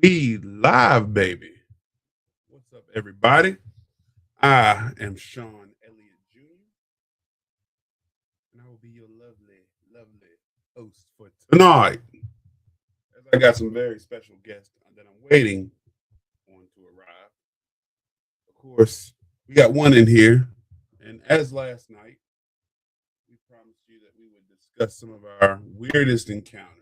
We live, baby. What's up, everybody? I am Sean Elliott Jr., and I will be your lovely, lovely host for tonight. As I got some very special guests that I'm waiting on to arrive. Of course, we got one in here, and as last night, we promised you that we would discuss some of our weirdest encounters.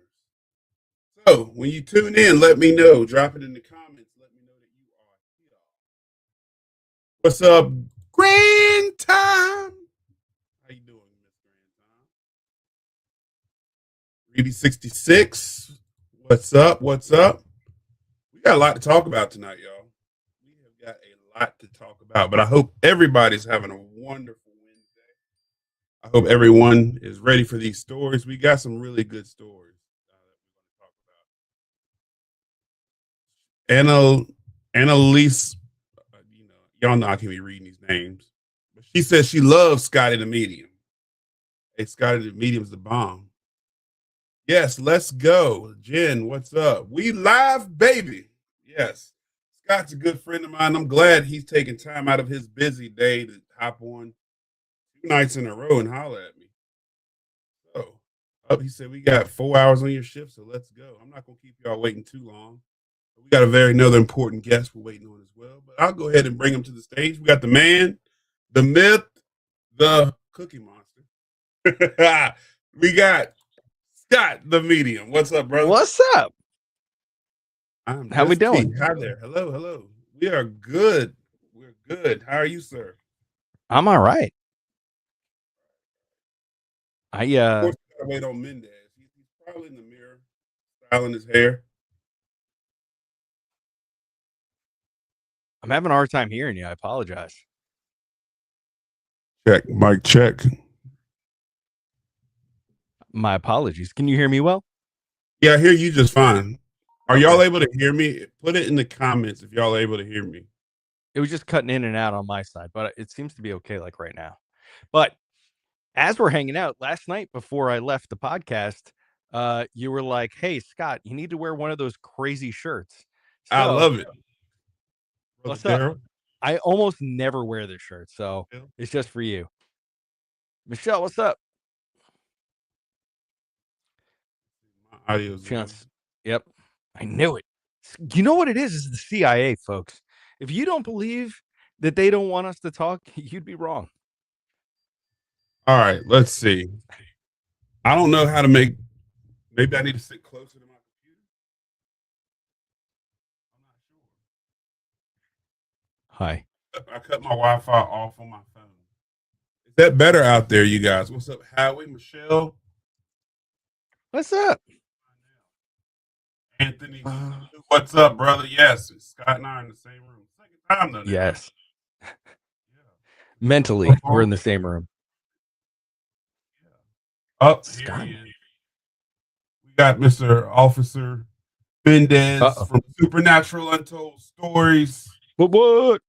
So, when you tune in, let me know. Drop it in the comments. Let me know that you are here. What's up, Grand Time? How you doing, Miss Grand Time? Reedy 66. What's up? What's up? We got a lot to talk about tonight, y'all. We have got a lot to talk about, but I hope everybody's having a wonderful Wednesday. I hope everyone is ready for these stories. We got some really good stories that we're going to talk about. Annalise, y'all know I can't be reading these names, but she says she loves Scotty the Medium. Hey, Scotty the Medium's the bomb. Yes, let's go. Jen, what's up? We live, baby. Yes. Scott's a good friend of mine. I'm glad he's taking time out of his busy day to hop on 2 nights in a row and holler at me. So, he said, we got 4 hours on your shift, so let's go. I'm not going to keep y'all waiting too long. We got another important guest we're waiting on as well, but I'll go ahead and bring him to the stage. We got the man, the myth, the Cookie Monster. We got Scott the Medium. What's up, brother? What's up? How we doing? Hi there. Hello, hello. We are good. We're good. How are you, sir? I'm all right. Of course, we gotta wait on Mendez. He's probably in the mirror, styling his hair. I'm having a hard time hearing you. I apologize. Check, mic check. My apologies. Can you hear me well? Yeah, I hear you just fine. Are y'all able to hear me? Put it in the comments if y'all are able to hear me. It was just cutting in and out on my side, but it seems to be okay like right now. But as we're hanging out last night before I left the podcast, you were like, hey, Scott, you need to wear one of those crazy shirts. So, I love it. What's up? I almost never wear this shirt, so it's just for you. Michelle, what's up? My audio's Yep. I knew it. You know what it is? It's the CIA, folks. If you don't believe that they don't want us to talk, you'd be wrong. All right, let's see. I don't know how to make. Maybe I need to sit closer to my computer. I'm not sure. Hi. I cut my Wi-Fi off on my phone. Is that better out there, you guys? What's up, Howie, Michelle? What's up? Anthony, what's up, brother? Yes, Scott and I are in the same room. Second time though. Yes. Yeah. Mentally, we're in the same room. Yeah. Up here he is. We got Mr. Officer Mendez from Supernatural Untold Stories. What?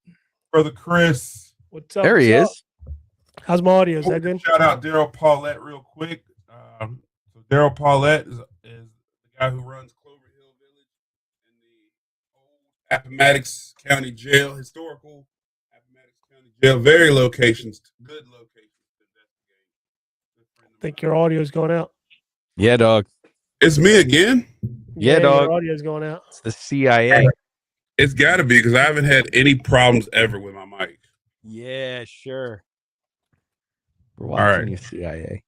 Brother Chris. What's up? There he is. How's my audio? Is that good? Shout out Daryl Paulette real quick. So Daryl Paulette is the guy who runs Clover Hill Village in the old Appomattox County Jail, historical Appomattox County Jail. Very locations, good locations to investigate. I think your audio is going out. Yeah, dog. It's me again? Yeah, dog. Your audio is going out. It's the CIA. It's got to be because I haven't had any problems ever with my mic. Yeah, sure. We're watching you, CIA.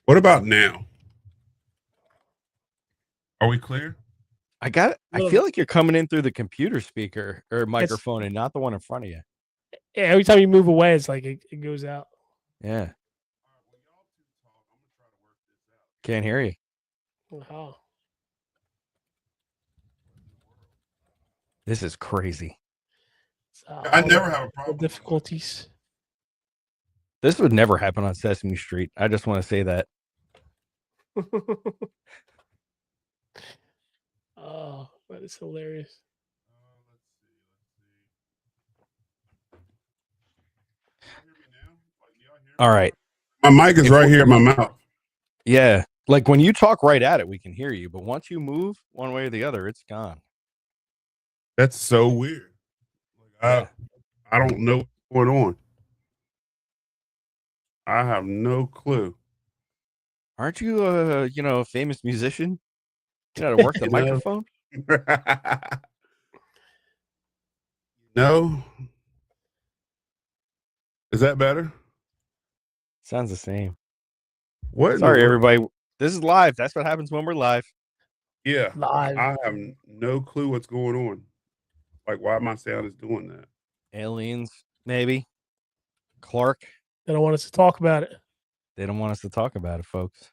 What about now? Are we clear? I feel like you're coming in through the computer speaker or microphone and not the one in front of you. Yeah, every time you move away, it's like it goes out. Yeah. Can't hear you. Wow. This is crazy. I never have a problem. Difficulties. This would never happen on Sesame Street. I just want to say that. Oh, that is hilarious. All right. My mic is right here in my mouth. Yeah. Like when you talk right at it, we can hear you, but once you move one way or the other, it's gone. That's so weird. Yeah. I don't know what's going on. I have no clue. Aren't you a famous musician? You know how to work the You know? microphone? No. Is that better? Sounds the same. What? in the Sorry, world? everybody. This is live. That's what happens when we're live. Yeah. Live. I have no clue what's going on. Like why my sound is doing that. Aliens, maybe. Clark. They don't want us to talk about it. They don't want us to talk about it, folks.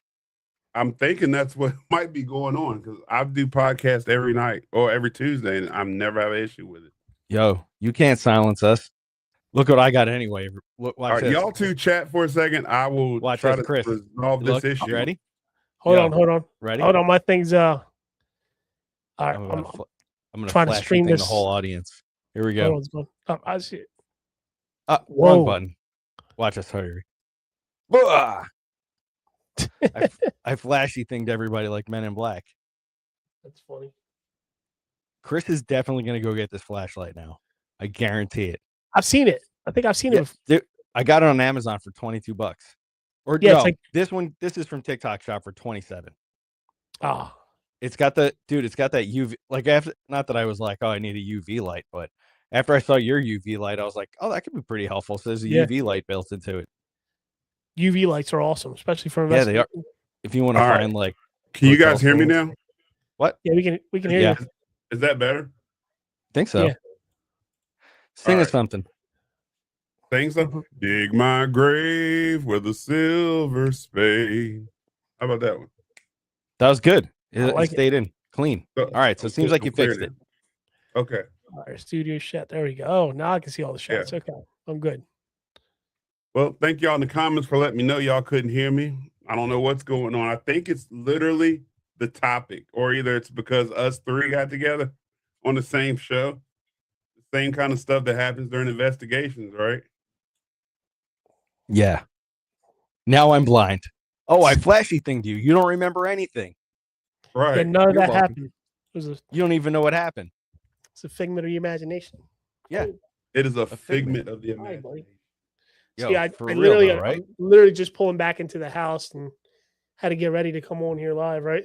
I'm thinking that's what might be going on because I do podcasts every night or every Tuesday, and I'm never have an issue with it. Yo, you can't silence us. Look what I got anyway. Watch All right, this. y'all two chat for a second. I will Watch try this, to Chris. resolve this Look, issue. ready? Hold Yo. on. Ready? Hold on. My thing's all right. I'm I'm gonna trying to flash stream the this. whole audience. Here we hold go. on, it's going up. I see it. Wrong Whoa. button. Watch us hurry. Blah! I flashy thinged everybody like Men in Black. That's funny. Chris is definitely gonna go get this flashlight now. I guarantee it. I've seen it. I think I've seen it. Before. Dude, I got it on Amazon for $22. Or Yeah, no, it's like- this is from TikTok Shop for $27. Ah, It's got that UV, like, after, not that I was like, oh, I need a UV light, but after I saw your UV light, I was like, oh, that could be pretty helpful. So there's a Yeah. UV light built into it. UV lights are awesome, especially for Yeah, they are. investigating. If you want to All right. find like, Can you hotel guys hear me stains. now? What? Yeah, we can hear Yeah. you. Is that better? Think so. Yeah. Sing All us right. something. Saying something? Dig my grave with a silver spade. How about that one? That was good. I It like it. stayed in clean. All right, so it seems like you fixed it. Okay. All right, studio shot. There we go. Oh, now I can see all the shots. Yeah. Okay, I'm good. Well, thank y'all in the comments for letting me know y'all couldn't hear me. I don't know what's going on. I think it's literally the topic, or either it's because us three got together on the same show. The same kind of stuff that happens during investigations, right? Yeah. Now I'm blind. Oh, I flashy thinged you. You don't remember anything. Right. Yeah, none of You're that welcome. happened. You don't even know what happened. It's a figment of your imagination. Yeah. It is a figment. figment of the All right, buddy. imagination. Yo, See, I for real literally, though, right? I'm literally just pulling back into the house and had to get ready to come on here live, right?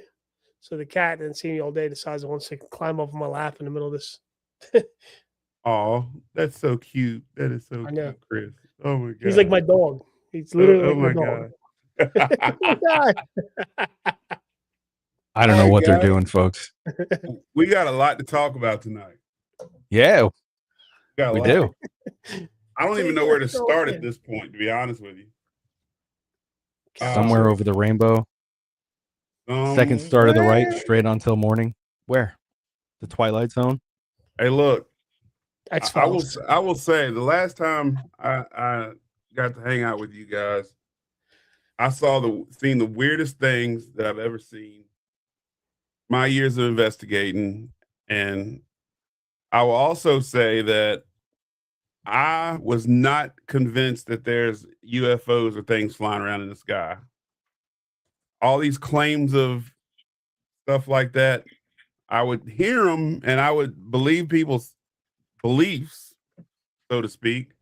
So the cat didn't see me all day, decides it wants to climb up on my lap in the middle of this. Oh, that's so cute. That is so I know. cute, Chris. Oh my god. He's like my dog. He's literally oh like my my dog. god. I don't All know right, what they're guys. doing, folks. We got a lot to talk about tonight. Yeah, Got a we lot. do. I don't even know where to start at this point, to be honest with you. Somewhere over the rainbow. Second star to the right, straight on till morning. Where? The Twilight Zone. Hey, look. X I will. Files. I will say the last time I got to hang out with you guys, I seen the weirdest things that I've ever seen. My years of investigating, and I will also say that I was not convinced that there's UFOs or things flying around in the sky. All these claims of stuff like that, I would hear them and I would believe people's beliefs, so to speak.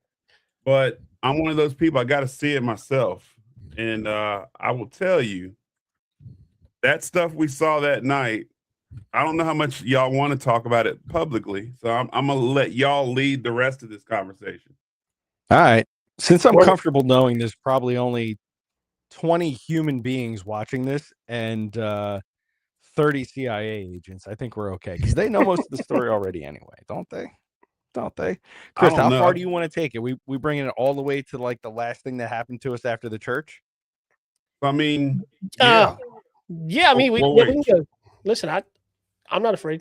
But I'm one of those people, I got to see it myself. And I will tell you, that stuff we saw that night, I don't know how much y'all want to talk about it publicly. So I'm going to let y'all lead the rest of this conversation. All right. Since I'm Well- comfortable knowing there's probably only 20 human beings watching this and 30 CIA agents, I think we're okay because they know most of the story already anyway, don't they? Don't they? Chris, how far do you want to take it? We bringing it all the way to like the last thing that happened to us after the church? I mean, yeah. Yeah, I mean, Well, we wait. can go. Listen, I'm not afraid.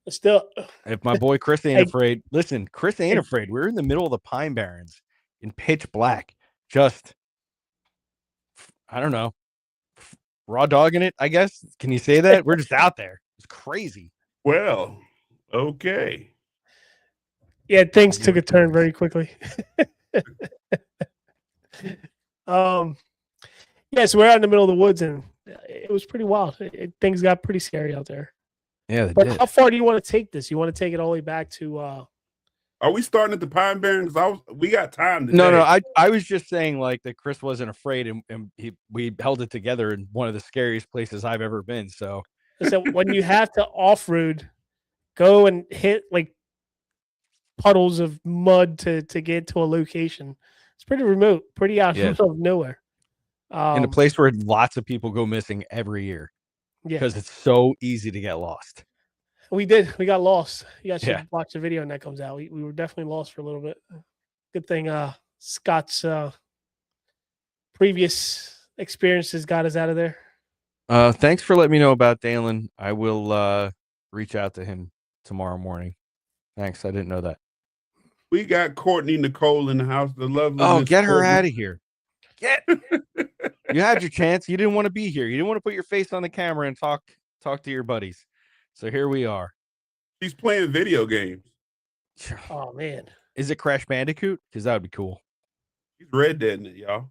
But still, If my boy Chris ain't Hey. afraid, listen, Chris ain't Hey. afraid. We're in the middle of the Pine Barrens in pitch black. Just, I don't know, raw dogging it, I guess. Can you say that? We're just out there. It's crazy. Well, okay. yeah, things You took were a turn curious. very quickly. Yeah, so we're out in the middle of the woods, and it was pretty wild. Things got pretty scary out there. Yeah, they But did. how far do you want to take this? You want to take it all the way back to? Are we starting at the Pine Barrens? We got time today. No. I was just saying like that Chris wasn't afraid, and we held it together in one of the scariest places I've ever been. So When you have to off road, go and hit like puddles of mud to get to a location. It's pretty remote, pretty out in the middle of nowhere. In a place where lots of people go missing every year, because it's so easy to get lost. We got lost. You guys should watch the video when that comes out. We were definitely lost for a little bit. Good thing Scott's previous experiences got us out of there. Thanks for letting me know about Dalen. I will reach out to him tomorrow morning. Thanks. I didn't know that. We got Courtney Nicole in the house. The lovely. Oh, get her out of here. You had your chance. You didn't want to be here. You didn't want to put your face on the camera and talk to your buddies. So here we are. She's playing video games. Oh man. Is it Crash Bandicoot? Because that would be cool. She's Red Dead in it, y'all.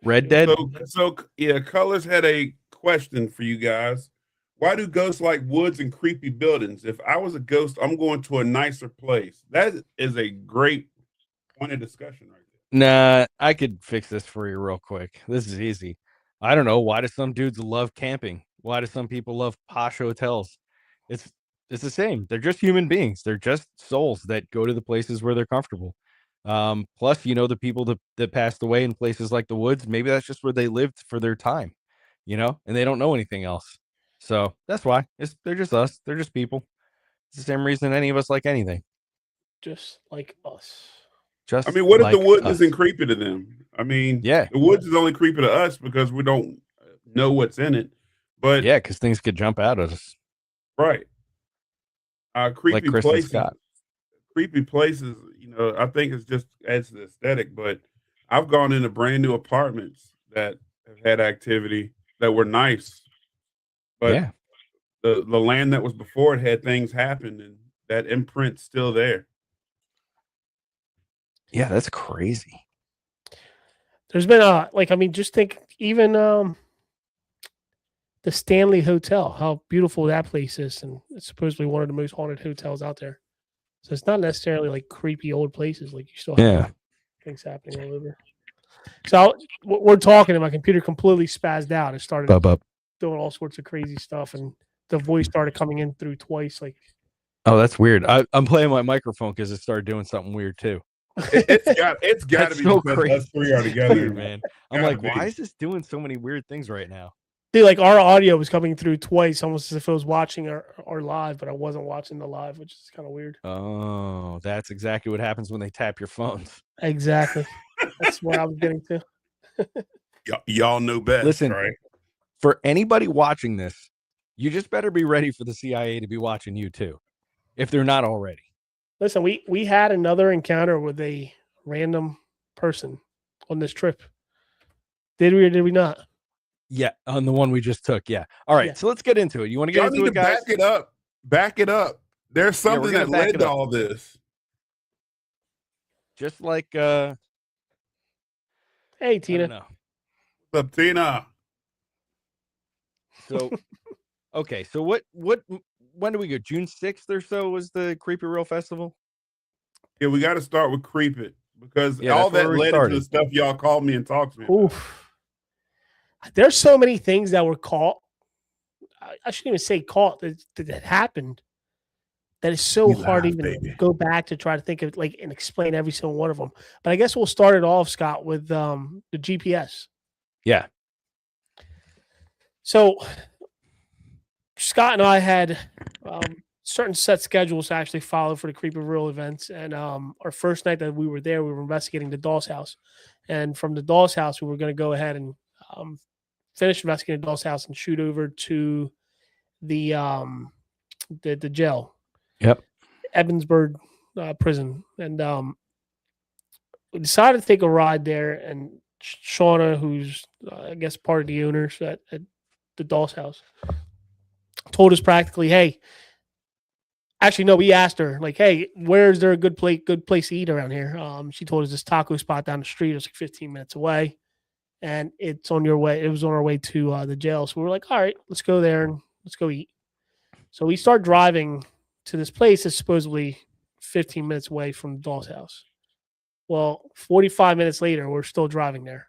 Red Dead? So yeah, Colors had a question for you guys. Why do ghosts like woods and creepy buildings? If I was a ghost, I'm going to a nicer place. That is a great point of discussion right there. Nah, I could fix this for you real quick. This is easy. I don't know. Why do some dudes love camping? Why do some people love posh hotels? It's the same. They're just human beings. They're just souls that go to the places where they're comfortable. Plus, the people that passed away in places like the woods, maybe that's just where they lived for their time, and they don't know anything else. So that's why they're just us. They're just people. It's the same reason any of us like anything. Just like us. What if the woods isn't creepy to them? The woods is only creepy to us because we don't know what's in it. But because things could jump out at us. Right. Creepy like Chris places. And Scott. Creepy places, I think it's just adds to the aesthetic. But I've gone into brand new apartments that have had activity that were nice. But the land that was before it had things happen, and that imprint's still there. Yeah, that's crazy. There's been just think even the Stanley Hotel, how beautiful that place is, and it's supposedly one of the most haunted hotels out there. So it's not necessarily like creepy old places. Like you still have things happening all over. So we're talking, and my computer completely spazzed out. It started doing all sorts of crazy stuff, and the voice started coming in through twice. Like, oh, that's weird. I'm playing my microphone because it started doing something weird too. It's got to be so because crazy. us three are together, man. I'm like, why is this doing so many weird things right now? Dude, like our audio was coming through twice, almost as if I was watching our live, but I wasn't watching the live, which is kind of weird. Oh, that's exactly what happens when they tap your phones. Exactly. That's what I was getting to. Y'all know best. Listen, right? For anybody watching this, you just better be ready for the CIA to be watching you too, if they're not already. Listen, we had another encounter with a random person on this trip. Did we or did we not? Yeah, on the one we just took. Yeah. All right. So let's get into it. You want to get into it, guys? Back it up. Back it up. There's something that led to all this. Just like hey, Tina. What's up, Tina? So okay, so what when do we go? June 6th or so was the Creepy Real Festival? Yeah, we got to start with Creep It because all that led into the stuff y'all called me and talked to me about. There's so many things that were caught. I shouldn't even say caught that happened. That is so hard to even go back to try to think of and explain every single one of them. But I guess we'll start it off, Scott, with the GPS. Yeah. So Scott and I had certain set schedules to actually follow for the Creepy Real events. And our first night that we were there, we were investigating the Doll's House. And from the Doll's House, we were going to go ahead and finish investigating the Doll's House and shoot over to the jail. Yep. Evansburg prison. And we decided to take a ride there. And Shauna, who's, I guess, part of the owners at the Doll's House, told us practically, hey, actually, no, we asked her, like, hey, where is there a good place to eat around here? She told us this taco spot down the street. It was like 15 minutes away. and it's on your way. It was on our way to the jail. So we were like, all right, let's go there and let's go eat. So we start driving to this place that's supposedly 15 minutes away from the doll's house. Well, 45 minutes later, we're still driving there.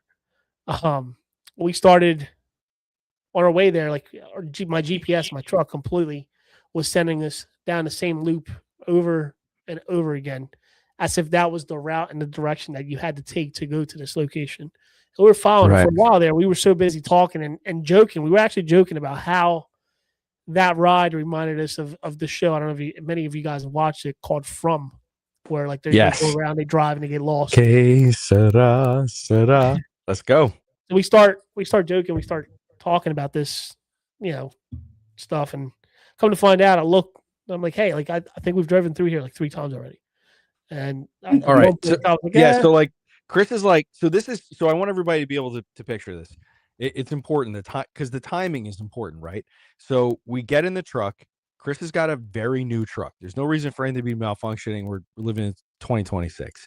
We started on our way there, like my GPS, my truck completely was sending us down the same loop over and over again, as if that was the route and the direction that you had to take to go to this location. And we were following it for a while there. We were so busy talking and joking. We were actually joking about how that ride reminded us of the show. I don't know if many of you guys have watched it, called From, where like they go around, they drive and they get lost. Que sera, sera. Let's go. So we start joking, we start talking about this, stuff, and come to find out, I'm like, hey, like I think we've driven through here like 3 times already. And all right, so like Chris is like, so I want everybody to be able to picture this. It's important, the time, because the timing is important, right? So we get in the truck. Chris has got a very new truck. There's no reason for anything to be malfunctioning. We're living in 2026.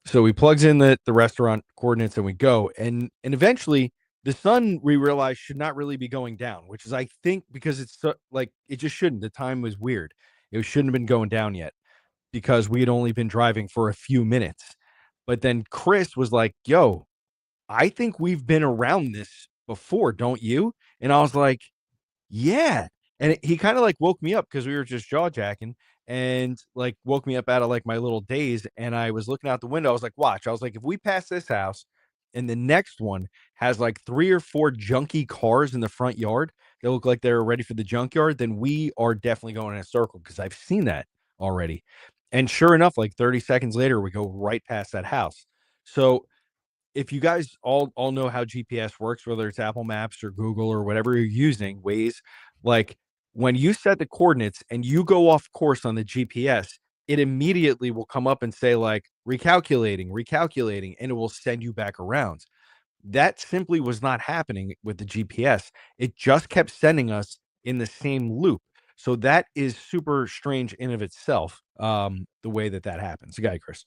So he plugs in the restaurant coordinates and we go. And eventually the sun, we realize, should not really be going down, which is, I think, because it's so, like, it just shouldn't. The time was weird. It shouldn't have been going down yet because we had only been driving for a few minutes. But then Chris was like, yo, I think we've been around this before, don't you? And I was like, yeah. And he kind of like woke me up because we were just jaw jacking and like woke me up out of like my little daze. And I was looking out the window. I was like, watch. I was like, if we pass this house and the next one has like 3 or 4 junky cars in the front yard that look like they're ready for the junkyard, then we are definitely going in a circle because I've seen that already. And sure enough, like 30 seconds later, we go right past that house. So if you guys all know how GPS works, whether it's Apple Maps or Google or whatever you're using, Waze, like when you set the coordinates and you go off course on the GPS, it immediately will come up and say like recalculating, and it will send you back around. That simply was not happening with the GPS. It just kept sending us in the same loop. So that is super strange in of itself, the way that happens. Go ahead, Chris.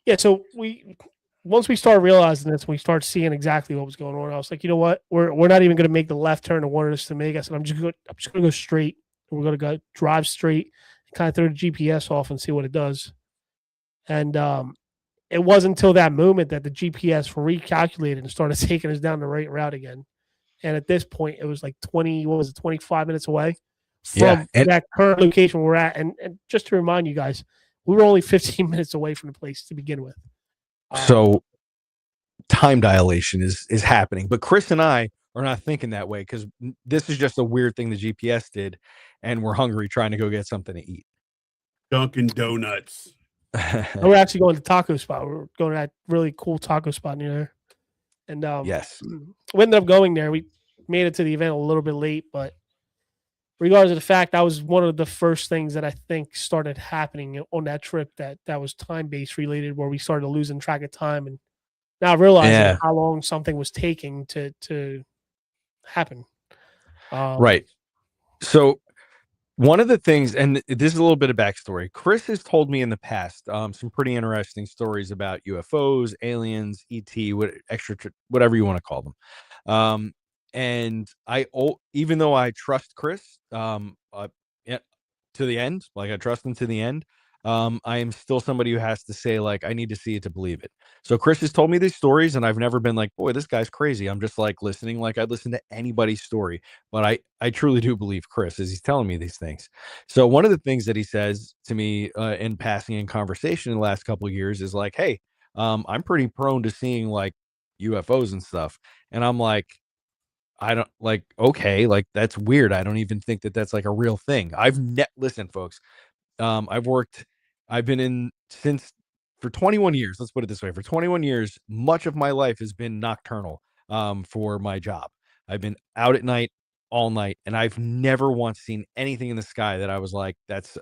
Yeah, so once we started realizing this, we started seeing exactly what was going on. I was like, you know what? We're not even going to make the left turn that wanted us to make. I said, I'm just going to go straight. We're going to go drive straight, kind of throw the GPS off and see what it does. And it wasn't until that moment that the GPS recalculated and started taking us down the right route again. And at this point, it was like 25 minutes away from that current location we're at. And just to remind you guys, we were only 15 minutes away from the place to begin with. So time dilation is happening, but Chris and I are not thinking that way because this is just a weird thing the GPS did, and we're hungry trying to go get something to eat. Dunkin' Donuts. We're actually going to taco spot. We're going to that really cool taco spot near there. And yes, we ended up going there. We made it to the event a little bit late, but regardless of the fact, that was one of the first things that I think started happening on that trip that was time-based related, where we started losing track of time and now realizing how long something was taking to happen. Right. So one of the things, and this is a little bit of backstory, Chris has told me in the past some pretty interesting stories about UFOs, aliens, ET, whatever you want to call them. And even though I trust Chris, to the end, like I trust him to the end, I am still somebody who has to say, like, I need to see it to believe it. So Chris has told me these stories and I've never been like, boy, this guy's crazy. I'm just like listening, like I'd listen to anybody's story, but I truly do believe Chris as he's telling me these things. So one of the things that he says to me in passing in conversation in the last couple of years is like, hey, I'm pretty prone to seeing like UFOs and stuff. And I'm like, I don't like, okay, like that's weird. I don't even think that that's like a real thing. Listen, folks, I've been in for 21 years. Let's put it this way. For 21 years, much of my life has been nocturnal, for my job. I've been out at night all night and I've never once seen anything in the sky that I was like, that's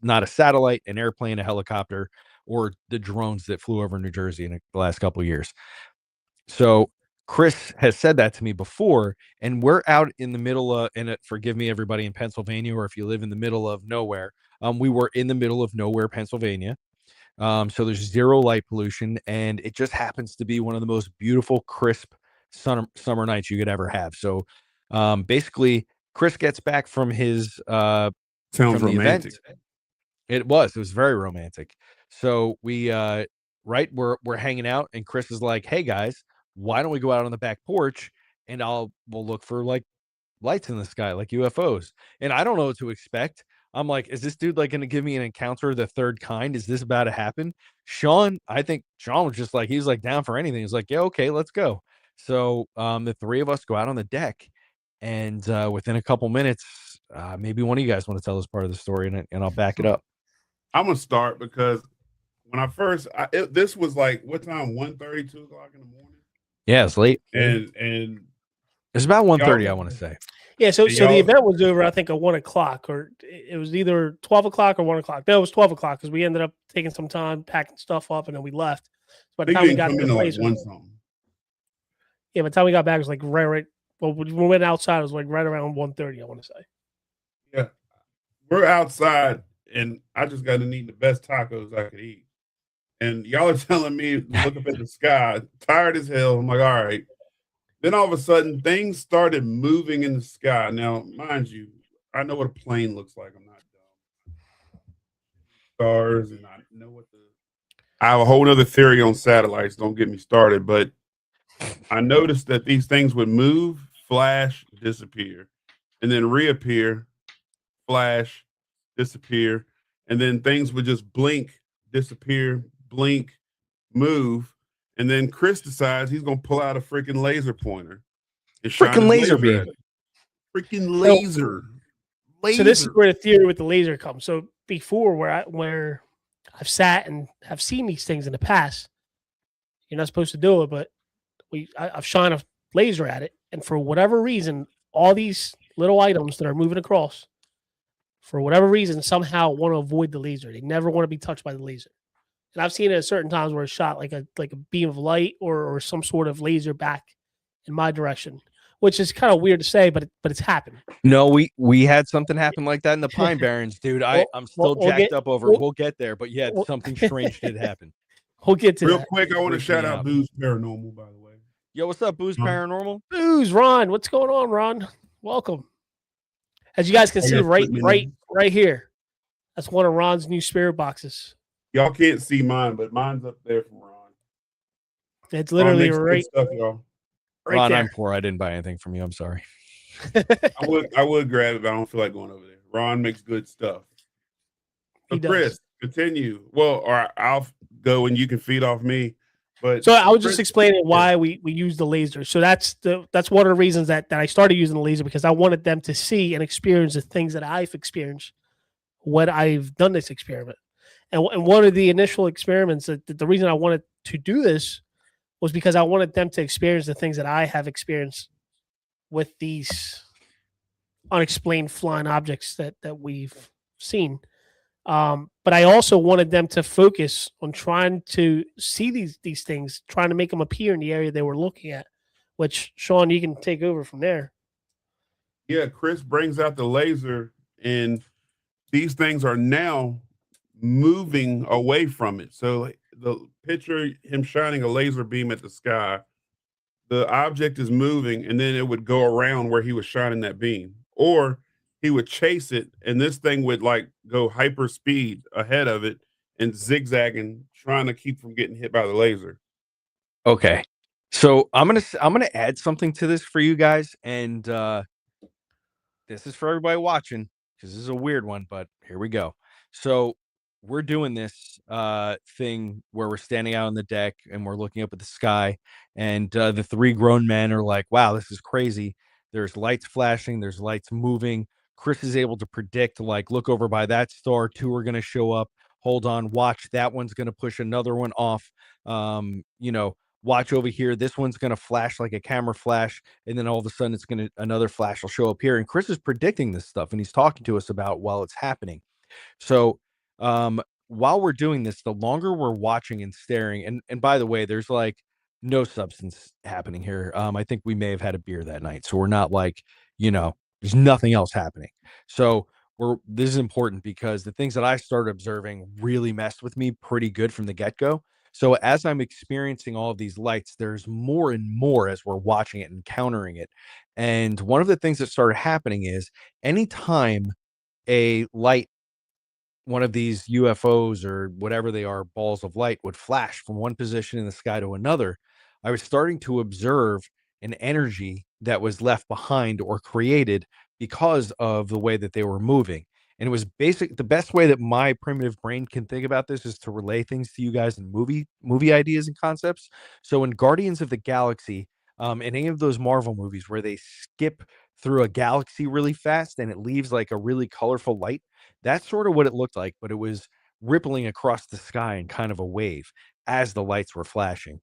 not a satellite, an airplane, a helicopter, or the drones that flew over New Jersey in the last couple of years. So Chris has said that to me before, and we're out in the middle of, and forgive me, everybody in Pennsylvania, or if you live in the middle of nowhere, we were in the middle of nowhere, Pennsylvania. So there's zero light pollution, and it just happens to be one of the most beautiful, crisp summer nights you could ever have. So basically, Chris gets back from his Sounds from the event. romantic. It was very romantic. So we're hanging out, and Chris is like, "Hey guys, why don't we go out on the back porch and we'll look for like lights in the sky, like UFOs." And I don't know what to expect. I'm like, is this dude like going to give me an encounter of the third kind? Is this about to happen? I think Sean was just like, he was like down for anything. He's like, yeah, okay, let's go. So the three of us go out on the deck, and within a couple minutes, maybe one of you guys want to tell this part of the story, and I'll back it up. I'm gonna start because when I first, this was like what time? 1:30, 2 o'clock in the morning. Yeah, it's late. And It's about 1:30, I want to say. Yeah, so the event was over, I think, at 1 o'clock, or it was either 12 o'clock or 1 o'clock. No, it was 12 o'clock because we ended up taking some time, packing stuff up, and then we left. So by the time we got to the place, like 1 yeah, by the time we got back, it was like right. Well, when we went outside, it was like right around 1:30, I want to say. Yeah, we're outside, and I just got to eat the best tacos I could eat. And y'all are telling me to look up at the sky, tired as hell. I'm like, all right. Then all of a sudden, things started moving in the sky. Now, mind you, I know what a plane looks like. I'm not dumb. Stars, and I know what I have a whole other theory on satellites. Don't get me started. But I noticed that these things would move, flash, disappear, and then reappear, flash, disappear, and then things would just blink, disappear, blink, move. And then Chris decides he's gonna pull out a freaking laser pointer. Freaking laser beam. Freaking laser. So this is where the theory with the laser comes. So before where I've sat and have seen these things in the past, you're not supposed to do it, but I've shined a laser at it, and for whatever reason, all these little items that are moving across, for whatever reason, somehow want to avoid the laser. They never want to be touched by the laser. And I've seen it at certain times where it's shot like a beam of light or some sort of laser back in my direction, which is kind of weird to say, but it's happened. No, we had something happen like that in the Pine Barrens, dude. I'm still jacked up over it. We'll get there, but yeah, something strange did happen. We'll get to real that. quick. I want to shout out Booze Paranormal, by the way. Yo, what's up, Booze Paranormal? Booze, Ron. What's going on, Ron? Welcome. As you guys can see, right here, that's one of Ron's new spirit boxes. Y'all can't see mine, but mine's up there from Ron. It's literally right stuff, y'all. Right Ron, there. I'm poor. I didn't buy anything from you. I'm sorry. I would grab it, but I don't feel like going over there. Ron makes good stuff. So Chris, continue. Well, or I'll go and you can feed off me. But so I was just explaining why we use the laser. So that's one of the reasons that I started using the laser, because I wanted them to see and experience the things that I've experienced when I've done this experiment. And one of the initial experiments, the reason I wanted to do this was because I wanted them to experience the things that I have experienced with these unexplained flying objects that we've seen. But I also wanted them to focus on trying to see these things, trying to make them appear in the area they were looking at, which, Sean, you can take over from there. Yeah, Chris brings out the laser, and these things are now moving away from it. So the picture, him shining a laser beam at the sky, the object is moving, and then it would go around where he was shining that beam, or he would chase it, and this thing would like go hyper speed ahead of it and zigzagging, trying to keep from getting hit by the laser. Okay, so I'm gonna add something to this for you guys, and this is for everybody watching because this is a weird one, but here we go. So we're doing this thing where we're standing out on the deck and we're looking up at the sky, and the three grown men are like, wow, this is crazy. There's lights flashing, there's lights moving. Chris is able to predict, like, look over by that star, two are going to show up. Hold on, watch, that one's going to push another one off. Watch over here, this one's going to flash like a camera flash, and then all of a sudden another flash will show up here. And Chris is predicting this stuff, and he's talking to us about while it's happening. So while we're doing this, the longer we're watching and staring, and by the way, there's like no substance happening here. I think we may have had a beer that night, so we're not like, there's nothing else happening. So this is important because the things that I started observing really messed with me pretty good from the get-go. So as I'm experiencing all of these lights, there's more and more as we're watching it and encountering it. And one of the things that started happening is anytime a light, one of these UFOs or whatever they are, balls of light would flash from one position in the sky to another, I was starting to observe an energy that was left behind or created because of the way that they were moving. And it was the best way that my primitive brain can think about this is to relay things to you guys in movie ideas and concepts. So in Guardians of the Galaxy, in any of those Marvel movies where they skip through a galaxy really fast and it leaves like a really colorful light, that's sort of what it looked like, but it was rippling across the sky in kind of a wave as the lights were flashing.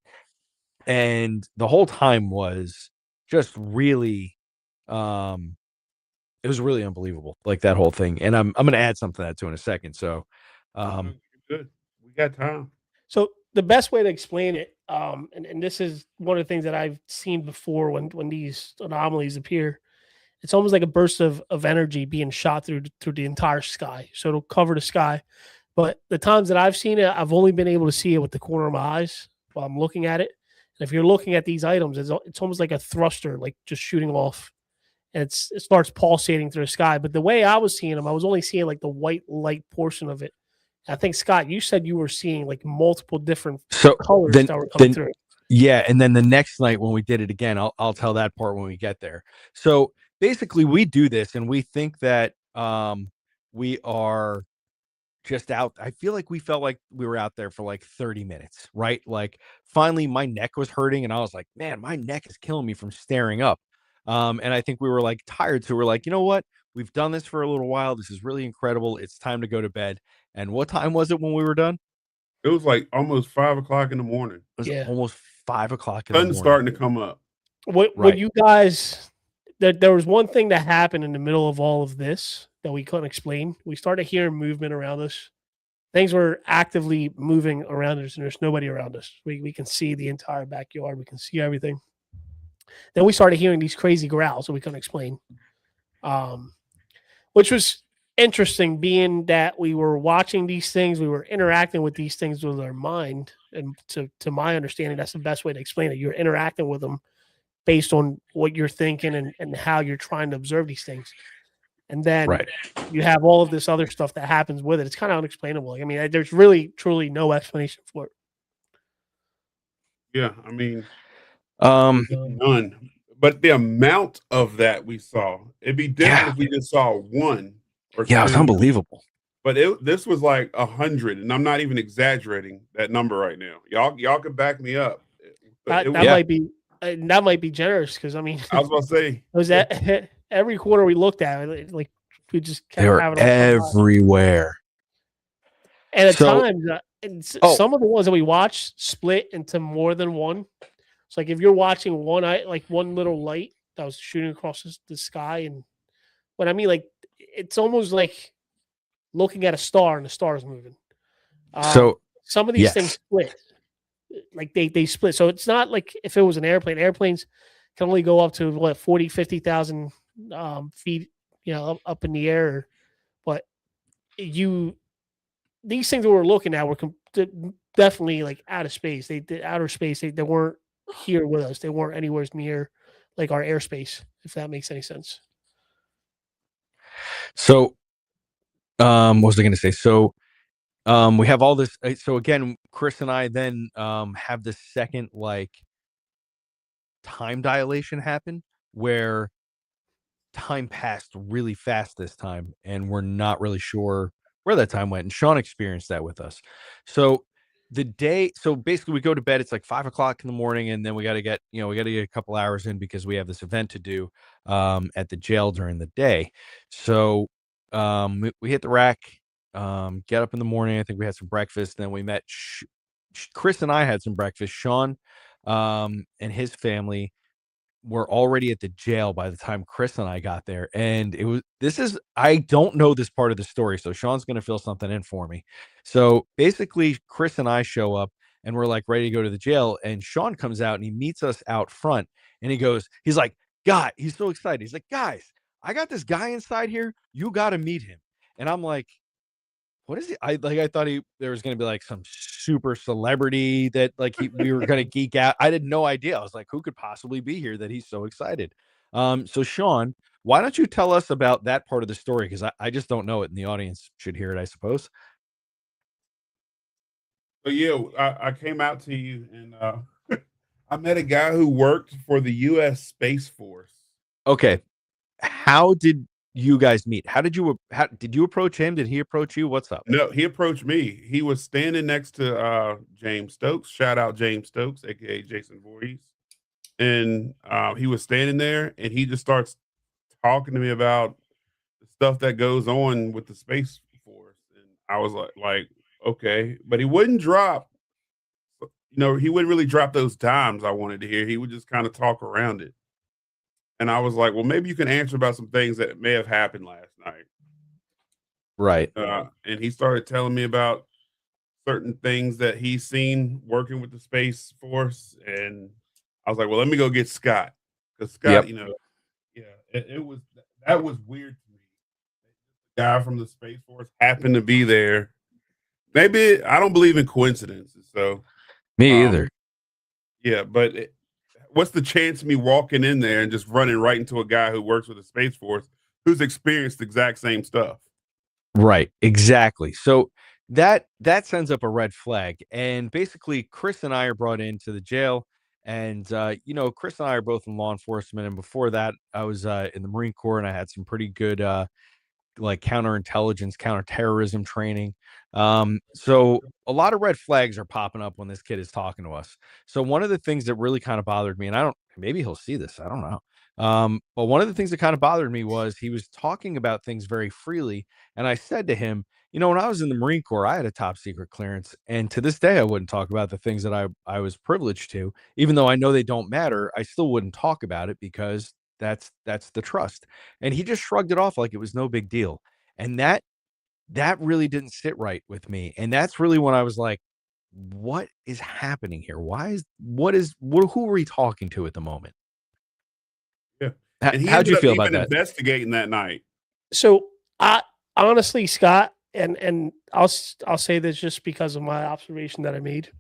And the whole time was just really, it was really unbelievable, like that whole thing. And I'm gonna add something to that too in a second. So, Good. We got time. So the best way to explain it, and this is one of the things that I've seen before when these anomalies appear, it's almost like a burst of energy being shot through the entire sky. So it'll cover the sky. But the times that I've seen it, I've only been able to see it with the corner of my eyes while I'm looking at it. And if you're looking at these items, it's almost like a thruster, like just shooting off, and it starts pulsating through the sky. But the way I was seeing them, I was only seeing like the white light portion of it. I think, Scott, you said you were seeing like multiple different colors that were coming through. Yeah, and then the next night when we did it again, I'll tell that part when we get there. So basically, we do this and we think that we are just out. I feel like we felt like we were out there for like 30 minutes, right? Like finally my neck was hurting and I was like, man, my neck is killing me from staring up. And I think we were like tired. So we're like, you know what? We've done this for a little while. This is really incredible. It's time to go to bed. And what time was it when we were done? It was like almost 5 o'clock in the morning. It was almost 5 o'clock in the morning. Sun's starting to come up. What you guys, there was one thing that happened in the middle of all of this that we couldn't explain. We started hearing movement around us. Things were actively moving around us, and there's nobody around us. We can see the entire backyard. We can see everything. Then we started hearing these crazy growls that we couldn't explain, which was interesting, being that we were watching these things, we were interacting with these things with our mind. And to my understanding, that's the best way to explain it. You're interacting with them based on what you're thinking and how you're trying to observe these things. And then you have all of this other stuff that happens with it. It's kind of unexplainable. I mean, there's really, truly no explanation for it. Yeah, I mean, none. But the amount of that we saw, it'd be different if we just saw one or two. Yeah, it's unbelievable. But this was like 100, and I'm not even exaggerating that number right now. Y'all can back me up. That might be generous, because I mean, I was about to say, was that every quarter we looked at it, like we just kept they were having everywhere. And at times, some of the ones that we watched split into more than one. It's like if you're watching one little light that was shooting across the sky, and what I mean, like it's almost like looking at a star and the star is moving. So some of these things split, like they split. So it's not like if it was an airplane. Airplanes can only go up to 40, 50,000 feet, up in the air. But these things that we're looking at were definitely like out of space. Outer space. They weren't here with us. They weren't anywhere near like our airspace, if that makes any sense. So, what was I going to say? So, we have all this. So again, Chris and I then have the second like time dilation happen where time passed really fast this time, and we're not really sure where that time went. And Sean experienced that with us. So basically we go to bed. It's like 5 o'clock in the morning, and then we got to get a couple hours in because we have this event to do at the jail during the day. So we hit the rack, get up in the morning. I think we had some breakfast. Then we met Chris and I had some breakfast. Sean and his family were already at the jail by the time Chris and I got there. And I don't know this part of the story, so Sean's going to fill something in for me. So basically Chris and I show up and we're like ready to go to the jail, and Sean comes out and he meets us out front, and he's like, he's so excited. He's like, guys, I got this guy inside here. You got to meet him. And I'm like, what is it? I thought there was gonna be like some super celebrity that like we were gonna geek out. I had no idea. I was like, who could possibly be here that he's so excited? So Sean, why don't you tell us about that part of the story? Because I just don't know it, and the audience should hear it, I suppose. So yeah, I came out to you and I met a guy who worked for the U.S. Space Force. Okay. How did you guys meet? How did you approach him? Did he approach you? What's up? No, he approached me. He was standing next to James Stokes. Shout out James Stokes, aka Jason Voorhees. And he was standing there and he just starts talking to me about the stuff that goes on with the Space Force. And I was like, okay. But he wouldn't drop, he wouldn't really drop those dimes I wanted to hear. He would just kind of talk around it. And I was like, well, maybe you can answer about some things that may have happened last night. Right. And he started telling me about certain things that he's seen working with the Space Force. And I was like, well, let me go get Scott. Because Scott, Yep. yeah, that was weird to me. The guy from the Space Force happened to be there. Maybe I don't believe in coincidences. So, Me either. yeah, but what's the chance of me walking in there and just running right into a guy who works with the Space Force who's experienced the exact same stuff? Right, exactly. So that sends up a red flag. And basically, Chris and I are brought into the jail. And Chris and I are both in law enforcement. And before that, I was in the Marine Corps, and I had some pretty good like counterintelligence, counterterrorism training. So a lot of red flags are popping up when this kid is talking to us. So one of the things that really kind of bothered me, and maybe he'll see this, I don't know. But one of the things that kind of bothered me was he was talking about things very freely. And I said to him, when I was in the Marine Corps, I had a top secret clearance. And to this day, I wouldn't talk about the things that I was privileged to, even though I know they don't matter. I still wouldn't talk about it because that's the trust. And he just shrugged it off like it was no big deal. And that really didn't sit right with me. And that's really when I was like, what is happening here? Who are we talking to at the moment? Yeah. And he How'd ended you up feel even about that? investigating that night. So I honestly, Scott, and I'll say this just because of my observation that I made.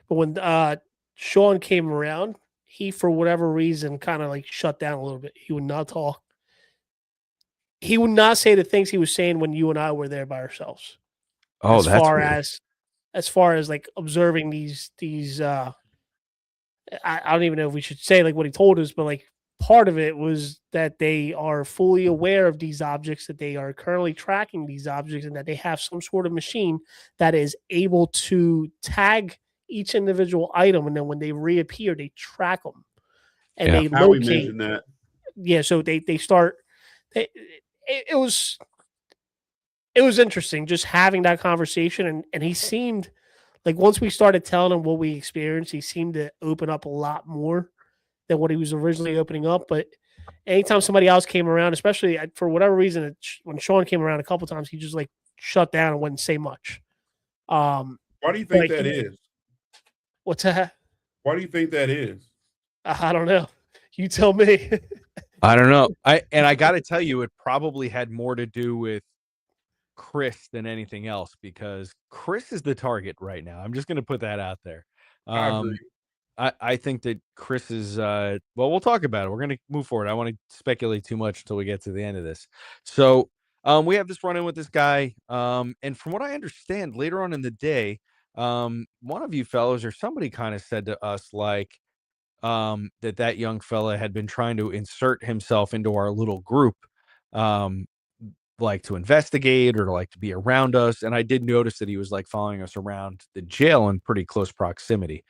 But when Sean came around, he for whatever reason kind of like shut down a little bit. He would not talk. He would not say the things he was saying when you and I were there by ourselves. Oh, as that's far weird. as far as like observing these I don't even know if we should say like what he told us, but like part of it was that they are fully aware of these objects, that they are currently tracking these objects, and that they have some sort of machine that is able to tag each individual item, and then when they reappear, they track them and Yeah. they How we locate. mentioned that. Yeah, so they start. It was interesting just having that conversation, and he seemed like once we started telling him what we experienced, he seemed to open up a lot more than what he was originally opening up. But anytime somebody else came around, especially for whatever reason, when Sean came around a couple times, he just like shut down and wouldn't say much. Why do you think Like that is? what's that? Why do you think that is? I don't know. You tell me. I don't know. I got to tell you, it probably had more to do with Chris than anything else, because Chris is the target right now. I'm just going to put that out there. I agree. I think that Chris is well, we'll talk about it. We're going to move forward. I want to speculate too much until we get to the end of this. So, we have this run in with this guy. And from what I understand, later on in the day, one of you fellows or somebody kind of said to us like that young fella had been trying to insert himself into our little group. Um, like to investigate or like to be around us. And I did notice that he was like following us around the jail in pretty close proximity.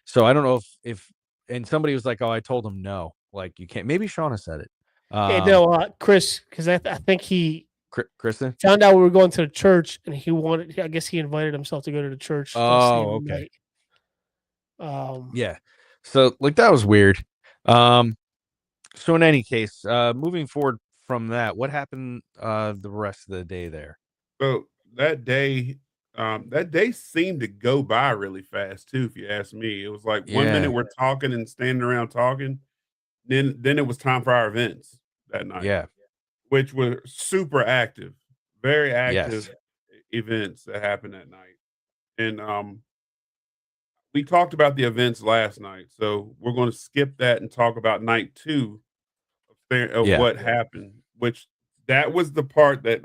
So I don't know if and somebody was like, oh, I told him no, like you can't. Maybe Shauna said it. Yeah, no, Chris, because I think he Kristen found out we were going to the church, and he wanted. I guess he invited himself to go to the church. Oh, okay. Night. Yeah. So like that was weird. So in any case, moving forward from that, what happened the rest of the day there? So that day seemed to go by really fast too, if you ask me. It was like 1 minute Yeah. we're talking and standing around talking, then it was time for our events that night. Yeah. which were super active, very active Yes. events that happened that night. And we talked about the events last night, so we're going to skip that and talk about night two of Yeah. what happened. Which that was the part that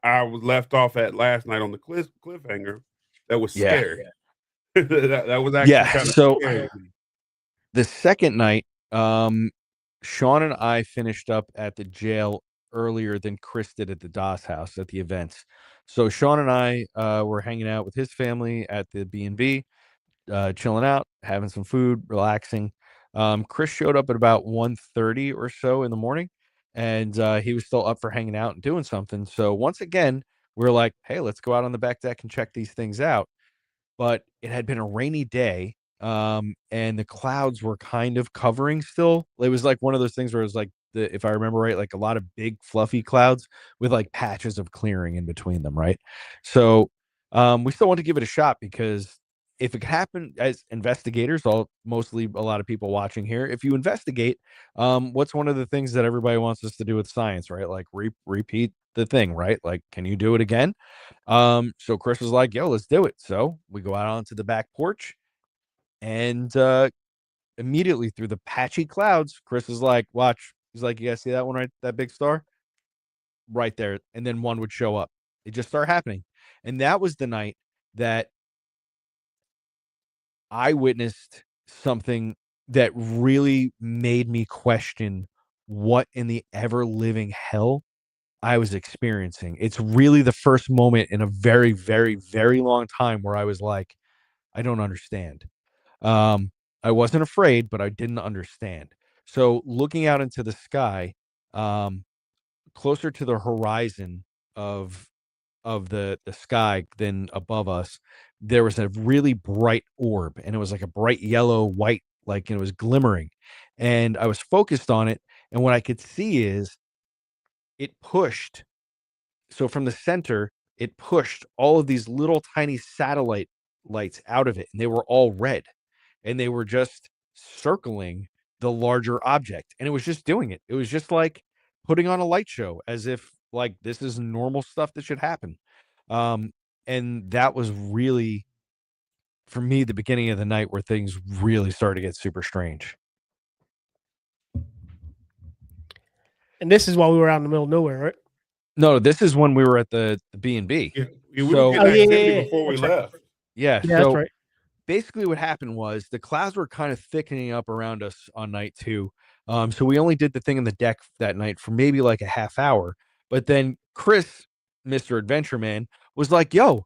I was left off at last night on the cliffhanger. That was Yeah. scary. that was actually Yeah. kind of So scary. the second night, Sean and I finished up at the jail earlier than Chris did at the Doss house at the events. So Sean and I were hanging out with his family at the B&B, chilling out, having some food, relaxing. Chris showed up at about 1:30 or so in the morning, and he was still up for hanging out and doing something. So once again, we are like, hey, let's go out on the back deck and check these things out. But it had been a rainy day, and the clouds were kind of covering still. It was like one of those things where it was like if I remember right, like a lot of big fluffy clouds with like patches of clearing in between them, right? So we still want to give it a shot because if it could happen as investigators, mostly a lot of people watching here, if you investigate, what's one of the things that everybody wants us to do with science, right? Like repeat the thing, right? Like, can you do it again? So Chris was like, yo, let's do it. So we go out onto the back porch and immediately through the patchy clouds, Chris is like, watch. He's like, you guys see that one, right? That big star right there. And then one would show up. It just started happening. And that was the night that I witnessed something that really made me question what in the ever living hell I was experiencing. It's really the first moment in a very, very, very long time where I was like, I don't understand. I wasn't afraid, but I didn't understand. So looking out into the sky, um, closer to the horizon of the sky than above us, there was a really bright orb, and it was like a bright yellow white, like it was glimmering. And I was focused on it, and what I could see is it pushed. So from the center, it pushed all of these little tiny satellite lights out of it, and they were all red, and they were just circling the larger object, and it was just doing it. It was just like putting on a light show as if like this is normal stuff that should happen. Um, and that was really for me the beginning of the night where things really started to get super strange. And this is while we were out in the middle of nowhere, right? No, this is when we were at the B&B. Yeah, we were So getting activity yeah. before we That's right. left. yeah, Yeah, that's so right. basically what happened was the clouds were kind of thickening up around us on night two. So we only did the thing on the deck that night for maybe like a half hour. But then Chris, Mr. Adventure Man, was like, yo,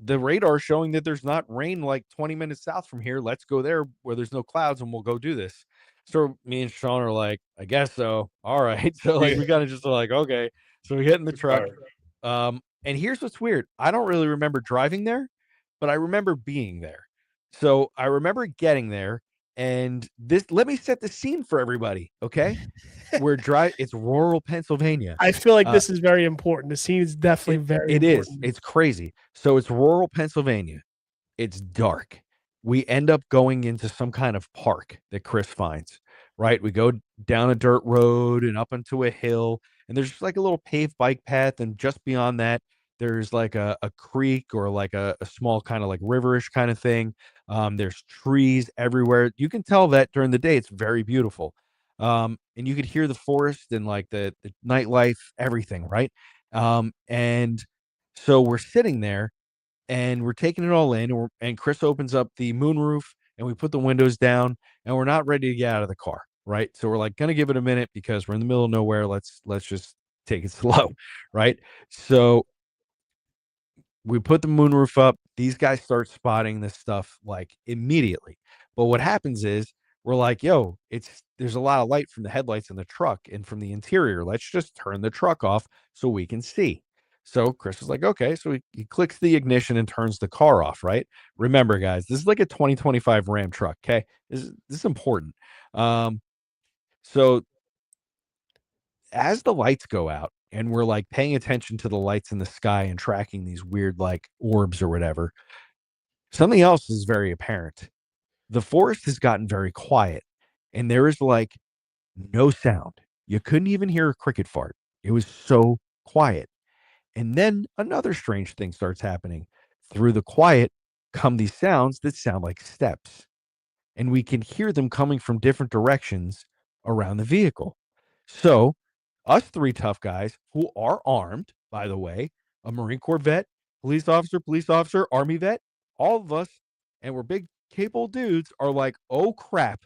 the radar showing that there's not rain like 20 minutes south from here. Let's go there where there's no clouds and we'll go do this. So me and Sean are like, I guess so. All right. So like Yeah. we kind of just like, okay. So we get in the truck. Sorry. And here's what's weird. I don't really remember driving there, but I remember being there. So I remember getting there, and this. Let me set the scene for everybody. Okay, it's rural Pennsylvania. I feel like this is very important. The scene is definitely very It is. important. It's crazy. So it's rural Pennsylvania. It's dark. We end up going into some kind of park that Chris finds, right? We go down a dirt road and up onto a hill, and there's just like a little paved bike path. And just beyond that, there's like a creek or like a small kind of like riverish kind of thing. There's trees everywhere. You can tell that during the day, it's very beautiful. And you could hear the forest and like the nightlife, everything, right? And so we're sitting there and we're taking it all in, and Chris opens up the moonroof and we put the windows down and we're not ready to get out of the car, right? So we're like gonna give it a minute because we're in the middle of nowhere. Let's just take it slow, right? So we put the moonroof up. These guys start spotting this stuff like immediately. But what happens is we're like, yo, there's a lot of light from the headlights in the truck and from the interior. Let's just turn the truck off so we can see. So Chris was like, okay. So he clicks the ignition and turns the car off, right? Remember, guys, this is like a 2025 Ram truck. Okay. This is important. So as the lights go out and we're like paying attention to the lights in the sky and tracking these weird like orbs or whatever, something else is very apparent. The forest has gotten very quiet and there is like no sound. You couldn't even hear a cricket fart. It was so quiet. And then another strange thing starts happening. Through the quiet come these sounds that sound like steps. And we can hear them coming from different directions around the vehicle. So, us three tough guys who are armed, by the way, a Marine Corps vet, police officer, Army vet, all of us, and we're big, capable dudes, are like, oh crap,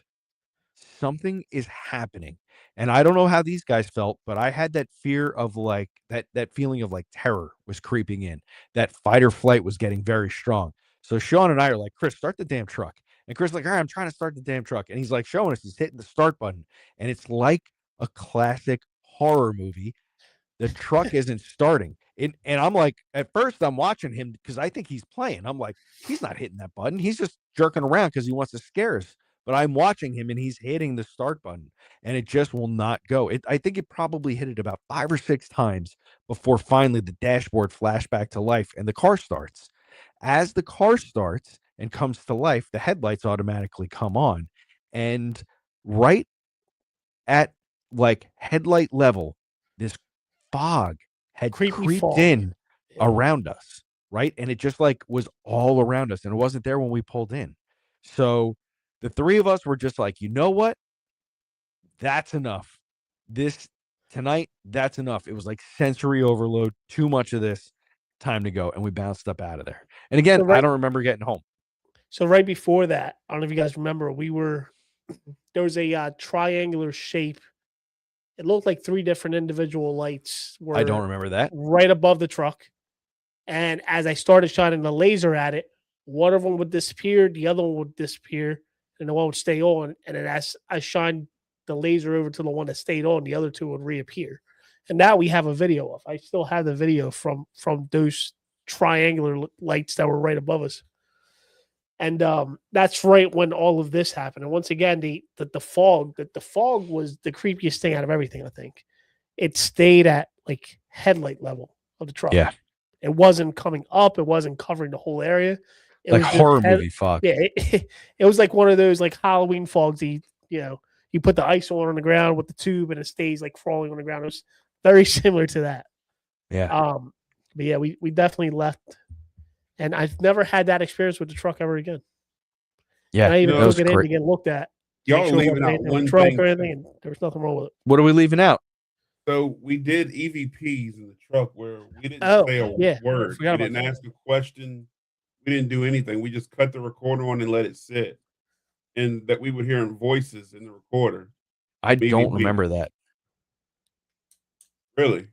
something is happening. And I don't know how these guys felt, but I had that fear of like that feeling of like terror was creeping in. That fight or flight was getting very strong. So Sean and I are like, Chris, start the damn truck. And Chris is like, all right, I'm trying to start the damn truck. And he's like showing us, he's hitting the start button. And it's like a classic horror movie. The truck isn't starting. And I'm like, at first I'm watching him because I think he's playing. I'm like, he's not hitting that button. He's just jerking around because he wants to scare us. But I'm watching him and he's hitting the start button and it just will not go. I think it probably hit it about 5 or 6 times before finally the dashboard flashed back to life and the car starts. As the car starts and comes to life, the headlights automatically come on. And right at like headlight level, this fog had Creepy creeped fog. in Yeah. around us, right? And it just like was all around us and it wasn't there when we pulled in. So the three of us were just like, you know what? That's enough. This tonight, that's enough. It was like sensory overload, too much of this, time to go. And we bounced up out of there. And again, So right- I don't remember getting home. So right before that, I don't know if you guys remember, there was a triangular shape. It looked like 3 different individual lights were I don't remember that. right above the truck. And as I started shining the laser at it, one of them would disappear, the other one would disappear, and the one would stay on. And then as I shined the laser over to the one that stayed on, the other 2 would reappear. And that we have a video of. I still have the video from those triangular lights that were right above us. And that's right when all of this happened. And once again, the fog was the creepiest thing out of everything. I think it stayed at like headlight level of the truck. Yeah. It wasn't coming up. It wasn't covering the whole area. It Like was just horror movie fog. Yeah, it was like one of those like Halloween fogs. You put the ice on the ground with the tube, and it stays like crawling on the ground. It was very similar to that. Yeah. But yeah, we definitely left, and I've never had that experience with the truck ever again. Yeah. And I even that was took it in great. to get looked at. Y'all Make sure it leaving wasn't out anything with one the truck thing. or anything, and there was nothing wrong with it. What are we leaving out? So we did EVPs in the truck where we didn't say a yeah. word. Forgot We about didn't ask a question. We didn't do anything. We just cut the recorder on and let it sit. And that we would hear voices in the recorder. I Maybe don't we- remember that. Really.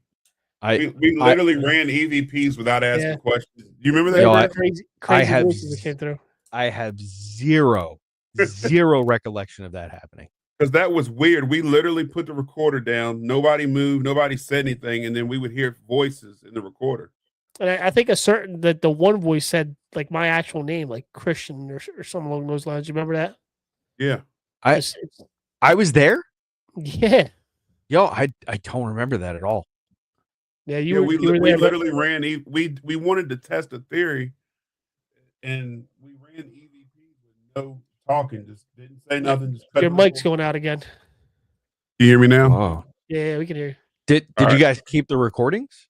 I We literally ran EVPs without asking Yeah. questions. Do you remember that? Yo, Remember I- the crazy have voices that came through. I have zero recollection of that happening. Because that was weird. We literally put the recorder down. Nobody moved. Nobody said anything. And then we would hear voices in the recorder. And I think the one voice said like my actual name, like Christian or something along those lines. You remember that? Yeah. I was there. Yeah. Yo, I don't remember that at all. Yeah, Yeah, you we were there. but- literally ran. We wanted to test a theory, and we ran EVPs with no talking. Just didn't say nothing. Just cut Your the mic's recorder. going out again. You hear me now? Oh, Yeah, we can hear you. did All you right. guys keep the recordings?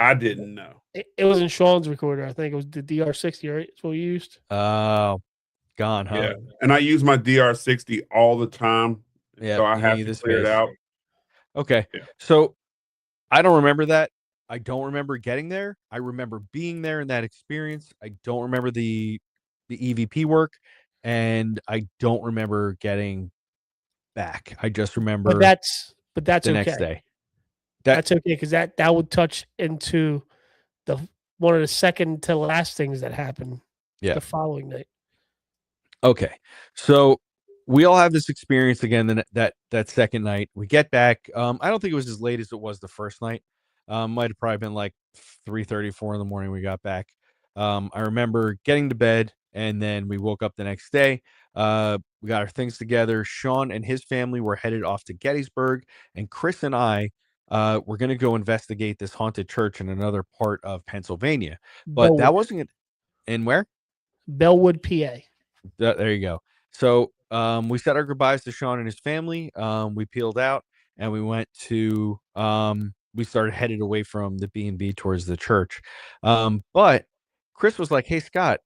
I didn't know. It was in Sean's recorder. I think it was the DR60, right? That's what we used. Oh, gone, huh? Yeah, and I use my DR60 all the time. Yeah, so I you have need to the clear it space. out. Okay. Yeah. So I don't remember that. I don't remember getting there. I remember being there in that experience. I don't remember the EVP work, and I don't remember getting back. I just remember But that's the okay. next day. That's okay because that would touch into the one of the second to last things that happened. Yeah. The following night. Okay. So we all have this experience again that second night. We get back. I don't think it was as late as it was the first night. Might have probably been like 3:30, 4 in the morning we got back. I remember getting to bed and then we woke up the next day. We got our things together. Sean and his family were headed off to Gettysburg, and Chris and I were going to go investigate this haunted church in another part of Pennsylvania. But that wasn't in where? Bellwood, PA. There you go. So we said our goodbyes to Sean and his family. We peeled out, and we went to we started headed away from the B&B towards the church. But Chris was like, "Hey Scott,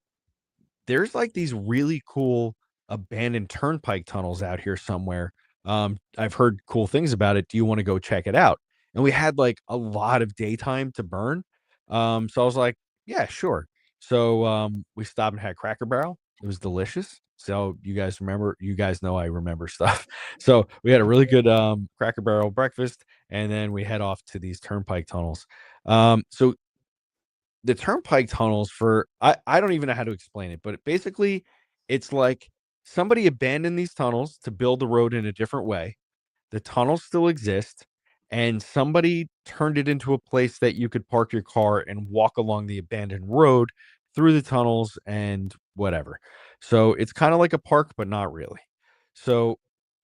there's like these really cool abandoned turnpike tunnels out here somewhere. I've heard cool things about it. Do you want to go check it out?" And we had like a lot of daytime to burn. So I was like, yeah, sure. So we stopped and had Cracker Barrel. It was delicious. So you guys know I remember stuff. So we had a really good Cracker Barrel breakfast, and then we head off to these turnpike tunnels. So the turnpike tunnels for I don't even know how to explain it, but basically it's like somebody abandoned these tunnels to build the road in a different way. The tunnels still exist, and somebody turned it into a place that you could park your car and walk along the abandoned road through the tunnels and whatever. So it's kind of like a park, but not really. So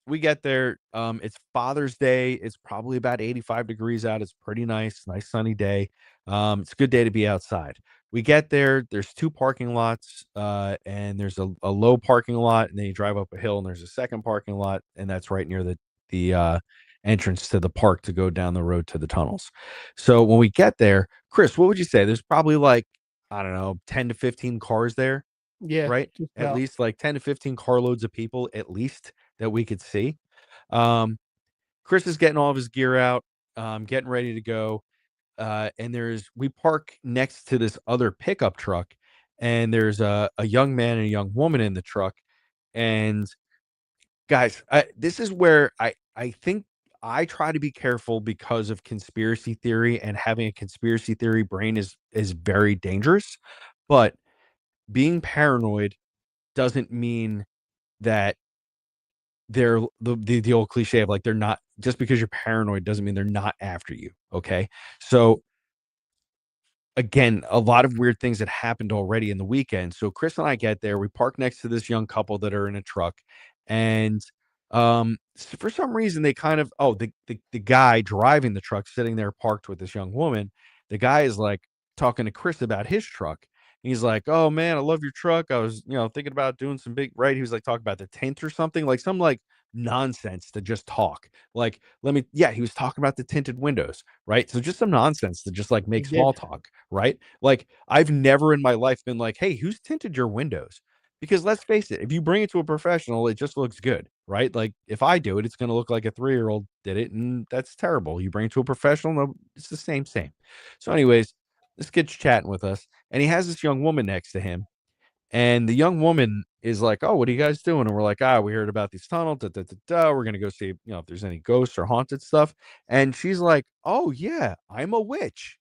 we get there. It's Father's Day. It's probably about 85 degrees out. It's pretty nice sunny day. It's a good day to be outside. We get there. There's two parking lots, and there's a low parking lot, and then you drive up a hill, and there's a second parking lot, and that's right near the entrance to the park to go down the road to the tunnels. So when we get there, Chris, what would you say? There's probably like, I don't know, 10 to 15 cars there, Yeah, right? just At about. least like 10 to 15 carloads of people, at least that we could see. Um, Chris is getting all of his gear out, getting ready to go. And we park next to this other pickup truck, and there's a young man and a young woman in the truck. And guys, this is where I think I try to be careful because of conspiracy theory, and having a conspiracy theory brain is very dangerous. But being paranoid doesn't mean that they're the old cliche of like they're not, just because you're paranoid doesn't mean they're not after you. Okay. So again, a lot of weird things that happened already in the weekend. So Chris and I get there, we park next to this young couple that are in a truck, and for some reason they kind of the guy driving the truck sitting there parked with this young woman. The guy is like talking to Chris about his truck. He's like, "Oh man, I love your truck. I was, thinking about doing some big," right? He was like talking about the tint or something, like some like nonsense to just talk. Like, yeah, he was talking about the tinted windows, right? So just some nonsense to just like He make did. small talk, right? Like, I've never in my life been like, "Hey, who's tinted your windows?" Because let's face it, if you bring it to a professional, it just looks good, right? Like if I do it, it's going to look like a 3-year-old did it, and that's terrible. You bring it to a professional, no, it's the same. So, anyways, this kid's chatting with us, and he has this young woman next to him, and the young woman is like, "Oh, what are you guys doing?" And we're like, we heard about these tunnels. Da, da, da, da. We're gonna go see, if there's any ghosts or haunted stuff." And she's like, "Oh yeah, I'm a witch."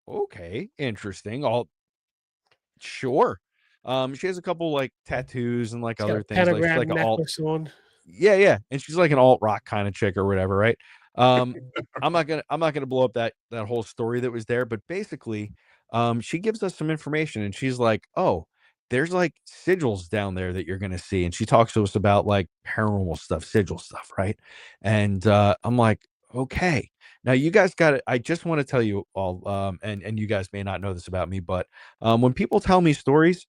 Okay, interesting. All sure. She has a couple like tattoos and like He's got other a things. Like she's pentagram like an alt, necklace on. yeah, and she's like an alt rock kind of chick or whatever, right? Um, I'm not gonna blow up that whole story that was there, but basically, she gives us some information, and she's like, "Oh, there's like sigils down there that you're gonna see," and she talks to us about like paranormal stuff, sigil stuff, right? And I'm like, okay. Now you guys got it. I just want to tell you all, and you guys may not know this about me, but when people tell me stories,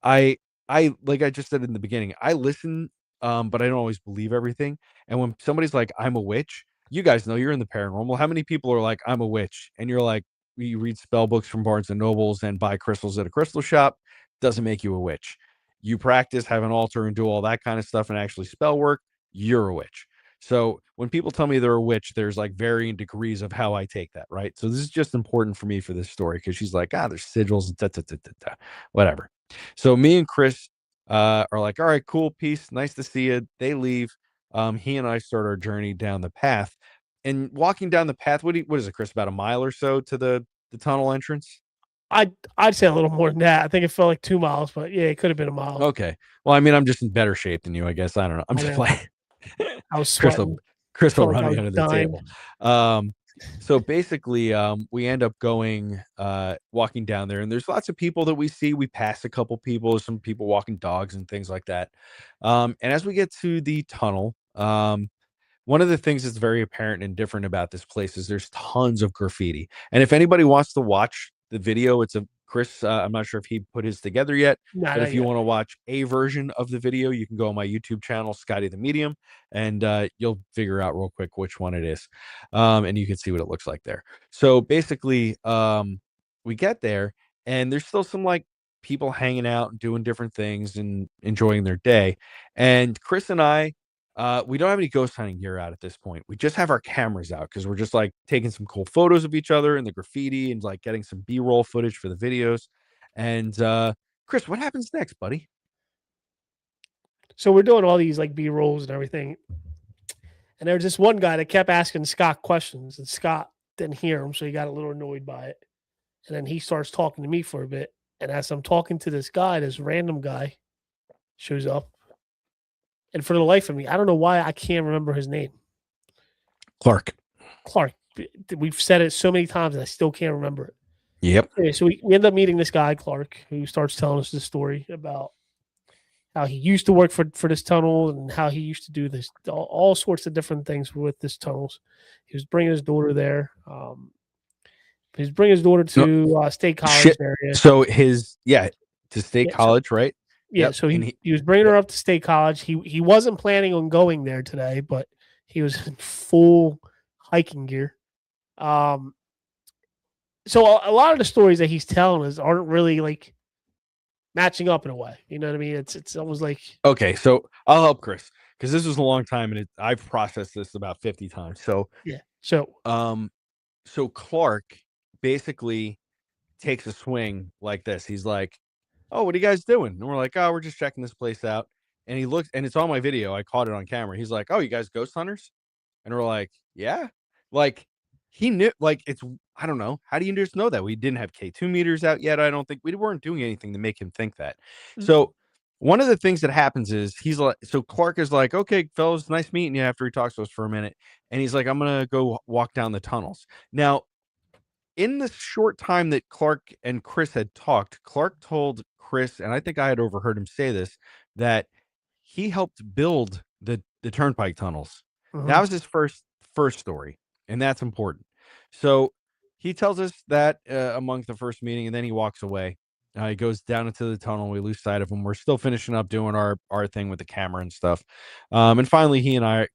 I like I just said in the beginning, I listen, but I don't always believe everything. And when somebody's like, "I'm a witch," you guys know you're in the paranormal. How many people are like, "I'm a witch," and you're like, you read spell books from Barnes and Nobles and buy crystals at a crystal shop, doesn't make you a witch. You practice, have an altar, and do all that kind of stuff, and actually spell work, you're a witch. So when people tell me they're a witch, there's like varying degrees of how I take that, right? So this is just important for me for this story because she's like, there's sigils, da, da, da, da, da, whatever. So me and Chris are like, "All right, cool, peace, nice to see you." They leave. He and I start our journey down the path, and walking down the path. What is it, Chris? About a mile or so to the tunnel entrance. I'd say a little more than that. I think it felt like 2 miles, but yeah, it could have been a mile. Okay. Well, I mean, I'm just in better shape than you, I guess. I don't know. I'm I just know. playing. I was Chris will sweating. Chris will Felt like run I me was under the dying. table. So basically, we end up going, walking down there, and there's lots of people that we see. We pass a couple people, some people walking dogs and things like that. And as we get to the tunnel, one of the things that's very apparent and different about this place is there's tons of graffiti. And if anybody wants to watch the video, it's a Chris, I'm not sure if he put his together yet, Nah, but not if you yet. want to watch a version of the video, you can go on my YouTube channel, Scotty the Medium, and you'll figure out real quick which one it is. And you can see what it looks like there. So basically, we get there, and there's still some like people hanging out and doing different things and enjoying their day. And Chris and I, we don't have any ghost hunting gear out at this point. We just have our cameras out because we're just like taking some cool photos of each other and the graffiti and like getting some B-roll footage for the videos. And Chris, what happens next, buddy? So we're doing all these like B rolls and everything. And there was this one guy that kept asking Scott questions, and Scott didn't hear him, so he got a little annoyed by it. And then he starts talking to me for a bit. And as I'm talking to this guy, this random guy shows up. And for the life of me, I don't know why I can't remember his name. Clark. Clark. We've said it so many times and I still can't remember it. Yep. Anyway, so we end up meeting this guy, Clark, who starts telling us the story about how he used to work for this tunnel and how he used to do this, all sorts of different things with this tunnels. He was bringing his daughter there. He was bringing his daughter to State College area. So to State College, right? Yeah, Yep. so he was bringing her up to State College. He wasn't planning on going there today, but he was in full hiking gear. So a lot of the stories that he's telling us aren't really like matching up in a way. You know what I mean? It's almost like, okay, so I'll help Chris because this was a long time and I've processed this about 50 times. So yeah. So Clark basically takes a swing like this. He's like, "Oh, what are you guys doing?" And we're like, "Oh, we're just checking this place out." And he looks, and it's on my video. I caught it on camera. He's like, "Oh, you guys ghost hunters?" And we're like, "Yeah." Like he knew, like I don't know. How do you just know that? We didn't have K2 meters out yet. I don't think we weren't doing anything to make him think that. So one of the things that happens is he's like, so Clark is like, "Okay, fellas, nice meeting you," after he talks to us for a minute. And he's like, "I'm going to go walk down the tunnels." Now, in the short time that Clark and Chris had talked, Clark told Chris, and I think I had overheard him say this, that he helped build the turnpike tunnels. That was his first story, and that's important. So he tells us that among the first meeting, and then he walks away. He goes down into the tunnel. We lose sight of him. We're still finishing up doing our thing with the camera and stuff. And finally,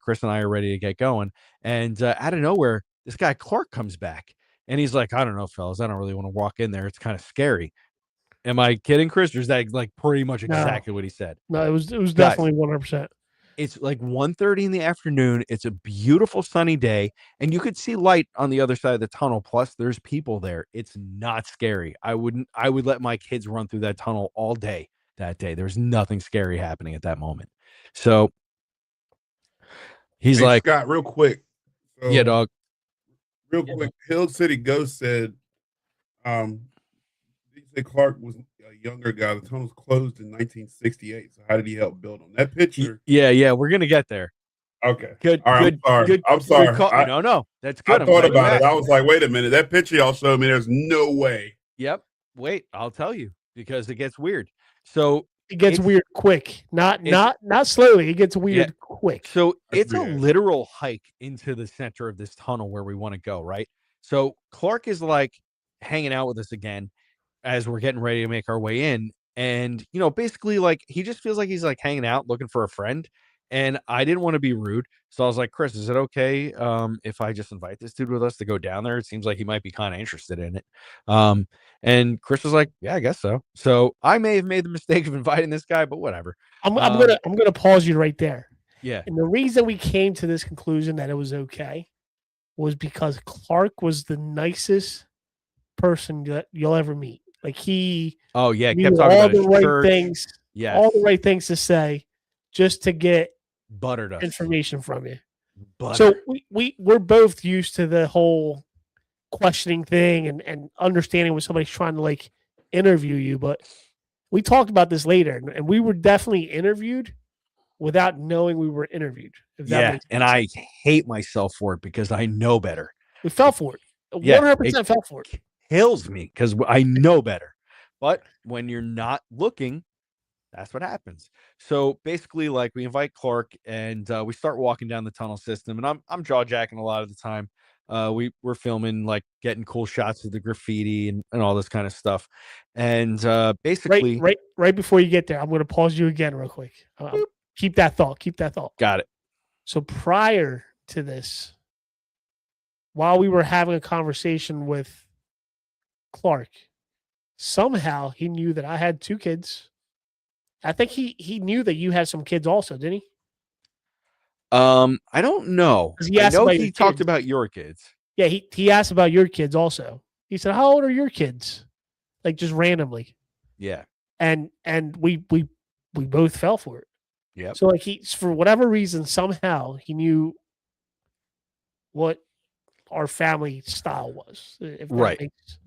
Chris and I are ready to get going. And out of nowhere, this guy Clark comes back. And he's like, "I don't know, fellas. I don't really want to walk in there. It's kind of scary." Am I kidding, Chris? Or is that like pretty much exactly what he said? No, it was definitely 100%. It's like 1:30 in the afternoon. It's a beautiful sunny day, and you could see light on the other side of the tunnel. Plus, there's people there. It's not scary. I would let my kids run through that tunnel all day that day. There's nothing scary happening at that moment. So he's like, Scott, real quick. So, yeah, dog. Real quick, Hill City Ghost said, he said Clark was a younger guy. The tunnel was closed in 1968. So how did he help build them? That picture. Yeah, we're gonna get there. Okay. Good. All right, I'm sorry. No, that's good. I thought about it. I was like, wait a minute. That picture y'all showed me, there's no way. Yep. Wait, I'll tell you because it gets weird. So it gets weird quick. Not slowly. It gets weird quick. So it's a literal hike into the center of this tunnel where we want to go, right? So Clark is like hanging out with us again as we're getting ready to make our way in. And, basically like he just feels like he's like hanging out looking for a friend. And I didn't want to be rude. So I was like, "Chris, is it okay if I just invite this dude with us to go down there? It seems like he might be kind of interested in it." And Chris was like, "Yeah, I guess so." So I may have made the mistake of inviting this guy, but whatever. I'm gonna pause you right there. Yeah. And the reason we came to this conclusion that it was okay was because Clark was the nicest person that you'll ever meet. Like he kept talking all about the his right church. things, Yes. all the right things to say just to get buttered us information from you. Butter. So we're both used to the whole questioning thing and understanding when somebody's trying to like interview you, but we talked about this later, and we were definitely interviewed without knowing we were interviewed. And I hate myself for it because I know better. We fell for it. 100% fell for it. Kills me because I know better. But when you're not looking, that's what happens. So basically, like we invite Clark and we start walking down the tunnel system, and I'm jaw jacking a lot of the time. We were filming, like getting cool shots of the graffiti and all this kind of stuff. And basically, right before you get there, I'm going to pause you again real quick. Keep that thought. got it. So prior to this, while we were having a conversation with Clark, somehow he knew that I had 2 kids. I think he knew that you had some kids also, didn't he? I don't know. 'Cause he I asked know about he your talked kids. about your kids. Yeah, he asked about your kids also. He said, "How old are your kids?" Like just randomly. Yeah. And we both fell for it. Yep. So like for whatever reason, somehow he knew what our family style was. If that Right. makes.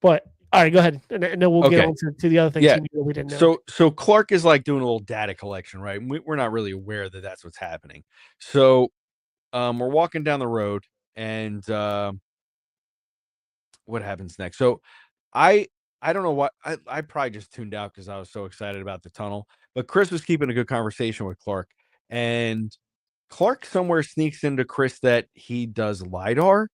But all right, go ahead, and then we'll get Okay. on to the other things Yeah. he knew that we didn't know. So Clark is like doing a little data collection, right? And we're not really aware that that's what's happening. So we're walking down the road, and what happens next? So I don't know what I probably just tuned out because I was so excited about the tunnel. But Chris was keeping a good conversation with Clark, and Clark somewhere sneaks into Chris that he does LiDAR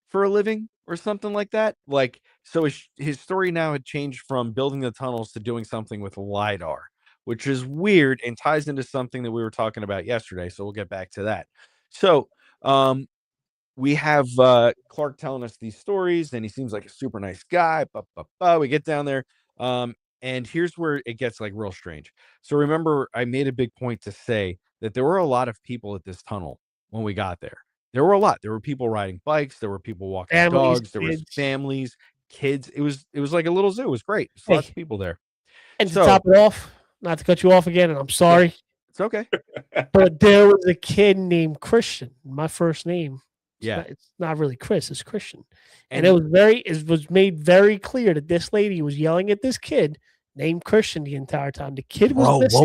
for a living or something like that. Like, so his story now had changed from building the tunnels to doing something with LiDAR, which is weird and ties into something that we were talking about yesterday. So we'll get back to that. So we have Clark telling us these stories, and he seems like a super nice guy. We get down there. And here's where it gets like real strange. So remember, I made a big point to say that there were a lot of people at this tunnel when we got there. There were a lot. There were people riding bikes. There were people walking Families, dogs. There was kids. families, kids. It was like a little zoo. It was great. There's lots of people there. And So- to top it off, not to cut you off again, and I'm sorry, It's okay. but there was a kid named Christian. My first name. Yeah. It's not really Chris, it's Christian. And it was made very clear that this lady was yelling at this kid named Christian the entire time. The kid was missing.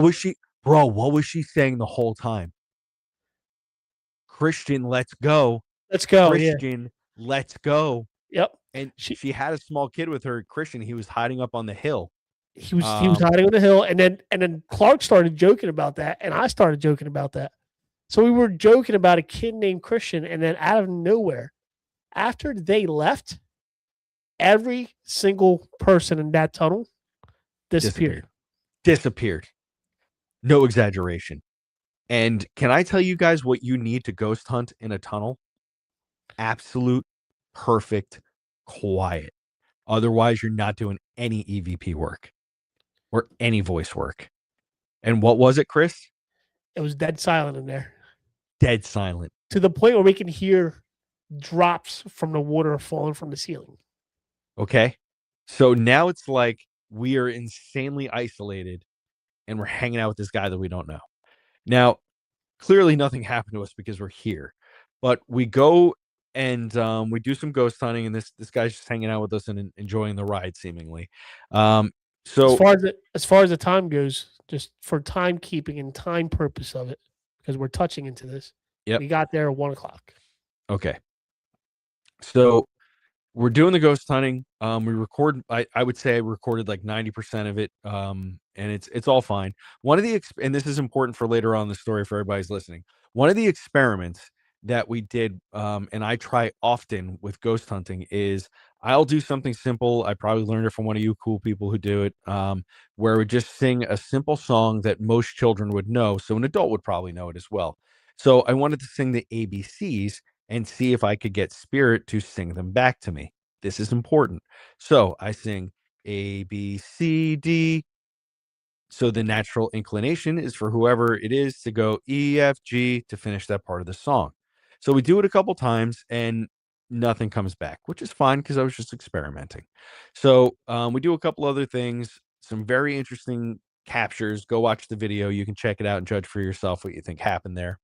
What was she saying the whole time? Christian, let's go. Let's go. Christian, let's go. Yep. And she had a small kid with her. Christian, he was hiding up on the hill. He was hiding on the hill, and then Clark started joking about that, and I started joking about that. So we were joking about a kid named Christian, and then out of nowhere, after they left, every single person in that tunnel disappeared. No exaggeration. And can I tell you guys what you need to ghost hunt in a tunnel? Absolute, perfect, quiet. Otherwise, you're not doing any EVP work or any voice work. And what was it, Chris? It was dead silent in there. Dead silent. To the point where we can hear drops from the water falling from the ceiling. Okay. So now it's like we are insanely isolated and we're hanging out with this guy that we don't know. Now, clearly nothing happened to us because we're here, but we go and we do some ghost hunting, and this guy's just hanging out with us and enjoying the ride seemingly. So as far as the time goes, just for timekeeping and time purpose of it, because we're touching into this. Yep. We got there at 1:00. Okay. So we're doing the ghost hunting. We record. I would say I recorded like 90% of it. And it's all fine. One of the and this is important for later on in the story for everybody's listening. One of the experiments that we did, and I try often with ghost hunting, is I'll do something simple. I probably learned it from one of you cool people who do it, where we just sing a simple song that most children would know, so an adult would probably know it as well. So I wanted to sing the ABCs and see if I could get spirit to sing them back to me. This is important. So I sing A, B, C, D. So the natural inclination is for whoever it is to go E, F, G to finish that part of the song. So we do it a couple times and nothing comes back, which is fine because I was just experimenting. So we do a couple other things, some very interesting captures. Go watch the video. You can check it out and judge for yourself what you think happened there.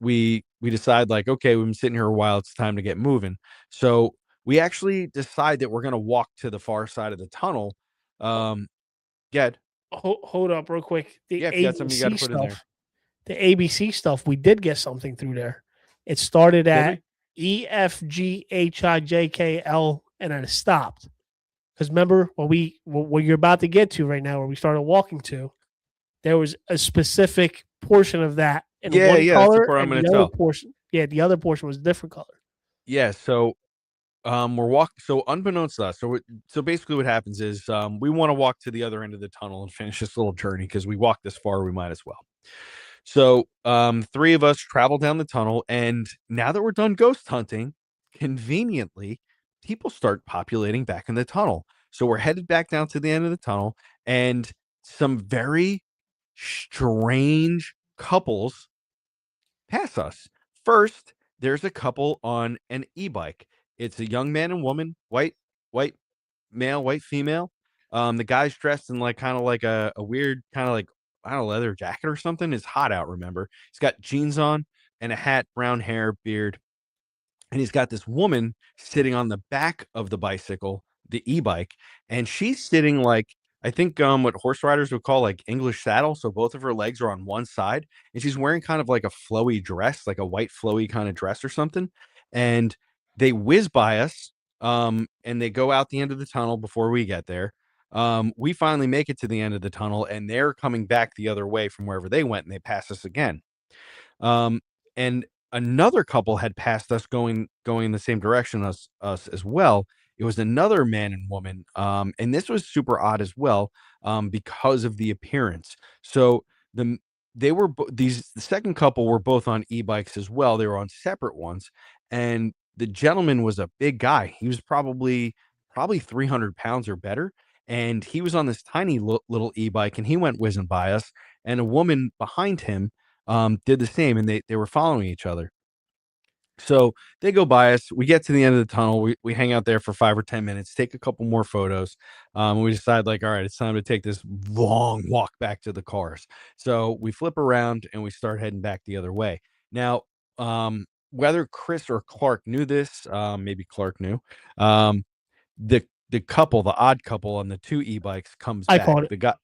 We decide like, okay, we've been sitting here a while. It's time to get moving. So we actually decide that we're going to walk to the far side of the tunnel. Get Hold up real quick. The if you got something you got to put in there. The ABC stuff, we did get something through there. It started at E, F, G, H, I, J, K, L, and then it stopped. Because remember, what you're about to get to right now, where we started walking to, there was a specific portion of that in one color and the other portion. Yeah, the other portion was a different color. Yeah, so we're walking. So unbeknownst to us, so basically what happens is we want to walk to the other end of the tunnel and finish this little journey because we walked this far, we might as well. So three of us travel down the tunnel, and now that we're done ghost hunting, conveniently, people start populating back in the tunnel. So we're headed back down to the end of the tunnel, and some very strange couples pass us. First, there's a couple on an e-bike. It's a young man and woman, white male, white female. The guy's dressed in like kind of like a weird kind of like I don't know, leather jacket or something. It's hot out, remember? He's got jeans on and a hat, brown hair, beard, and he's got this woman sitting on the back of the bicycle, the e-bike, and she's sitting like I think what horse riders would call like English saddle. So both of her legs are on one side, and she's wearing kind of like a flowy dress, like a white flowy kind of dress or something. And they whiz by us, and they go out the end of the tunnel before we get there. We finally make it to the end of the tunnel, and they're coming back the other way from wherever they went, and they pass us again. Um, and another couple had passed us going the same direction as us as well. It was another man and woman, and this was super odd as well, because of the appearance. So the they were the second couple were both on e-bikes as well. They were on separate ones, and the gentleman was a big guy. He was probably 300 pounds or better, and he was on this tiny little e-bike, and he went whizzing by us. And a woman behind him did the same, and they were following each other. So they go by us. We get to the end of the tunnel. We hang out there for 5 or 10 minutes, take a couple more photos. And we decide, like, all right, it's time to take this long walk back to the cars. So we flip around and we start heading back the other way. Now, whether Chris or Clark knew this, maybe Clark knew. The couple, the odd couple on the two e-bikes comes I back. caught it. The guy,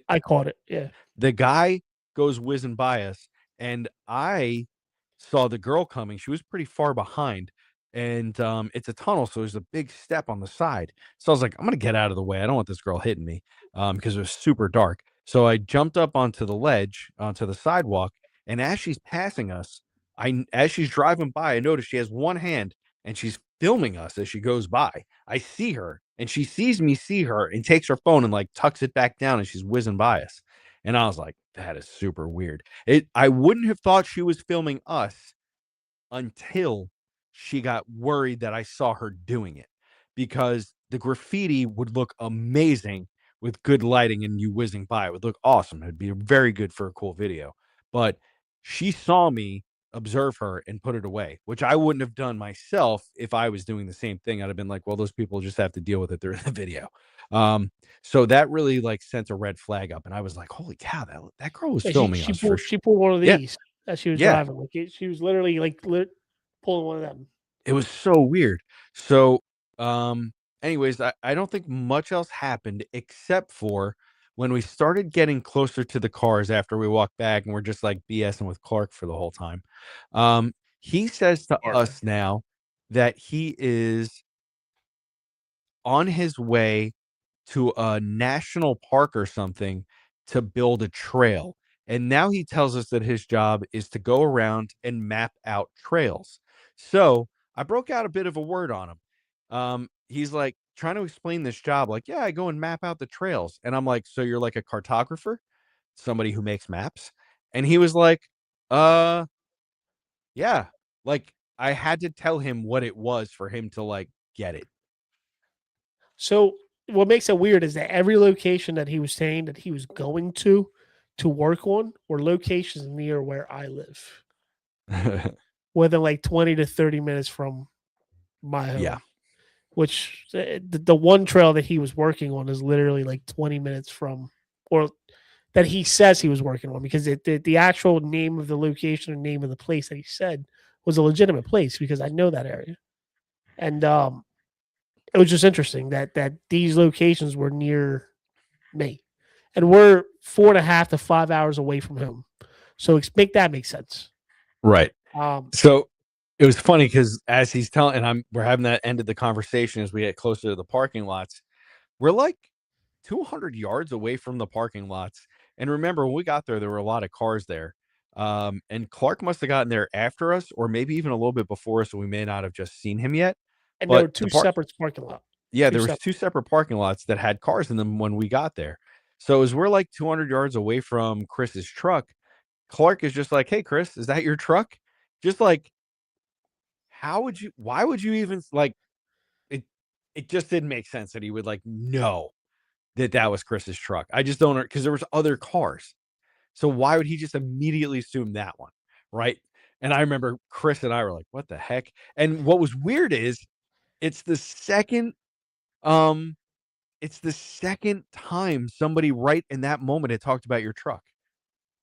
I caught it. Yeah. the guy goes whizzing by us, and I saw the girl coming. She was pretty far behind, and it's a tunnel, so there's a big step on the side. So I was like, I'm gonna get out of the way. I don't want this girl hitting me, because it was super dark. So I jumped up onto the ledge, onto the sidewalk, and as she's passing us, as she's driving by, I noticed she has one hand and she's filming us as she goes by. I see her, and she sees me see her, and takes her phone and like tucks it back down, and she's whizzing by us. And I was like, that is super weird. I wouldn't have thought she was filming us until she got worried that I saw her doing it, because the graffiti would look amazing with good lighting and you whizzing by. It would look awesome. It'd be very good for a cool video. But she saw me observe her and put it away, which I wouldn't have done myself if I was doing the same thing. I'd have been like, well, those people just have to deal with it. They're in the video. So that really like sent a red flag up, and I was like, holy cow, that girl was Yeah, filming she us pulled she pulled one of Yeah. these as she was Yeah. driving. Like she was literally like pulling one of them. It was so weird. So, anyways, I don't think much else happened except for when we started getting closer to the cars after we walked back and we're just like BSing with Clark for the whole time. He says to Clark. us now that he is on his way to a national park or something to build a trail. And now he tells us that his job is to go around and map out trails. So I broke out a bit of a word on him. He's like trying to explain this job, like, yeah, I go and map out the trails. And I'm like, so you're like a cartographer, somebody who makes maps? And he was like, uh, yeah. Like I had to tell him what it was for him to like get it. So what makes it weird is that every location that he was saying that he was going to work on were locations near where I live, within like 20 to 30 minutes from my home. Yeah. Which the one trail that he was working on is literally like 20 minutes from, or that he says he was working on, because the actual name of the location and name of the place that he said was a legitimate place, because I know that area. And it was just interesting that these locations were near me, and we're 4.5 to 5 hours away from home. So make that make sense. Right. Um, So it was funny because as he's telling, and we're having that end of the conversation as we get closer to the parking lots. We're like 200 yards away from the parking lots. And remember, when we got there, there were a lot of cars there. And Clark must have gotten there after us, or maybe even a little bit before us, so we may not have just seen him yet. And there were But two separate parking lots. yeah, there was two separate parking lots that had cars in them when we got there. So as we're like 200 yards away from Chris's truck, Clark is just like, "Hey, Chris, is that your truck?" Just like, why would you even like it? It just didn't make sense that he would like know that was Chris's truck. I just don't, because there was other cars. So why would he just immediately assume that one, right? And I remember Chris and I were like, "What the heck?" And what was weird is it's the second um it's the second time somebody right in that moment had talked about your truck.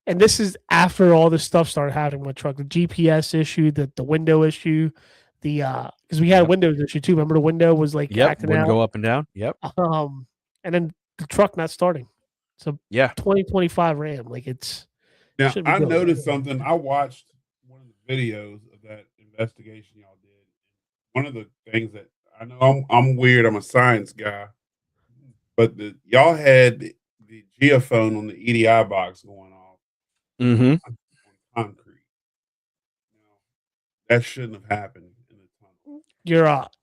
And this is after all this stuff started happening with truck, the GPS issue, the window issue, the because we had a windows issue too. Remember the window was like acting wouldn't out. go up and down. Yep. And then the truck not starting. So Yeah, 2025 Ram, like it's. Now, should be I good. noticed something. I watched one of the videos of that investigation y'all did. One of the things that I know I'm weird. I'm a science guy, but y'all had the geophone on the EDI box going off mm-hmm. on concrete. Now, that shouldn't have happened in the tunnel.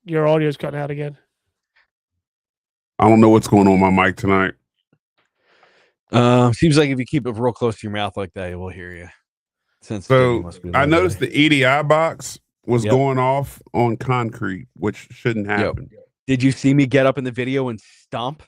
Your audio's cutting out again. I don't know what's going on with my mic tonight. Seems like if you keep it real close to your mouth like that, it will hear you. So I noticed the EDI box was going off on concrete, which shouldn't happen. Did you see me get up in the video and stomp,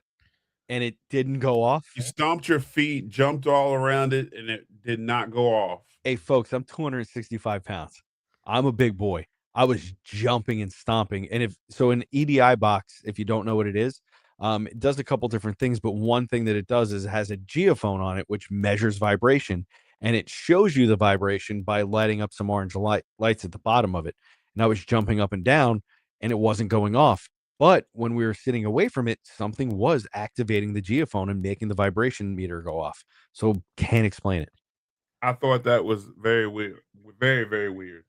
and it didn't go off? You stomped your feet, jumped all around it, and it did not go off. Hey, folks, I'm 265 pounds. I'm a big boy. I was jumping and stomping. And an EDI box, if you don't know what it is, it does a couple different things. But one thing that it does is it has a geophone on it, which measures vibration. And it shows you the vibration by lighting up some orange lights at the bottom of it. And I was jumping up and down, and it wasn't going off. But when we were sitting away from it, something was activating the geophone and making the vibration meter go off. So can't explain it. I thought that was very weird. Very, very weird.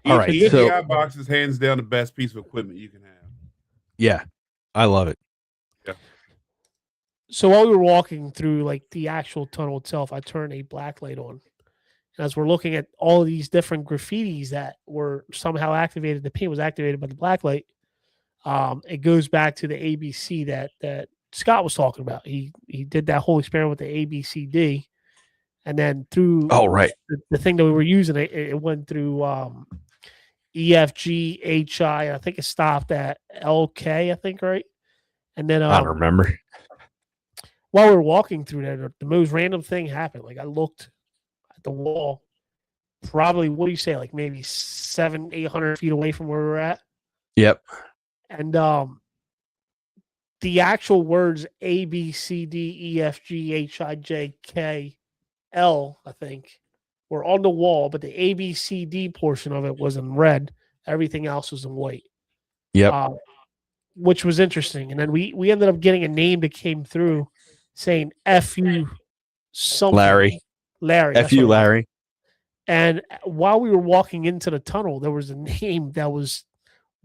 All right. EDI box is hands down the best piece of equipment you can have. Yeah, I love it. Yeah. So while we were walking through like the actual tunnel itself, I turned a black light on. And as we're looking at all of these different graffitis that were somehow activated, the paint was activated by the black light. It goes back to the ABC that Scott was talking about. He did that whole experiment with the ABCD, and then through the thing that we were using, it went through EFG, HI. I think it stopped at LK. I think right, and then I don't remember. While we were walking through there, the most random thing happened. Like I looked at the wall, probably what do you say, like maybe 700-800 feet away from where we were at. Yep. And the actual words A, B, C, D, E, F, G, H, I, J, K, L, I think, were on the wall, but the A, B, C, D portion of it was in red. Everything else was in white. Yep. Which was interesting. And then we ended up getting a name that came through saying F-U something. Larry. F-U Larry. And while we were walking into the tunnel, there was a name that was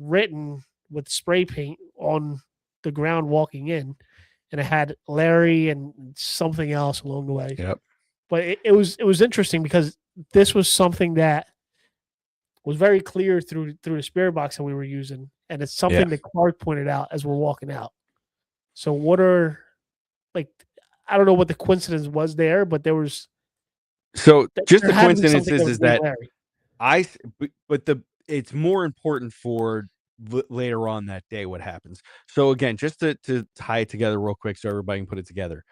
written with spray paint on the ground walking in, and it had Larry and something else along the way. Yep. But it was interesting because this was something that was very clear through the spirit box that we were using, and it's something that Clark pointed out as we're walking out. So what are I don't know what the coincidence was there, but there was. So just the coincidence is that Larry. It's more important for later on that day what happens. So again, just to tie it together real quick so everybody can put it together.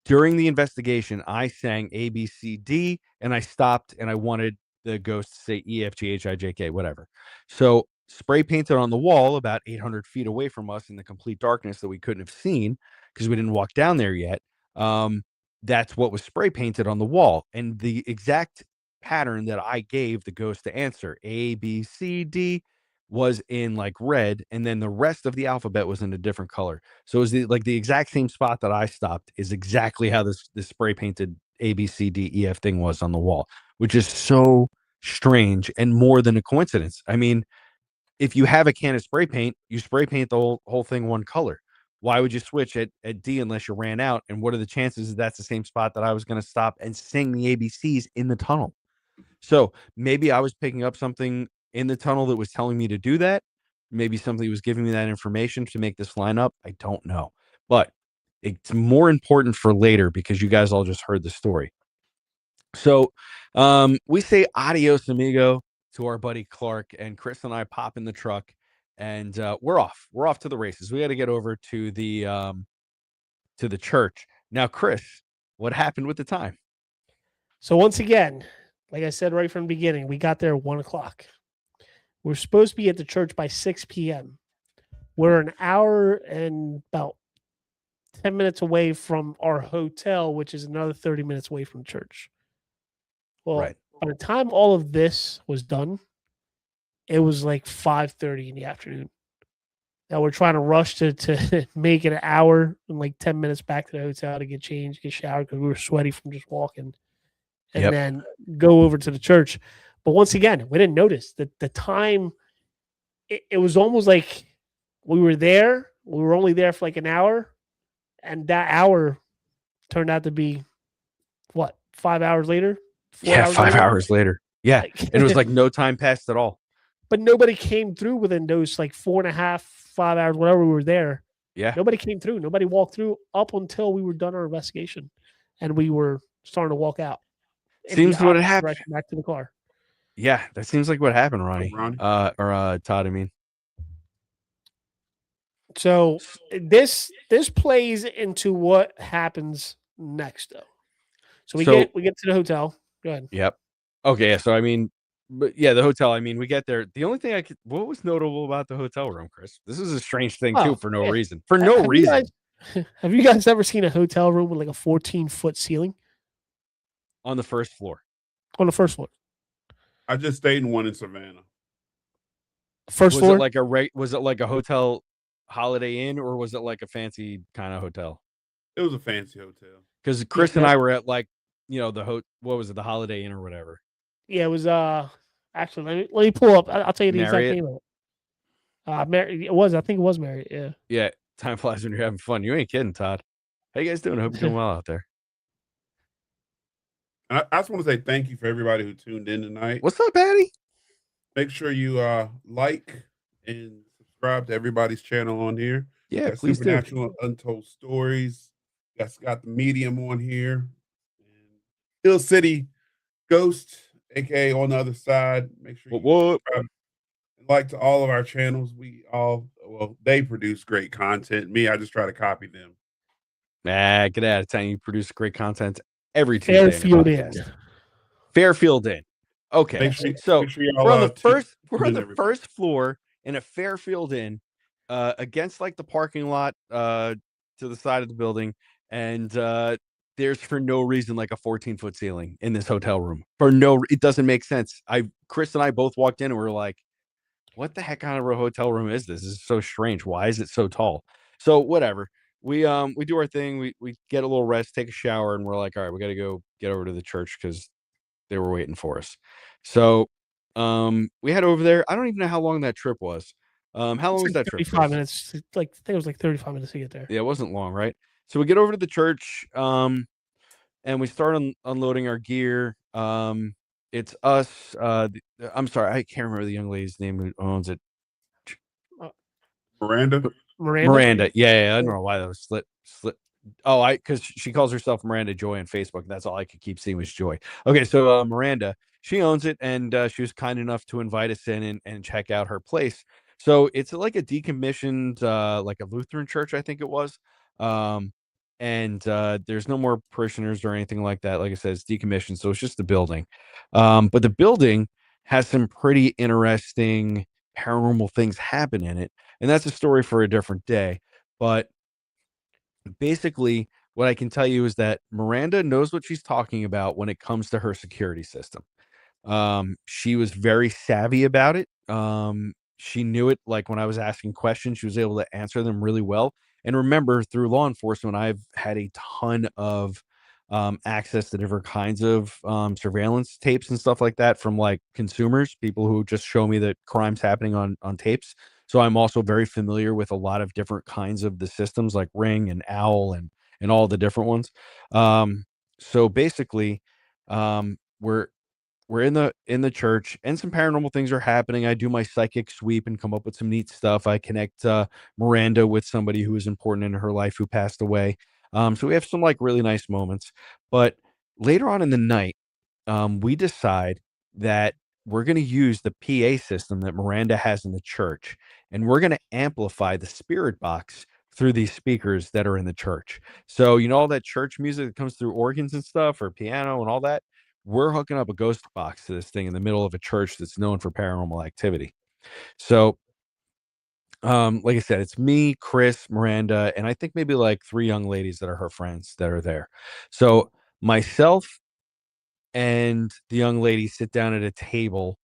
During the investigation, I sang A, B, C, D, and I stopped and I wanted the ghost to say E, F, G, H, I, J, K, whatever. So spray painted on the wall about 800 feet away from us in the complete darkness that we couldn't have seen because we didn't walk down there yet. That's what was spray painted on the wall. And the exact pattern that I gave the ghost to answer, A, B, C, D, was in like red, and then the rest of the alphabet was in a different color. So it was the exact same spot that I stopped is exactly how this spray painted A, B, C, D, E, F thing was on the wall, which is so strange and more than a coincidence. I mean, if you have a can of spray paint, you spray paint the whole thing one color. why would you switch at D unless you ran out? And what are the chances that's the same spot that I was going to stop and sing the ABCs in the tunnel? So maybe I was picking up something in the tunnel that was telling me to do that. Maybe somebody was giving me that information to make this line up. I don't know. But it's more important for later because you guys all just heard the story. So we say adios, amigo, to our buddy Clark, and Chris and I pop in the truck, and we're off. We're off to the races. We got to get over to the church. Now, Chris, what happened with the time? So once again, like I said right from the beginning, we got there at 1 o'clock. We're supposed to be at the church by 6 p.m. We're an hour and about 10 minutes away from our hotel, which is another 30 minutes away from church. Well, Right. by the time all of this was done, it was like 5:30 in the afternoon. Now we're trying to rush to make it an hour and like 10 minutes back to the hotel to get changed, get showered because we were sweaty from just walking, and then go over to the church. But once again, we didn't notice that the time. It was almost like we were there. We were only there for like an hour, and that hour turned out to be what, 5 hours later? 5 hours later. Yeah, Like, it was like no time passed at all. but nobody came through within those like 4.5, 5 hours, whatever we were there. Yeah, Nobody came through. Nobody walked through up until we were done our investigation, and we were starting to walk out. in seems the what it opposite happened. direction back to the car. Yeah, that seems like what happened, Ronnie. Ronnie? Or Todd. I mean, So this plays into what happens next, though. So we get to the hotel. Go ahead. Yep. Okay. Yeah, so I mean, but yeah, the hotel. I mean, we get there. The only thing what was notable about the hotel room, Chris? This is a strange thing too, for no reason. For no reason. Have you guys ever seen a hotel room with like a 14-foot ceiling On the first floor. on the first floor? I just stayed in one in Savannah. First Was floor. was it like a hotel Holiday Inn, or was it like a fancy kind of hotel? It was a fancy hotel. Because Chris and I were at like, what was it, the Holiday Inn or whatever. Yeah, it was actually let me pull up. I'll tell you the Marriott? exact name of it. Marriott. It was. I think it was Marriott. Yeah. Yeah, time flies when you're having fun. You ain't kidding, Todd. How you guys doing? I hope you're doing well out there. And I just want to say thank you for everybody who tuned in tonight. What's up, Patty? Make sure you like and subscribe to everybody's channel on here. Yeah, Got please do. Supernatural and Untold Stories. Got the Medium on here. And Hill City Ghost, aka on the other side. Make sure you subscribe and like to all of our channels. They produce great content. Me, I just try to copy them. Get out of town. You produce great content every Tuesday. Fairfield Inn. Okay. So we're on the first floor in a Fairfield Inn, against like the parking lot to the side of the building, and there's for no reason like a 14-foot ceiling in this hotel room. It doesn't make sense. Chris and I both walked in and we were like, what the heck kind of a hotel room is this? This is so strange. Why is it so tall? So whatever. We do our thing. We get a little rest, take a shower, and we're like, all right, we got to go get over to the church because they were waiting for us. So we head over there. I don't even know how long that trip was. How long was that trip? 35 minutes. I think it was like 35 minutes to get there. Yeah, it wasn't long, right? So we get over to the church, and we start unloading our gear. It's us. I'm sorry, I can't remember the young lady's name who owns it. Miranda. Yeah. I don't know why that was slit. Oh, because she calls herself Miranda Joy on Facebook. That's all I could keep seeing was Joy. Okay, so Miranda, she owns it, and she was kind enough to invite us in and check out her place. So it's like a decommissioned, like a Lutheran church, I think it was. And there's no more parishioners or anything like that. Like I said, it's decommissioned, so it's just the building. But the building has some pretty interesting paranormal things happen in it, and that's a story for a different day. But basically, what I can tell you is that Miranda knows what she's talking about when it comes to her security system. She was very savvy about it. She knew it. Like when I was asking questions, she was able to answer them really well. And remember, through law enforcement, I've had a ton of access to different kinds of surveillance tapes and stuff like that from like consumers, people who just show me that crime's happening on tapes. So I'm also very familiar with a lot of different kinds of the systems like Ring and Owl and all the different ones. So basically, we're we're in the church and some paranormal things are happening. I do my psychic sweep and come up with some neat stuff. I connect Miranda with somebody who is important in her life who passed away. So we have some like really nice moments. But later on in the night, we decide that we're going to use the PA system that Miranda has in the church, and we're going to amplify the spirit box through these speakers that are in the church. So, all that church music that comes through organs and stuff or piano and all that, we're hooking up a ghost box to this thing in the middle of a church that's known for paranormal activity. So, like I said, it's me, Chris, Miranda, and I think maybe like three young ladies that are her friends that are there. So, myself and the young lady sit down at a table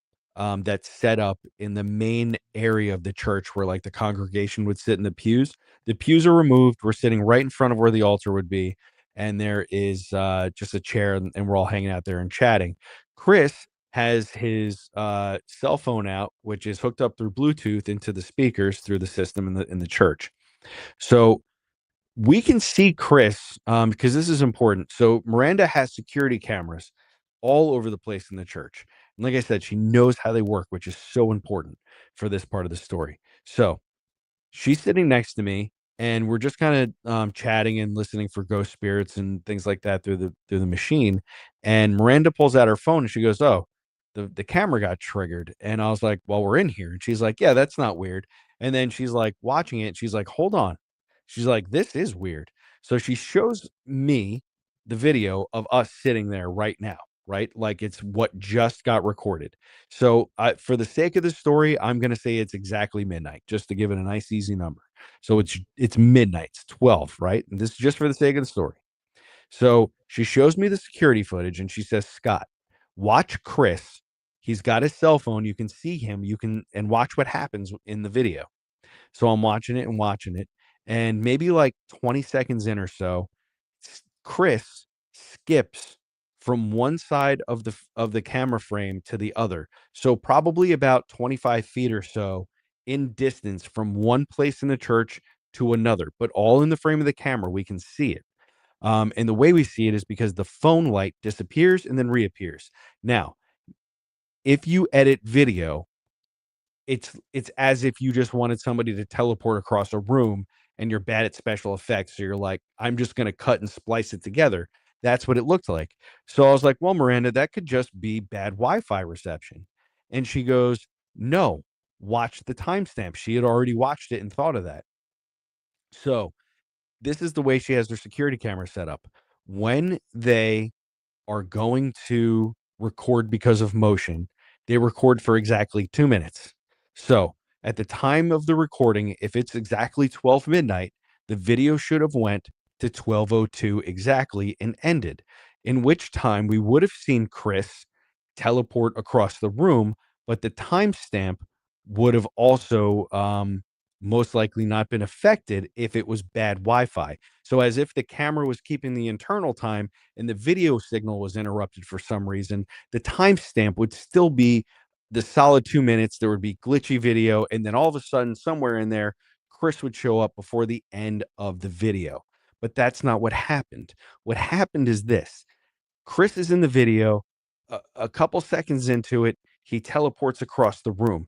that's set up in the main area of the church where like the congregation would sit in the pews. The pews are removed. We're sitting right in front of where the altar would be, and there is just a chair, and we're all hanging out there and chatting. Chris has his cell phone out, which is hooked up through Bluetooth into the speakers through the system in the church. So we can see Chris, because this is important. So Miranda has security cameras all over the place in the church. And like I said, she knows how they work, which is so important for this part of the story. So she's sitting next to me, and we're just kind of chatting and listening for ghost spirits and things like that through the machine. And Miranda pulls out her phone and she goes, "Oh, the camera got triggered." And I was like, "Well, we're in here." And she's like, "Yeah, that's not weird." And then she's like watching it. And she's like, "Hold on." She's like, "This is weird." So she shows me the video of us sitting there right now, right? Like it's what just got recorded. So for the sake of the story, I'm going to say it's exactly midnight, just to give it a nice, easy number. So it's midnight, it's 12, right? And this is just for the sake of the story. So she shows me the security footage and she says, "Scott, watch Chris. He's got his cell phone. You can see him. And watch what happens in the video." So I'm watching it and watching it. And maybe like 20 seconds in or so, Chris skips from one side of the camera frame to the other. So probably about 25 feet or so in distance from one place in the church to another, but all in the frame of the camera. We can see it. And the way we see it is because the phone light disappears and then reappears. Now, if you edit video, it's as if you just wanted somebody to teleport across a room and you're bad at special effects. So you're like, I'm just going to cut and splice it together. That's what it looked like. So I was like, well, Miranda, that could just be bad Wi-Fi reception. And she goes, no, watch the timestamp. She had already watched it and thought of that. So this is the way she has their security camera set up. When they are going to record because of motion, they record for exactly 2 minutes. So at the time of the recording, if it's exactly 12 midnight, the video should have went to 12:02 exactly and ended, in which time we would have seen Chris teleport across the room, but the timestamp would have also most likely not been affected if it was bad Wi-Fi. So as if the camera was keeping the internal time and the video signal was interrupted for some reason, the timestamp would still be the solid 2 minutes. There would be glitchy video, and then all of a sudden, somewhere in there, Chris would show up before the end of the video. But that's not what happened. What happened is this: Chris is in the video. A couple seconds into it, he teleports across the room,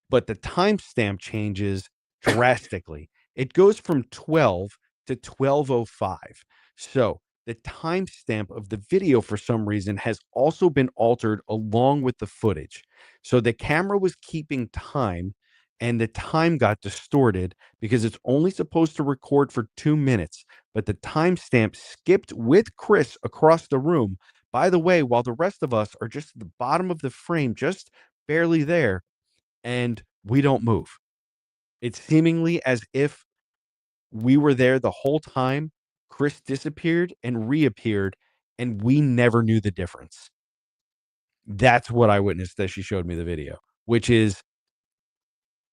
but the timestamp changes drastically. It goes from 12 to 12:05. So the timestamp of the video, for some reason, has also been altered along with the footage. So the camera was keeping time, and the time got distorted because it's only supposed to record for 2 minutes. But the timestamp skipped with Chris across the room. By the way, while the rest of us are just at the bottom of the frame, just barely there, and we don't move. It's seemingly as if we were there the whole time. Chris disappeared and reappeared, and we never knew the difference. That's what I witnessed as she showed me the video, which is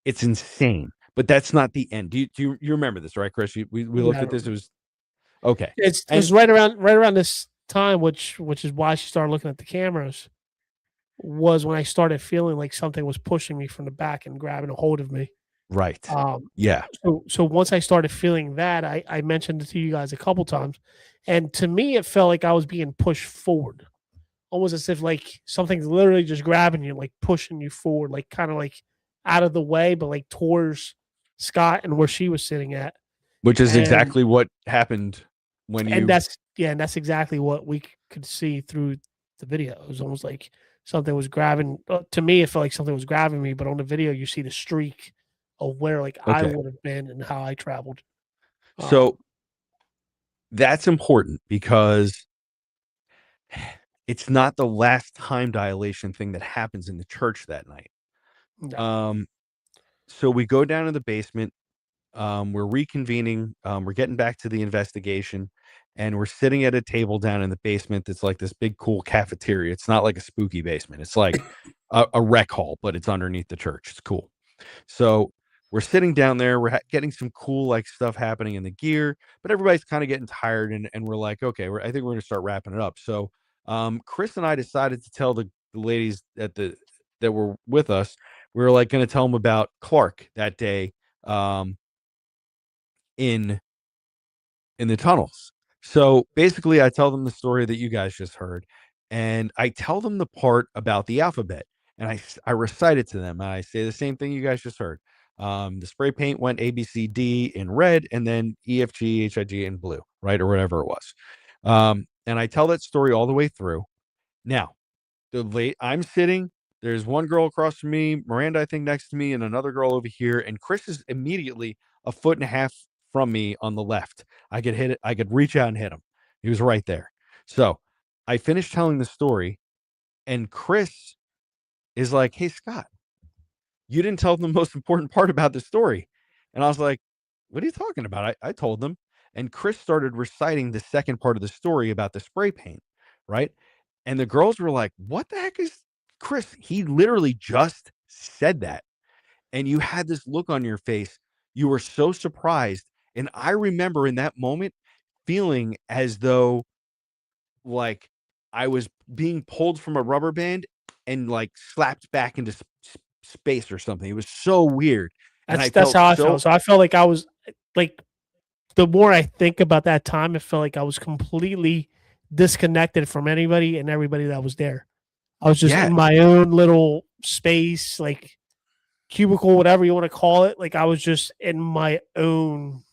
it's insane. But that's not the end. Do you remember this, right, Chris? We looked at this. It was okay. It's And because right around this time, which is why she started looking at the cameras, was when I started feeling like something was pushing me from the back and grabbing a hold of me. Right. Um, Yeah. so once I started feeling that, I mentioned it to you guys a couple times, and to me, it felt like I was being pushed forward, almost as if like something's literally just grabbing you, like pushing you forward, like kind of like out of the way, but like towards Scott and where she was sitting at. Which is And exactly what happened when you. and that's exactly what we could see through the video. It was almost like something was grabbing. To me, it felt like something was grabbing me, but on the video, you see the streak of where like I Okay. would have been and how I traveled. So that's important because it's not the last time dilation thing that happens in the church that night. No. So we go down to the basement. We're reconvening. We're getting back to the investigation, and we're sitting at a table down in the basement that's like this big, cool cafeteria. It's not like a spooky basement. It's like a rec hall, but it's underneath the church. It's cool. So we're sitting down there. We're getting some cool like stuff happening in the gear, but everybody's kind of getting tired, and we're like, okay, I think we're gonna start wrapping it up. So Chris and I decided to tell the ladies that were with us. We were like going to tell them about Clark that day. In the tunnels. So basically I tell them the story that you guys just heard, and I tell them the part about the alphabet, and I recite it to them, and I say the same thing you guys just heard. The spray paint went ABCD in red, and then EFG HIG in blue, right, or whatever it was. And I tell that story all the way through. Now, I'm sitting. There's one girl across from me, Miranda, I think, next to me, and another girl over here. And Chris is immediately a foot and a half from me on the left. I could hit it. I could reach out and hit him. He was right there. So I finished telling the story, and Chris is like, "Hey, Scott, you didn't tell them the most important part about the story." And I was like, "What are you talking about?" I told them. And Chris started reciting the second part of the story about the spray paint, right? And the girls were like, "What the heck is Chris? He literally just said that." And you had this look on your face. You were so surprised. And I remember in that moment feeling as though like I was being pulled from a rubber band and like slapped back into space or something. It was so weird. And That's how I felt. So I felt like I was like, the more I think about that time, it felt like I was completely disconnected from anybody and everybody that was there. I was just in my own little space, like cubicle, whatever you want to call it. Like I was just in my own.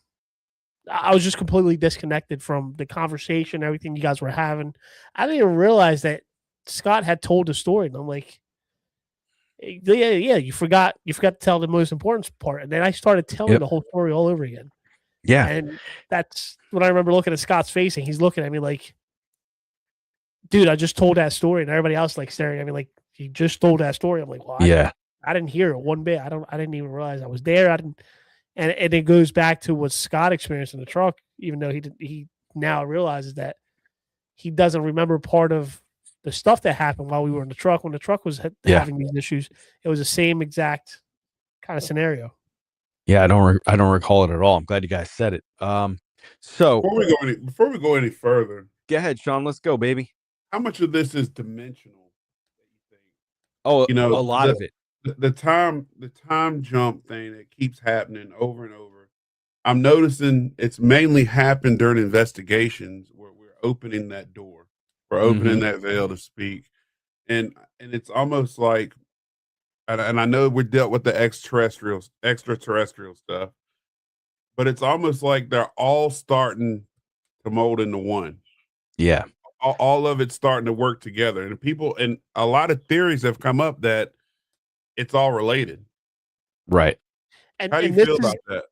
I was just completely disconnected from the conversation, everything you guys were having. I didn't even realize that Scott had told the story, and I'm like, yeah, you forgot to tell the most important part, and then I started telling the whole story all over again. Yeah, and that's when I remember looking at Scott's face, and he's looking at me like, "Dude, I just told that story," and everybody else like staring at me like, "He just told that story." I'm like, "Well, I didn't hear it one bit. I didn't even realize I was there. I didn't." And it goes back to what Scott experienced in the truck, even though he now realizes that he doesn't remember part of the stuff that happened while we were in the truck. When the truck was having these issues, it was the same exact kind of scenario. Yeah, I don't recall it at all. I'm glad you guys said it. So before we go any further, go ahead, Sean. Let's go, baby. How much of this is dimensional? Oh, a lot of it. The time jump thing that keeps happening over and over. I'm noticing it's mainly happened during investigations where we're opening that door, we're opening that veil to speak, and it's almost like, and I know we dealt with the extraterrestrial stuff, but it's almost like they're all starting to mold into one. Yeah, all of it's starting to work together, and a lot of theories have come up that it's all related. Right. And how do you feel about that?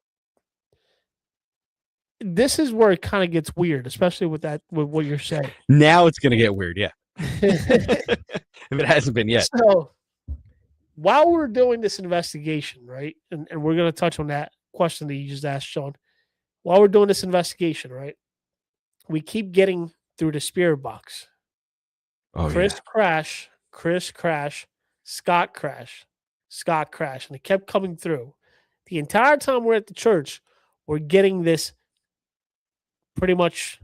This is where it kind of gets weird, especially with what you're saying. Now it's going to get weird. Yeah. If it hasn't been yet. So while we're doing this investigation, right, and we're going to touch on that question that you just asked, Sean. While we're doing this investigation, right, we keep getting through the spirit box. Chris crash, Scott crash, and it kept coming through. The entire time we're at the church, we're getting this pretty much,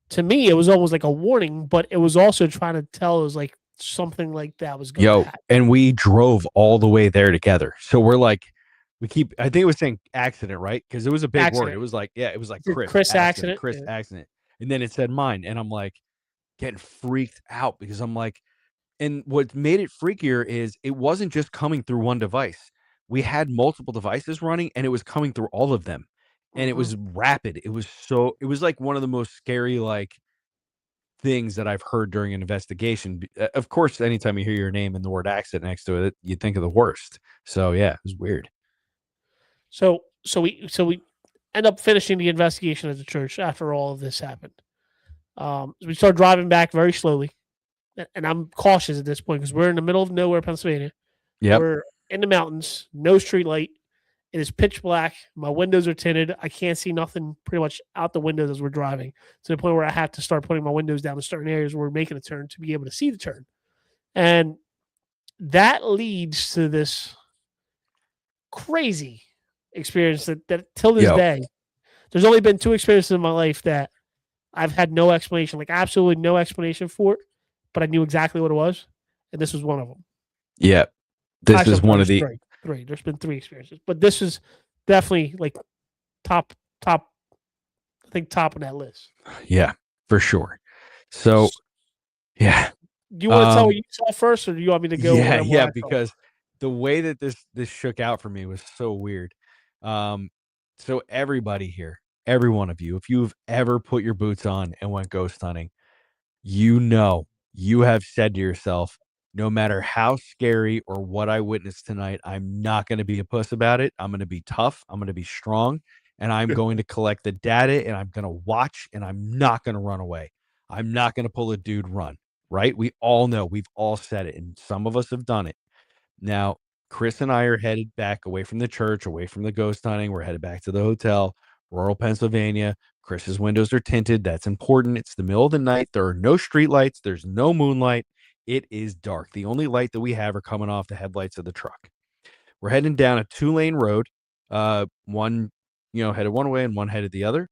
to me, it was almost like a warning, but it was also trying to tell us like something like that was going to happen. And we drove all the way there together. So we're like, I think it was saying accident, right? Because it was a big word. Accident. It was like, it was like It's a Chris Chris accident, accident. Chris Yeah. accident. And then it said mine. And I'm like getting freaked out because I'm like, and what made it freakier is it wasn't just coming through one device. We had multiple devices running and it was coming through all of them. And it was rapid. It was like one of the most scary, like, things that I've heard during an investigation. Of course, anytime you hear your name and the word accident next to it, you think of the worst. So yeah, it was weird. So we end up finishing the investigation at the church after all of this happened. We start driving back very slowly, and I'm cautious at this point because we're in the middle of nowhere, Pennsylvania. Yep. We're in the mountains, no street light. It is pitch black. My windows are tinted. I can't see nothing pretty much out the windows as we're driving, to the point where I have to start putting my windows down in certain areas where we're making a turn to be able to see the turn. And that leads to this crazy experience that till this day, there's only been 2 experiences in my life that I've had no explanation, like absolutely no explanation for it, but I knew exactly what it was. And this was one of them. Yeah. This Actually, is one of the three. There's been 3 experiences, but this is definitely like top, I think top of that list. Yeah, for sure. So yeah. Do you want to tell what you saw first, or do you want me to go? Yeah, because the way that this shook out for me was so weird. So everybody here, every one of you, if you've ever put your boots on and went ghost hunting, you have said to yourself, no matter how scary or what I witnessed tonight, I'm not going to be a puss about it. I'm going to be tough. I'm going to be strong, and I'm going to collect the data, and I'm going to watch, and I'm not going to run away. I'm not going to pull a dude run, right? We all know, we've all said it, and some of us have done it. Now, Chris and I are headed back away from the church, away from the ghost hunting. We're headed back to the hotel, rural Pennsylvania. Chris's windows are tinted. That's important. It's the middle of the night. There are no street lights. There's no moonlight. It is dark. The only light that we have are coming off the headlights of the truck. We're heading down a 2-lane road. One, headed one way and one headed the other.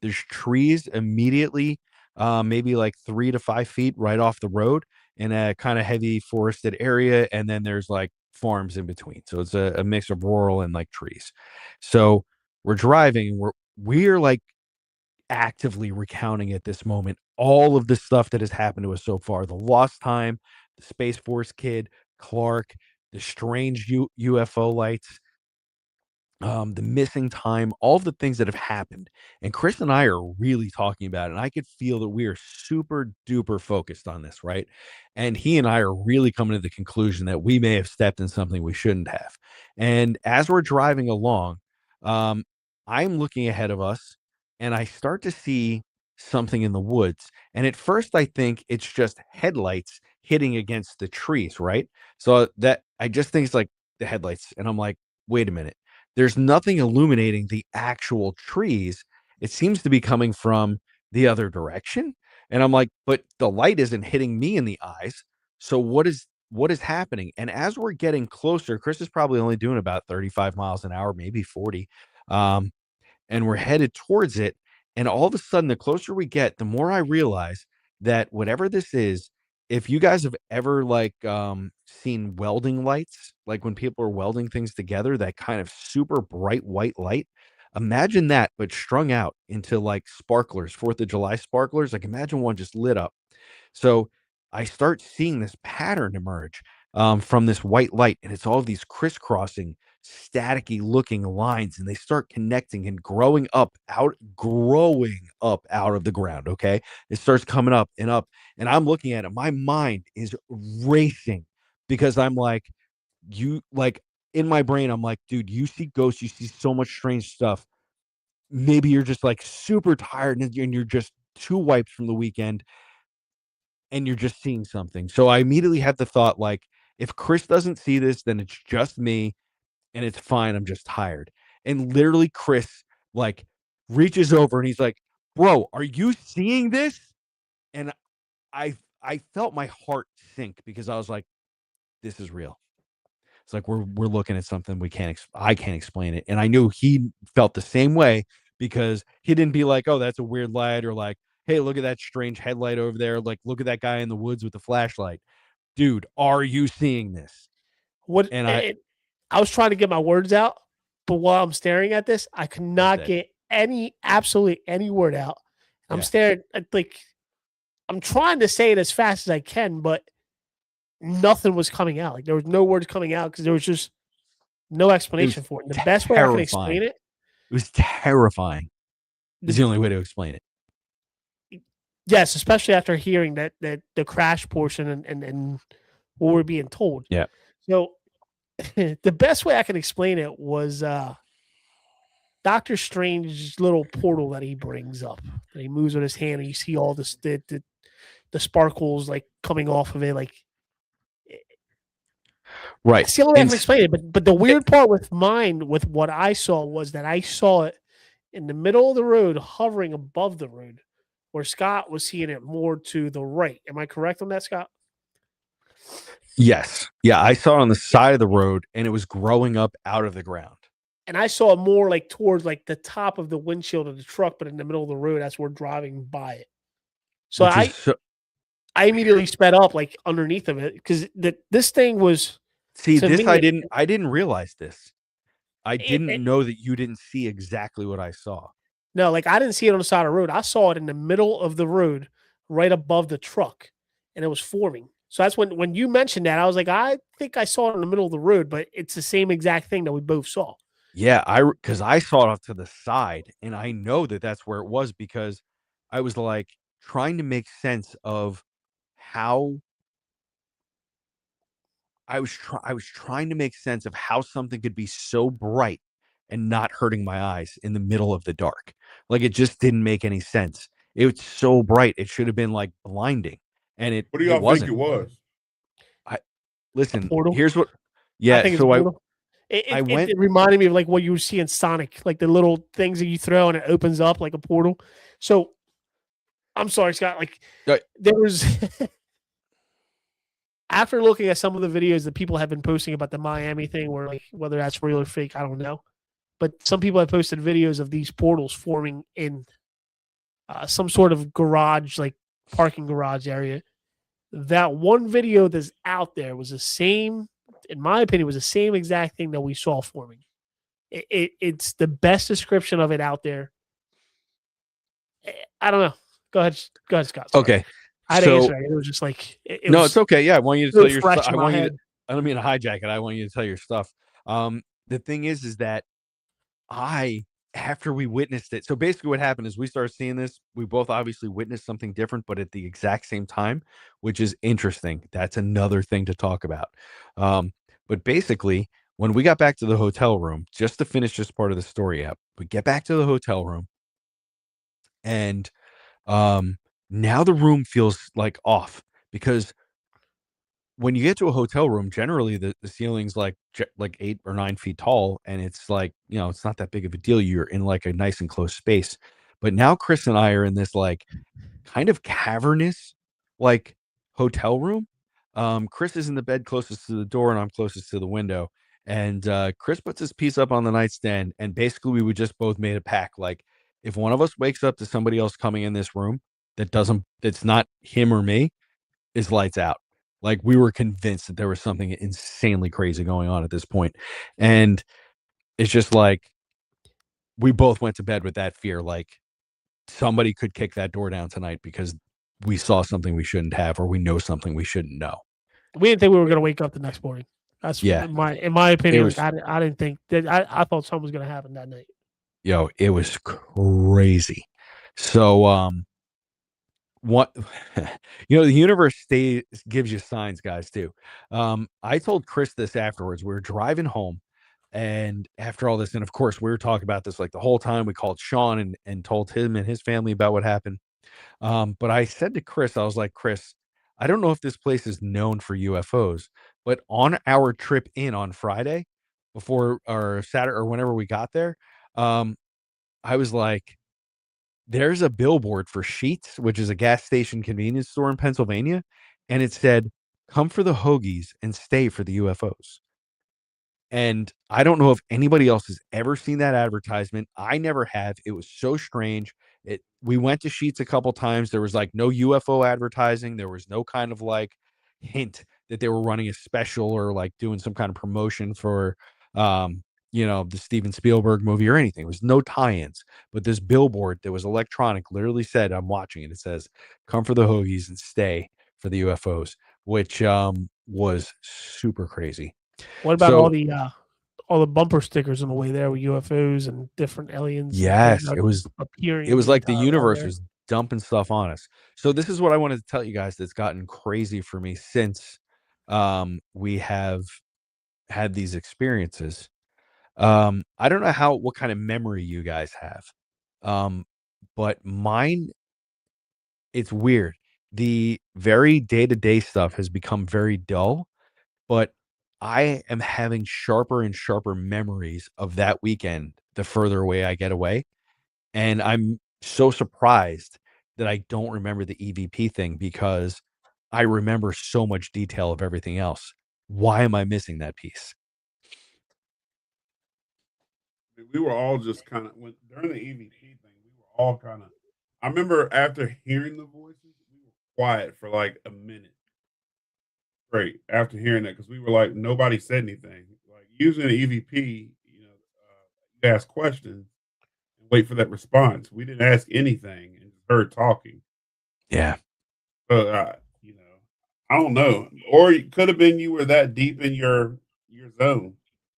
There's trees immediately, maybe like 3 to 5 feet right off the road in a kind of heavy forested area. And then there's like farms in between. So it's a mix of rural and like trees. So we're driving. We're like actively recounting at this moment all of the stuff that has happened to us so far. The lost time, the Space Force kid, Clark, the strange UFO lights, the missing time, all the things that have happened. And Chris and I are really talking about it. And I could feel that we are super duper focused on this, right? And he and I are really coming to the conclusion that we may have stepped in something we shouldn't have. And as we're driving along, I'm looking ahead of us and I start to see something in the woods. And at first, I think it's just headlights hitting against the trees, right? So that I just think it's like the headlights. And I'm like, wait a minute. There's nothing illuminating the actual trees. It seems to be coming from the other direction. And I'm like, but the light isn't hitting me in the eyes. So what is happening? And as we're getting closer, Chris is probably only doing about 35 miles an hour, maybe 40. And we're headed towards it. And all of a sudden, the closer we get, the more I realize that whatever this is, if you guys have ever like seen welding lights, like when people are welding things together, that kind of super bright white light, imagine that, but strung out into like sparklers, 4th of July sparklers. Like imagine one just lit up. So I start seeing this pattern emerge from this white light, and it's all of these crisscrossing, staticky looking lines, and they start connecting and growing up out of the ground. Okay. It starts coming up, and I'm looking at it. My mind is racing because I'm like, in my brain, I'm like, dude, you see ghosts, you see so much strange stuff. Maybe you're just like super tired and you're just 2 wipes from the weekend and you're just seeing something. So I immediately had the thought, like, if Chris doesn't see this, then it's just me and it's fine. I'm just tired. And literally Chris like reaches over and he's like, bro, are you seeing this? And I felt my heart sink because I was like, this is real. It's like we're looking at something I can't explain it. And I knew he felt the same way because he didn't be like, oh, that's a weird light, or like, hey, look at that strange headlight over there. Like, look at that guy in the woods with the flashlight. Dude, are you seeing this? I was trying to get my words out But while I'm staring at this, I could not get absolutely any word out. I'm Yeah. staring at, like, I'm trying to say it as fast as I can, but nothing was coming out. Like, there was no words coming out because there was just no explanation for it. And the best way I can explain it, It was terrifying. Is the only way to explain it. yes, especially after hearing that the crash portion and what we're being told. Yeah. So the best way I can explain it was Doctor Strange's little portal that he brings up. That he moves with his hand, and you see all this the sparkles like coming off of it. Like, right. That's the only way I can explain it. But the weird part with mine, with what I saw, was that I saw it in the middle of the road, hovering above the road, where Scott was seeing it more to the right. Am I correct on that, Scott? Yes. Yeah, I saw it on the side of the road, and it was growing up out of the ground. And I saw it more like towards like the top of the windshield of the truck, but in the middle of the road as we're driving by it. So I immediately sped up like underneath of it because this thing was. See, this I didn't realize this. I didn't know that you didn't see exactly what I saw. No, like I didn't see it on the side of the road. I saw it in the middle of the road, right above the truck, and it was forming. So that's when you mentioned that, I was like, I think I saw it in the middle of the road, but it's the same exact thing that we both saw. Yeah, because I saw it off to the side, and I know that that's where it was because I was like trying to make sense of how I was trying to make sense of how something could be so bright and not hurting my eyes in the middle of the dark. Like, it just didn't make any sense. It was so bright, it should have been like blinding, and What do y'all think it was? Listen, portal? here's what. Yeah, I think so it reminded me of like what you would see in Sonic, like the little things that you throw and it opens up like a portal. So I'm sorry, Scott. Like there was after looking at some of the videos that people have been posting about the Miami thing, where like whether that's real or fake, I don't know. But some people have posted videos of these portals forming in some sort of garage, like parking garage area. That one video that's out there was the same, in my opinion, was the same exact thing that we saw forming. It's the best description of it out there. I don't know. Go ahead, Scott. Sorry. Okay. I had to answer that. It was just like it's okay. Yeah, I want you to tell your stuff. I don't mean to hijack it. I want you to tell your stuff. The thing is that after we witnessed it, so basically what happened is we started seeing this. We both obviously witnessed something different, but at the exact same time, which is interesting. That's another thing to talk about. But basically, when we got back to the hotel room, just to finish this part of the story up, we get back to the hotel room, and now the room feels like off because when you get to a hotel room, generally the ceiling's like 8 or 9 feet tall, and it's like, it's not that big of a deal. You're in like a nice and close space. But now Chris and I are in this like kind of cavernous like hotel room. Chris is in the bed closest to the door, and I'm closest to the window. And Chris puts his piece up on the nightstand, and basically we just both made a pact. Like, if one of us wakes up to somebody else coming in this room that's not him or me, is lights out. Like, we were convinced that there was something insanely crazy going on at this point. And it's just like, we both went to bed with that fear. Like, somebody could kick that door down tonight because we saw something we shouldn't have, or we know something we shouldn't know. We didn't think we were going to wake up the next morning. That's in my opinion. I didn't think that. I thought something was going to happen that night. It was crazy. So, what the universe gives you signs, guys, too. I told Chris this afterwards. We were driving home, and after all this, and of course we were talking about this like the whole time. We called Sean and told him and his family about what happened. But I said to Chris, I was like, Chris, I don't know if this place is known for UFOs, but on our trip in on Friday, before or Saturday or whenever we got there, I was like, there's a billboard for Sheetz, which is a gas station convenience store in Pennsylvania, and it said, "Come for the hoagies and stay for the UFOs." And I don't know if anybody else has ever seen that advertisement. I never have. It was so strange. We went to Sheetz a couple times. There was like no UFO advertising. There was no kind of like hint that they were running a special or like doing some kind of promotion for the Steven Spielberg movie or anything. It was no tie-ins, but this billboard that was electronic literally said, I'm watching it. It says, come for the hoagies and stay for the UFOs, which was super crazy. What about So all the bumper stickers on the way there with UFOs and different aliens? and yes, things it was appearing. it was the like the entire way universe there. was dumping stuff on us. So this is what I wanted to tell you guys that's gotten crazy for me since we have had these experiences. I don't know what kind of memory you guys have. But mine, it's weird. The very day-to-day stuff has become very dull, but I am having sharper and sharper memories of that weekend the further away I get away. And I'm so surprised that I don't remember the EVP thing because I remember so much detail of everything else. Why am I missing that piece? We were all just kind of during the EVP thing. We were all kind of. I remember after hearing the voices, we were quiet for like a minute straight after hearing that because we were like nobody said anything. Like usually in the EVP, you ask questions and wait for that response. We didn't ask anything and just heard talking. Yeah. So I don't know, or it could have been you were that deep in your zone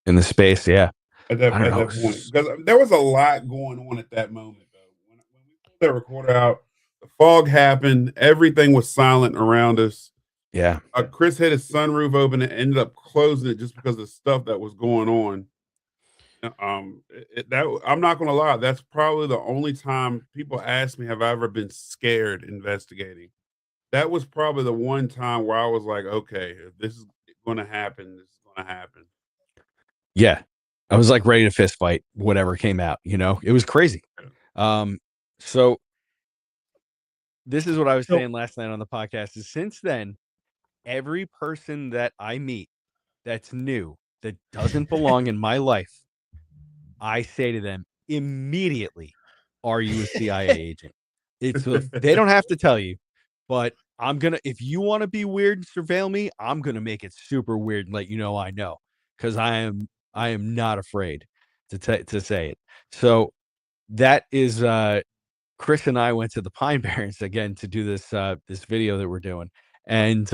In the space, yeah. at that I don't at know. that point because there was a lot going on at that moment. Though when we pulled that recorder out, the fog happened. Everything was silent around us. Yeah. Chris had his sunroof open and ended up closing it just because of stuff that was going on. That I'm not gonna lie, that's probably the only time people ask me, "Have I ever been scared investigating?" That was probably the one time where I was like, "Okay, if this is gonna happen, this is gonna happen." Yeah. I was like ready to fist fight whatever came out, It was crazy. So this is what I was So- saying last night on the podcast is since then, every person that I meet that's new, that doesn't belong in my life, I say to them immediately, are you a CIA agent? They don't have to tell you, but if you want to be weird and surveil me, I'm going to make it super weird and let you know I know, because I am not afraid to say it. So that is, Chris and I went to the Pine Barrens again to do this video that we're doing. And,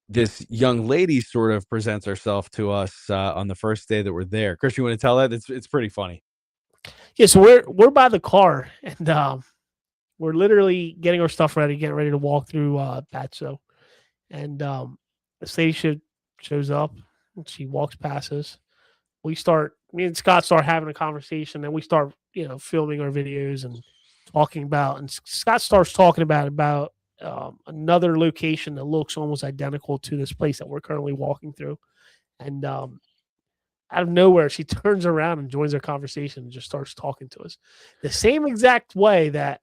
this young lady sort of presents herself to us on the first day that we're there. Chris, you want to tell that? It's pretty funny. Yeah, so we're by the car and we're literally getting our stuff ready, getting ready to walk through Batso. And this lady shows up and she walks past us. Me and Scott start having a conversation and we start, filming our videos and talking about, and Scott starts talking about another location that looks almost identical to this place that we're currently walking through. And out of nowhere, she turns around and joins our conversation and just starts talking to us the same exact way that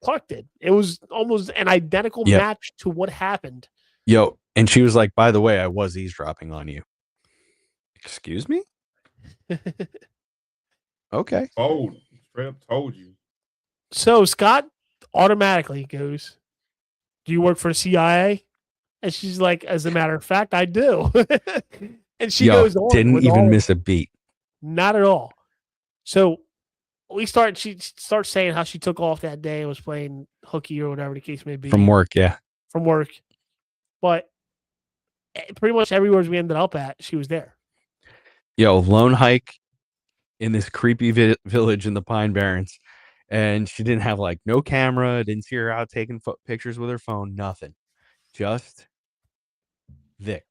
Clark did. It was almost an identical Yep. match to what happened. Yo, and she was like, by the way, I was eavesdropping on you. Excuse me? Okay. Straight up told you. So Scott automatically goes, "Do you work for the CIA?" And she's like, "As a matter of fact, I do." And she goes on. Didn't with even miss a beat. Not at all. So she starts saying how she took off that day and was playing hooky or whatever the case may be. From work, yeah. From work. But pretty much everywhere we ended up at, she was there. Yo, lone hike in this creepy village in the Pine Barrens. And she didn't have no camera, didn't see her out taking pictures with her phone, nothing. Just there,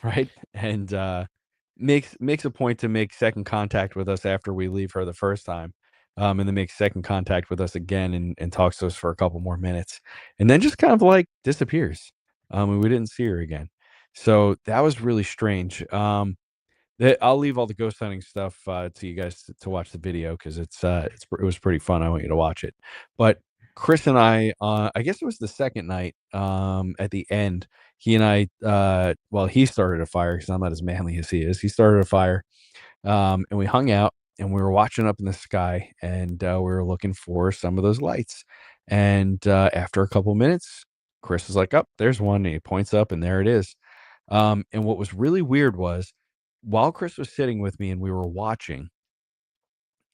right? And makes a point to make second contact with us after we leave her the first time. And then makes second contact with us again and talks to us for a couple more minutes. And then just kind of disappears. And we didn't see her again. So that was really strange. I'll leave all the ghost hunting stuff to you guys to watch the video because it was pretty fun. I want you to watch it. But Chris and I guess it was the second night. At the end, he and I, he started a fire because I'm not as manly as he is. He started a fire, and we hung out and we were watching up in the sky and we were looking for some of those lights. And after a couple minutes, Chris is like, "Oh, there's one." And he points up, and there it is. And what was really weird was, while Chris was sitting with me and we were watching,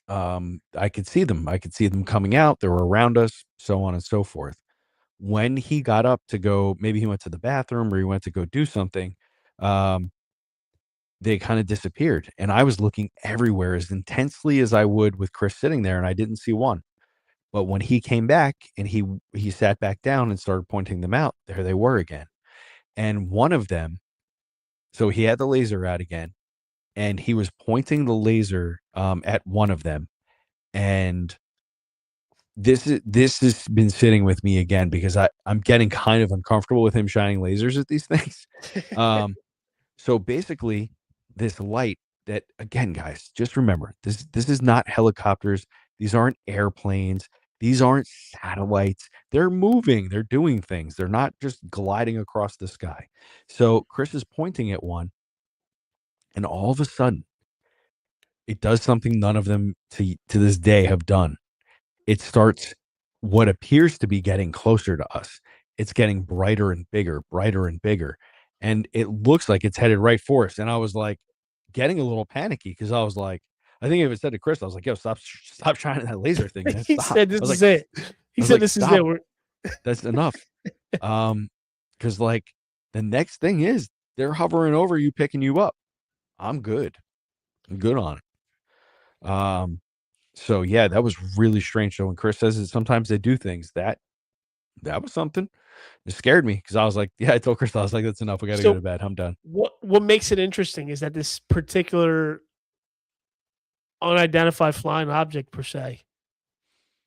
I could see them. I could see them coming out. They were around us, so on and so forth. When he got up to go, maybe he went to the bathroom or he went to go do something, um, they kind of disappeared. And I was looking everywhere as intensely as I would with Chris sitting there, and I didn't see one. But when he came back and he sat back down and started pointing them out, there they were again. And one of them, so he had the laser out again, and he was pointing the laser at one of them. And this has been sitting with me again because I'm getting kind of uncomfortable with him shining lasers at these things. So basically, this light that, again, guys, just remember, this is not helicopters. These aren't airplanes. These aren't satellites. They're moving. They're doing things. They're not just gliding across the sky. So Chris is pointing at one, and all of a sudden, it does something none of them to this day have done. It starts what appears to be getting closer to us. It's getting brighter and bigger, and it looks like it's headed right for us. And I was like getting a little panicky because I was like, I think I even said to Chris, I was like, "Yo, stop shining that laser thing, man. He Stop." said, "This is it." He said, "This is it." That's enough. Because like the next thing is they're hovering over you, picking you up. I'm good. I'm good on it. So yeah, that was really strange. So when Chris says that sometimes they do things, that was something. It scared me because I was like, yeah, I told Chris, I was like, that's enough. We got to go to bed. I'm done. What makes it interesting is that this particular unidentified flying object per se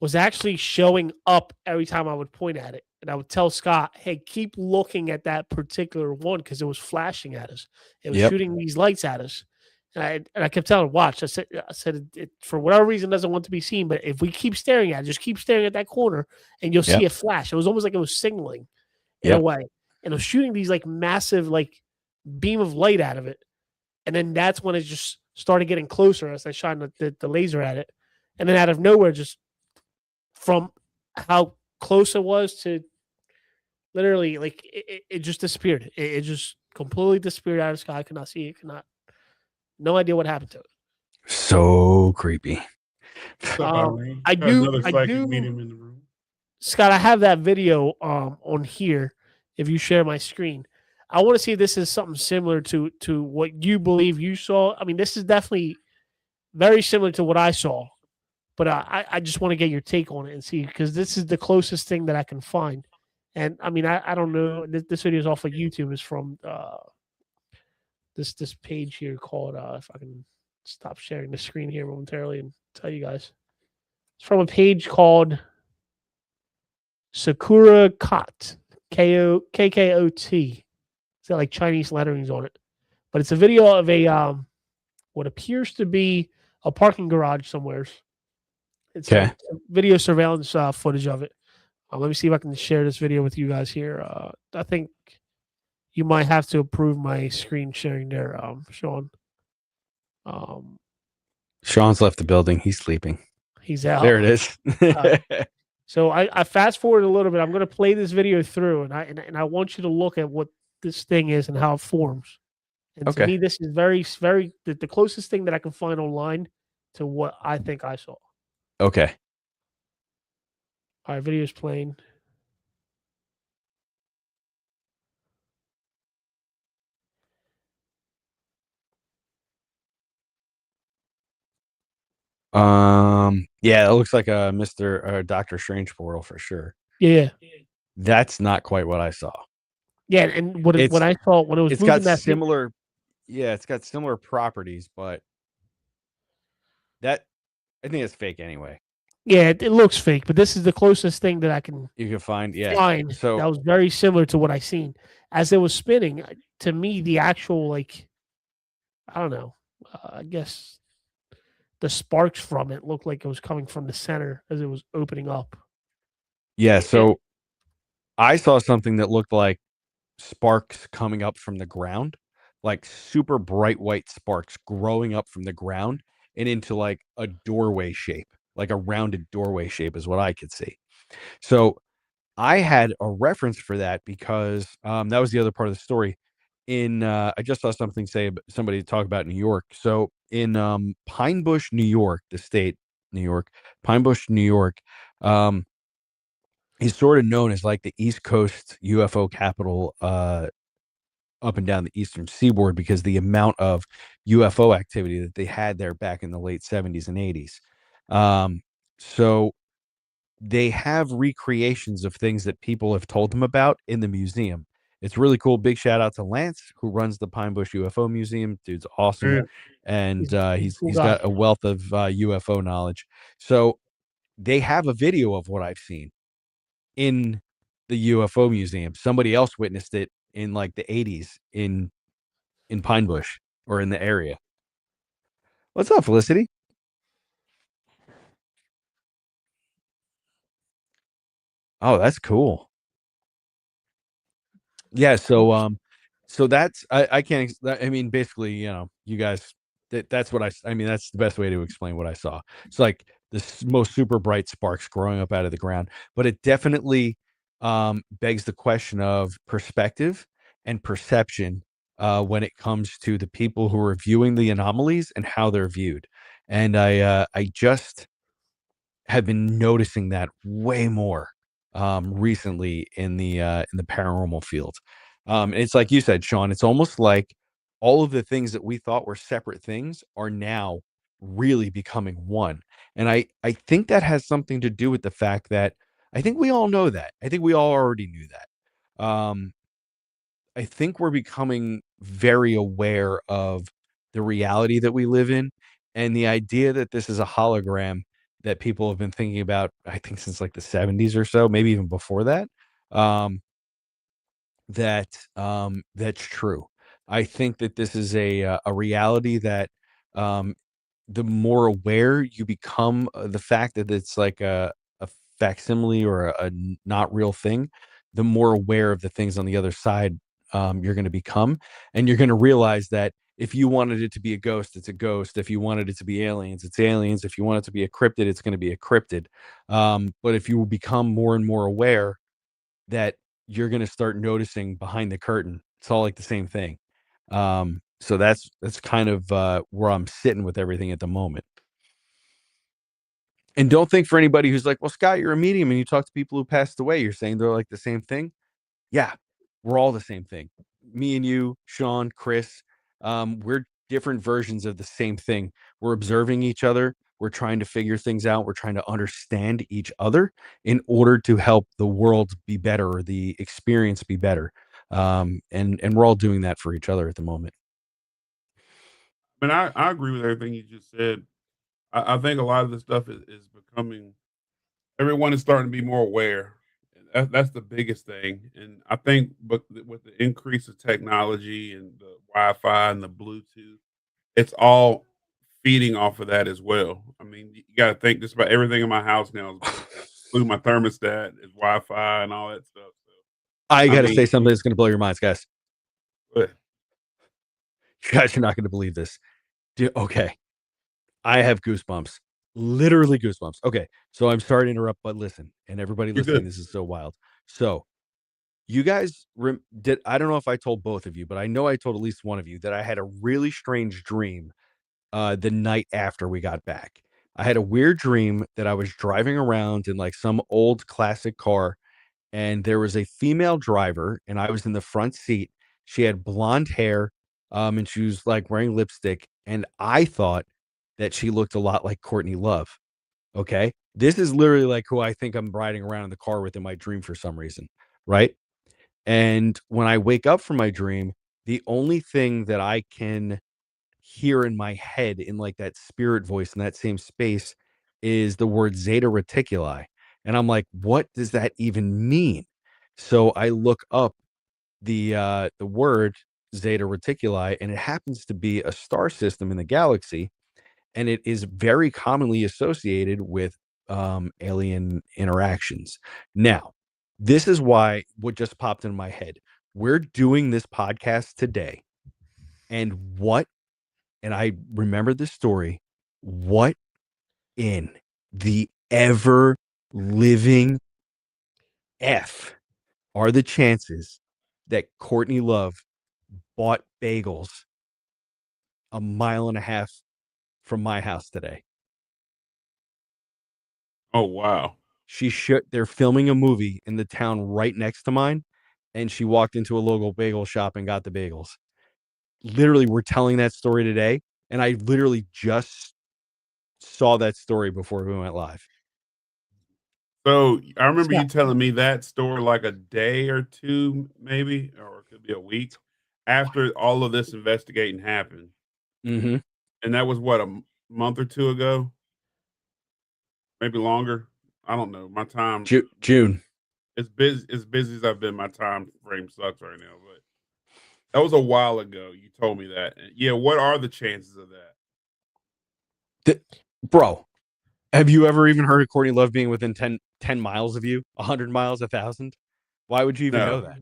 was actually showing up every time I would point at it. And I would tell Scott, hey, keep looking at that particular one because it was flashing at us. It was shooting these lights at us. And I kept telling him, watch. I said it, for whatever reason, doesn't want to be seen. But if we keep staring at it, just keep staring at that corner and you'll see a flash. It was almost like it was signaling in a way. And it was shooting these like massive like beam of light out of it. And then that's when it just started getting closer as I shined the laser at it. And then out of nowhere, just from how close it was to literally like it just disappeared. It just completely disappeared out of the sky. I could not see it. No idea what happened to it. So creepy. I do. Medium in the room. Scott, I have that video on here. If you share my screen, I want to see if this is something similar to what you believe you saw. I mean, this is definitely very similar to what I saw, but I just want to get your take on it and see because this is the closest thing that I can find. And I mean, I don't know. This video is off of YouTube. It's from this page here called if I can stop sharing the screen here momentarily and tell you guys. It's from a page called Sakura Kot, KKOT. It's got like Chinese letterings on it. But it's a video of a what appears to be a parking garage somewhere. It's a video surveillance footage of it. Let me see if I can share this video with you guys here. I think you might have to approve my screen sharing there, Sean. Sean's left the building. He's sleeping. He's out. There it is. So I fast forward a little bit. I'm going to play this video through, and I want you to look at what this thing is and how it forms. And to me, this is very, very the closest thing that I can find online to what I think I saw. Okay. All right, video's playing. Yeah, it looks like a Dr. Strange portal for sure. Yeah. That's not quite what I saw. Yeah, and what I saw when it was it's got similar it's got similar properties, but that I think it's fake anyway. Yeah, it looks fake, but this is the closest thing that I can find. So that was very similar to what I seen as it was spinning. To me, the actual like, I don't know, I guess the sparks from it looked like it was coming from the center as it was opening up. Yeah, so I saw something that looked like sparks coming up from the ground, like super bright white sparks growing up from the ground and into like a doorway shape, like a rounded doorway shape is what I could see. So I had a reference for that because that was the other part of the story. I just saw something somebody talk about New York. So in Pine Bush, New York, the state, New York, Pine Bush, New York, um, is sort of known as like the East Coast UFO capital, up and down the eastern seaboard, because the amount of UFO activity that they had there back in the late 70s and 80s. So they have recreations of things that people have told them about in the museum. It's really cool. Big shout out to Lance, who runs the Pine Bush UFO Museum. Dude's awesome, Yeah. and He's a cool he's guy. got a wealth of UFO knowledge. So they have a video of what I've seen in the UFO museum. Somebody else witnessed it in like the 80s in Pine Bush or in the area. What's up, Felicity? Oh, that's cool. Yeah, so that's I can't I mean, basically, you guys, that's what I mean, that's the best way to explain what I saw. It's like this most super bright sparks growing up out of the ground, but it definitely begs the question of perspective and perception when it comes to the people who are viewing the anomalies and how they're viewed. And I just have been noticing that way more recently in the paranormal field. And it's like you said, Sean, it's almost like all of the things that we thought were separate things are now really becoming one. And I think that has something to do with the fact that I think we all know that. I think we all already knew that. I think we're becoming very aware of the reality that we live in, and the idea that this is a hologram that people have been thinking about, I think since like the 70s or so, maybe even before that. Um, that's true. I think that this is a reality that um, the more aware you become of the fact that it's like a facsimile or not real thing, the more aware of the things on the other side you're going to become. And you're going to realize that if you wanted it to be a ghost, it's a ghost. If you wanted it to be aliens, it's aliens. If you want it to be a cryptid, it's going to be a cryptid. But if you become more and more aware that you're going to start noticing behind the curtain, it's all like the same thing. So that's kind of where I'm sitting with everything at the moment. And don't think for anybody who's like, well, Scott, you're a medium and you talk to people who passed away, you're saying they're like the same thing. Yeah, we're all the same thing. Me and you, Sean, Chris, we're different versions of the same thing. We're observing each other. We're trying to figure things out. We're trying to understand each other in order to help the world be better or the experience be better. And we're all doing that for each other at the moment. And I agree with everything you just said. I think a lot of this stuff is becoming everyone is starting to be more aware. And that's the biggest thing. And I think, but with the increase of technology and the Wi-Fi and the Bluetooth, it's all feeding off of that as well. I mean, you got to think just about everything in my house now is Bluetooth, including my thermostat is Wi-Fi and all that stuff. So, I I got to say mean, something that's going to blow your minds, guys. but You guys are not going to believe this. Okay. I have goosebumps, literally goosebumps. Okay, so I'm sorry to interrupt, but listen, and everybody you're listening, good. this is so wild. So you guys did, I don't know if I told both of you, but I know I told at least one of you that I had a really strange dream the night after we got back. I had a weird dream that I was driving around in like some old classic car, and there was a female driver, and I was in the front seat. She had blonde hair, and she was like wearing lipstick, and I thought that she looked a lot like Courtney Love. Okay, this is literally like who I think I'm riding around in the car with in my dream for some reason, right? And when I wake up from my dream, the only thing that I can hear in my head in like that spirit voice in that same space is the word Zeta Reticuli. And I'm like, what does that even mean? So I look up the word Zeta Reticuli, and it happens to be a star system in the galaxy, and it is very commonly associated with alien interactions. Now, this is why what just popped in my head. We're doing this podcast today, and and I remember this story. What in the ever living F are the chances that Courtney Love bought bagels a mile and a half from my house today. Oh wow. They're filming a movie in the town right next to mine, and she walked into a local bagel shop and got the bagels. Literally, we're telling that story today, and I literally just saw that story before we went live. So I remember you Scott, telling me that story like a day or two, maybe, or it could be a week after all of this investigating happened. Mm-hmm. And that was what, month or two ago? Maybe longer. I don't know. My time June. as busy as I've been, my time frame sucks right now. But that was a while ago. You told me that. Yeah, what are the chances of that? Bro, have you ever even heard of Courtney Love being within 10 miles of you? 100 miles, 1,000? Why would you even know No. that?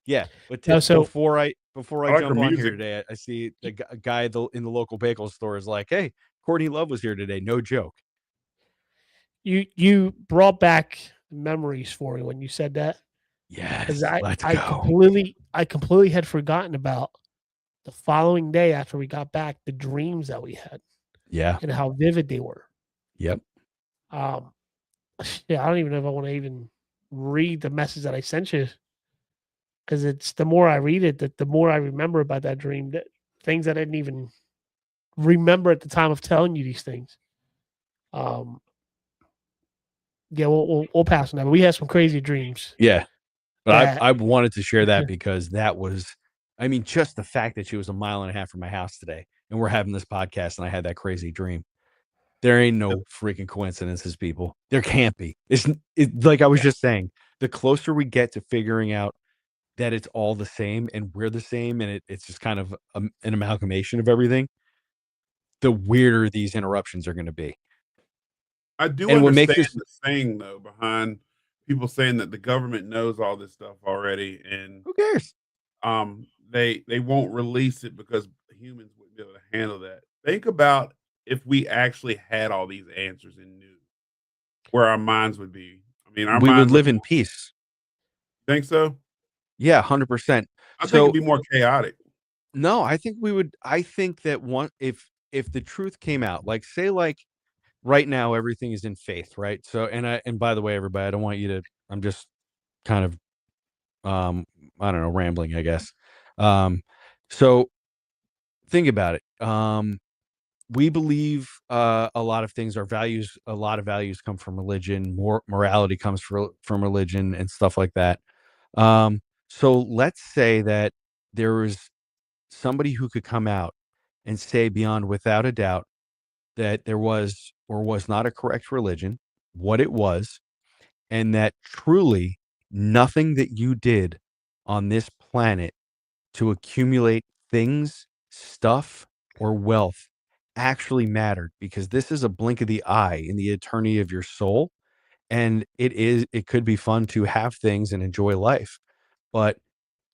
Yeah, but No, so before I I like her jump on here music. today, I see a guy in the local bagel store is like, "Hey, Courtney Love was here today." No joke. you brought back memories for me when you said that. Because Yes, let's go. I completely had forgotten about the following day after we got back, the dreams that we had Yeah. and how vivid they were. Yep. Yeah, I don't even know if I want to even read the message that I sent you, because it's the more I read it, the more I remember about that dream, that things that I didn't even remember at the time of telling you these things. Yeah, we'll pass on that. But we had some crazy dreams. Yeah. But That I wanted to share that because that was, I mean, just the fact that she was a mile and a half from my house today and we're having this podcast and I had that crazy dream. There ain't no freaking coincidences, people. There can't be. It's like I was just saying, the closer we get to figuring out that it's all the same and we're the same and it's just kind of an amalgamation of everything, the weirder these interruptions are going to be. I do And what makes understand this, the saying though behind people saying that the government knows all this stuff already, and who cares? they won't release it because humans wouldn't be able to handle that. Think about if we actually had all these answers and knew where our minds would be. I mean, our We would minds would live in peace. think so. Yeah, 100%. I think it'd So be more chaotic. no, I think we would. I think that if the truth came out, like say like right now everything is in faith, right? So and by the way, everybody, I don't want you to. I'm just kind of I don't know, rambling, I guess. So think about it. We believe a lot of things. Our values, a lot of values come from religion. Morality comes from religion and stuff like that. So let's say that there was somebody who could come out and say beyond without a doubt that there was or was not a correct religion, what it was, and that truly nothing that you did on this planet to accumulate things, stuff, or wealth actually mattered, because this is a blink of the eye in the eternity of your soul. And it could be fun to have things and enjoy life, but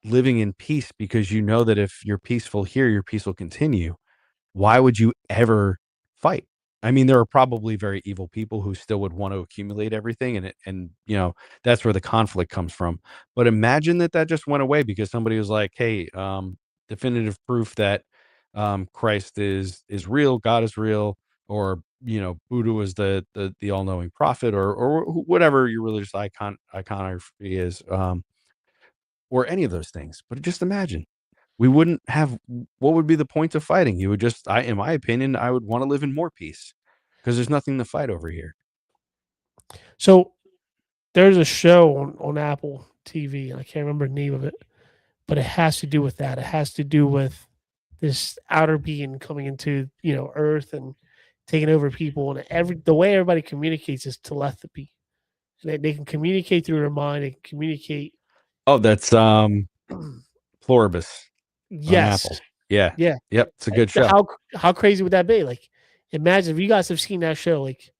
living in peace, because you know that if you're peaceful here, your peace will continue. Why would you ever fight? I mean, there are probably very evil people who still would want to accumulate everything, and that's where the conflict comes from. But imagine that just went away because somebody was like, "Hey, definitive proof that Christ is real, God is real, or Buddha was the all knowing prophet, or whatever your religious iconography is, or any of those things." But just imagine. We wouldn't have, what would be the point of fighting? You would just, in my opinion, I would want to live in more peace because there's nothing to fight over here. So there's a show on Apple TV, and I can't remember the name of it, but it has to do with that. It has to do with this outer being coming into Earth and taking over people, and the way everybody communicates is telepathy. And they can communicate through their mind. They can communicate. Oh, that's Pluribus on Yes. Apple. Yeah. Yeah. Yep. It's a good show. How crazy would that be? Like, imagine if you guys have seen that show. Like,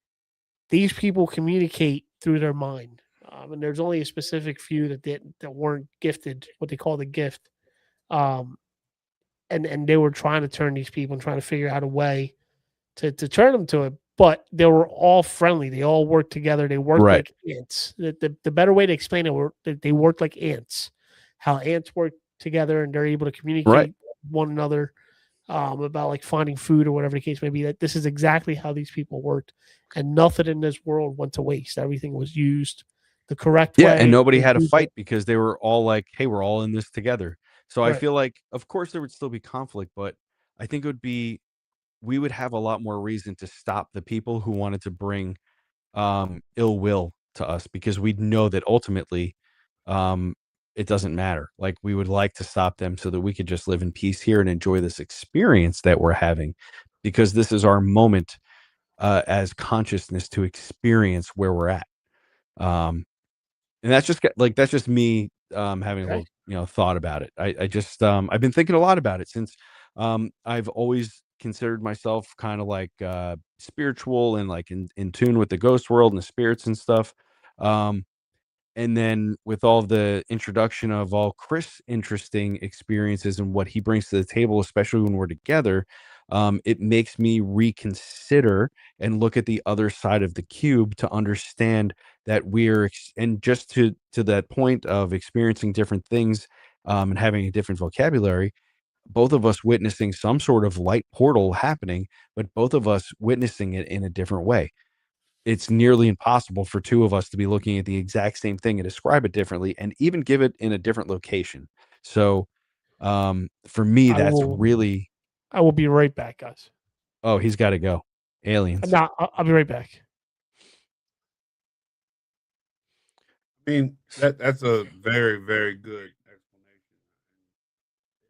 these people communicate through their mind, and there's only a specific few that weren't gifted, what they call the gift, and they were trying to turn these people and trying to figure out a way to turn them to it. But they were all friendly. They all worked together. They worked Right. like ants. The better way to explain it, they worked like ants. How ants work together and they're able to communicate Right. with one another about like finding food or whatever the case may be. That this is exactly how these people worked, and nothing in this world went to waste. Everything was used the correct Yeah, way. and nobody It was had a used fight because they were all like, "Hey, we're all in this together." So I right. feel like, of course, there would still be conflict, but I think it would be we would have a lot more reason to stop the people who wanted to bring ill will to us because we'd know that ultimately um, it doesn't matter. Like we would like to stop them so that we could just live in peace here and enjoy this experience that we're having because this is our moment as consciousness to experience where we're at. Um, and that's just me having a Okay. little thought about it. I just I've been thinking a lot about it since I've always considered myself kind of like spiritual and like in tune with the ghost world and the spirits and stuff. Um, and then with all the introduction of all Chris' interesting experiences and what he brings to the table, especially when we're together, it makes me reconsider and look at the other side of the cube to understand that and just to that point of experiencing different things and having a different vocabulary, both of us witnessing some sort of light portal happening, but both of us witnessing it in a different way. It's nearly impossible for two of us to be looking at the exact same thing and describe it differently and even give it in a different location. So, for me, I that's will. really I will be right back, guys. oh, he's gotta go. Aliens. No, I'll be right back. I mean, that's a very, very good explanation.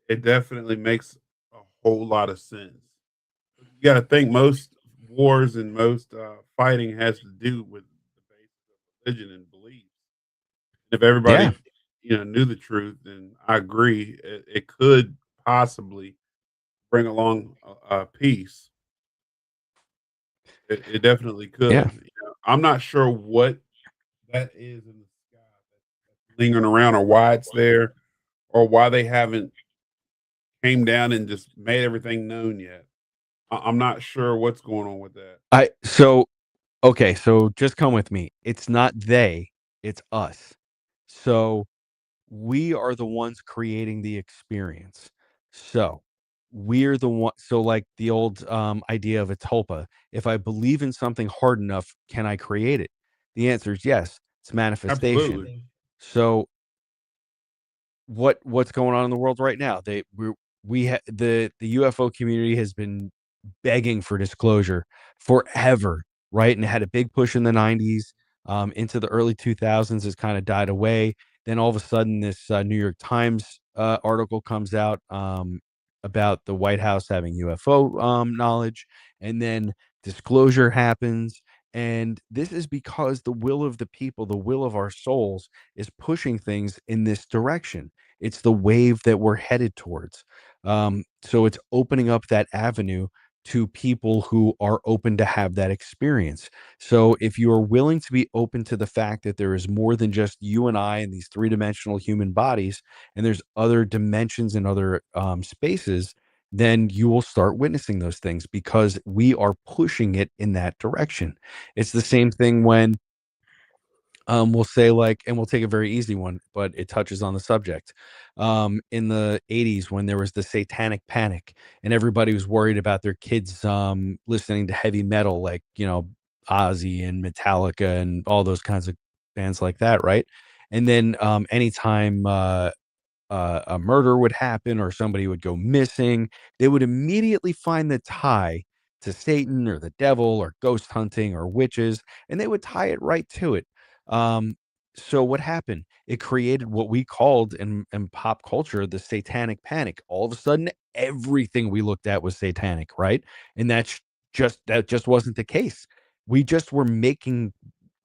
It definitely makes a whole lot of sense. You got to think most wars and most fighting has to do with the basis of religion and belief. If Yeah, everybody, knew the truth, then I agree it could possibly bring along peace. It definitely yeah. could. I'm not sure what that is in the sky that's lingering around, or why it's there, or why they haven't came down and just made everything known yet. I'm not sure what's going on with that. I so okay, so just come with me. It's not they, it's us. So we are the ones creating the experience. So we're the one. So like the old idea of a tulpa. If I believe in something hard enough, can I create it? The answer is yes. It's manifestation. Absolutely. So what's going on in the world right now? The UFO community has been begging for disclosure forever, right? And it had a big push in the 90s, into the early 2000s has kind of died away. Then all of a sudden, this New York Times article comes out about the White House having UFO knowledge, and then disclosure happens. And this is because the will of the people, the will of our souls, is pushing things in this direction. It's the wave that we're headed towards. So it's opening up that avenue to people who are open to have that experience. So if you are willing to be open to the fact that there is more than just you and I in these three-dimensional human bodies, and there's other dimensions and other spaces, then you will start witnessing those things because we are pushing it in that direction. It's the same thing when we'll say like, and we'll take a very easy one, but it touches on the subject. In the 80s, when there was the satanic panic and everybody was worried about their kids listening to heavy metal, like, Ozzy and Metallica and all those kinds of bands like that, right? And then anytime a murder would happen or somebody would go missing, they would immediately find the tie to Satan or the devil or ghost hunting or witches, and they would tie it right to it. Um, so what happened? It created what we called in pop culture the satanic panic. All of a sudden, everything we looked at was satanic, right? And that just wasn't the case. We just were making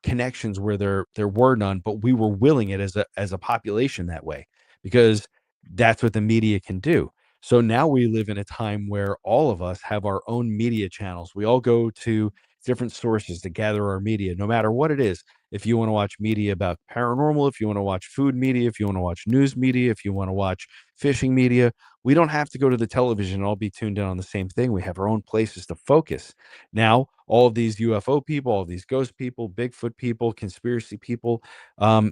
connections where there were none, but we were willing it as a population that way because that's what the media can do. So now we live in a time where all of us have our own media channels. We all go to different sources to gather our media, no matter what it is. If you want to watch media about paranormal, if you want to watch food media, if you want to watch news media, if you want to watch fishing media, we don't have to go to the television and all be tuned in on the same thing. We have our own places to focus. Now, all of these UFO people, all of these ghost people, Bigfoot people, conspiracy people,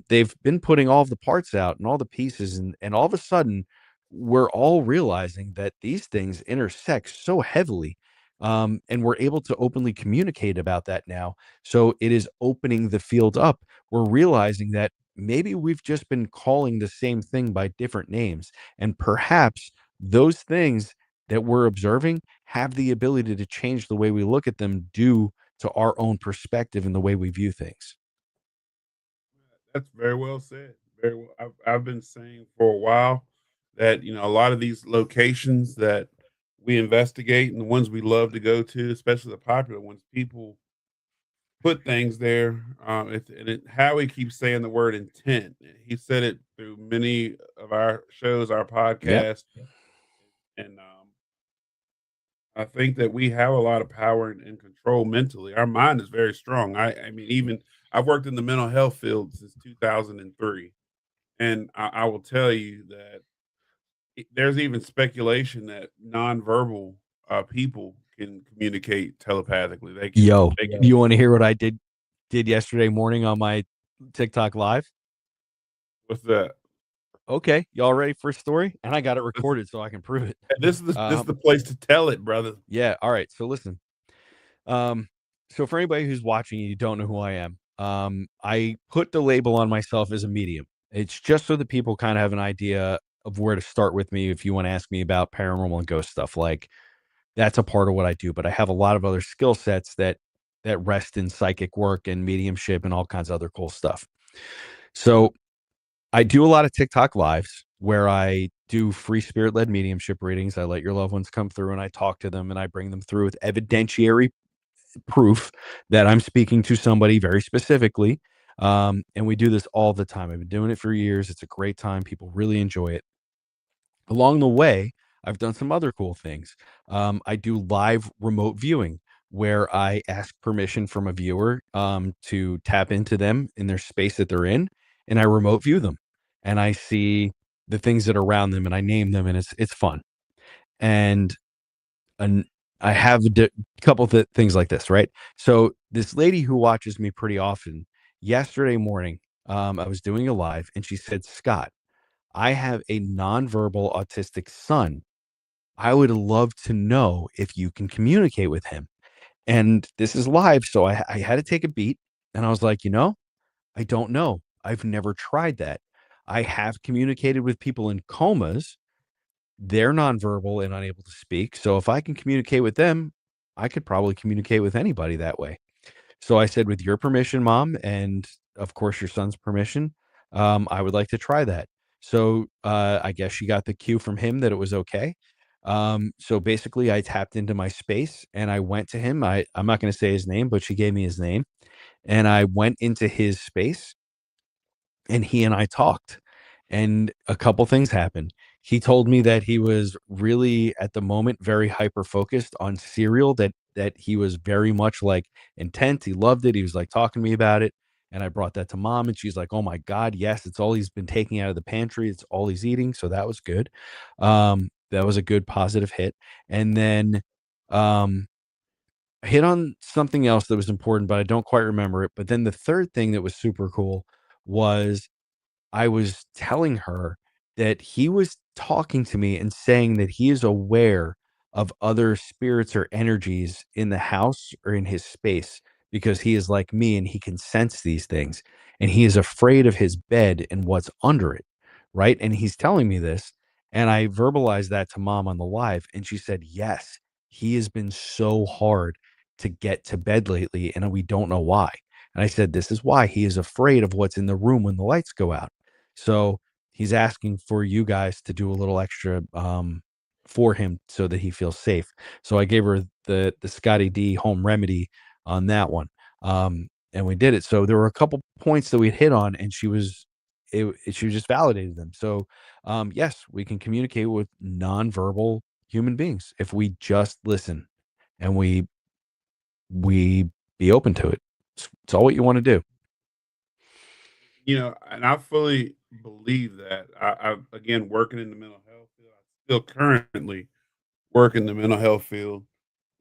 they've been putting all of the parts out and all the pieces, and all of a sudden, we're all realizing that these things intersect so heavily, and we're able to openly communicate about that now. So it is opening the field up. We're realizing that maybe we've just been calling the same thing by different names, and perhaps those things that we're observing have the ability to change the way we look at them due to our own perspective and the way we view things. That's very well said. Very well. I've been saying for a while that a lot of these locations that we investigate and the ones we love to go to, especially the popular ones, people put things there. Howie keeps saying the word intent. He said it through many of our shows, our Yep. podcast, and I think that we have a lot of power and control mentally. Our mind is very strong. I mean, even I've worked in the mental health field since 2003, and I will tell you that there's even speculation that nonverbal people can communicate telepathically. They can. Yo, They can. you want to hear what I did yesterday morning on my TikTok live? What's that? Okay, y'all ready for a story? And I got it recorded so I can prove it. This is the place to tell it, brother. Yeah. All right. So listen. So for anybody who's watching and you don't know who I am, I put the label on myself as a medium. It's just so that people kind of have an idea of where to start with me if you want to ask me about paranormal and ghost stuff. Like that's a part of what I do, but I have a lot of other skill sets that rest in psychic work and mediumship and all kinds of other cool stuff. So I do a lot of TikTok lives where I do free spirit led mediumship readings. I let your loved ones come through and I talk to them and I bring them through with evidentiary proof that I'm speaking to somebody very specifically. And we do this all the time. I've been doing it for years. It's a great time. People really enjoy it. Along the way, I've done some other cool things. I do live remote viewing where I ask permission from a viewer to tap into them in their space that they're in, and I remote view them, and I see the things that are around them, and I name them, and it's fun. And an I have a couple things like this, right? So this lady who watches me pretty often, yesterday morning, I was doing a live, and she said, "Scott, I have a nonverbal autistic son. I would love to know if you can communicate with him." And this is live, so I had to take a beat, and I was like, I don't know. I've never tried that. I have communicated with people in comas. They're nonverbal and unable to speak. So if I can communicate with them, I could probably communicate with anybody that way. So I said, with your permission, mom, and of course your son's permission, I would like to try that. So I guess she got the cue from him that it was okay. So basically, I tapped into my space and I went to him. I'm not going to say his name, but she gave me his name, and I went into his space and he and I talked, and a couple things happened. He told me that he was really at the moment very hyper focused on cereal, that he was very much like intent. He loved it. He was like talking to me about it. And I brought that to mom and she's like, "Oh my God, yes, it's all he's been taking out of the pantry. It's all he's eating." So that was good. That was a good positive hit. And then um I hit on something else that was important, but I don't quite remember it. But then the third thing that was super cool was I was telling her that he was talking to me and saying that he is aware of other spirits or energies in the house or in his space because he is like me and he can sense these things. And he is afraid of his bed and what's under it. Right. And he's telling me this. And I verbalized that to mom on the live. And she said, "Yes, he has been so hard to get to bed lately. And we don't know why." And I said, "This is why he is afraid of what's in the room when the lights go out." So he's asking for you guys to do a little extra for him so that he feels safe. So I gave her the Scotty D home remedy on that one. And we did it. So there were a couple points that we hit on, and she just validated them. So yes, we can communicate with nonverbal human beings if we just listen and we be open to it. It's all what you want to do. And I fully believe that. I again working in the mental health field. I still currently work in the mental health field,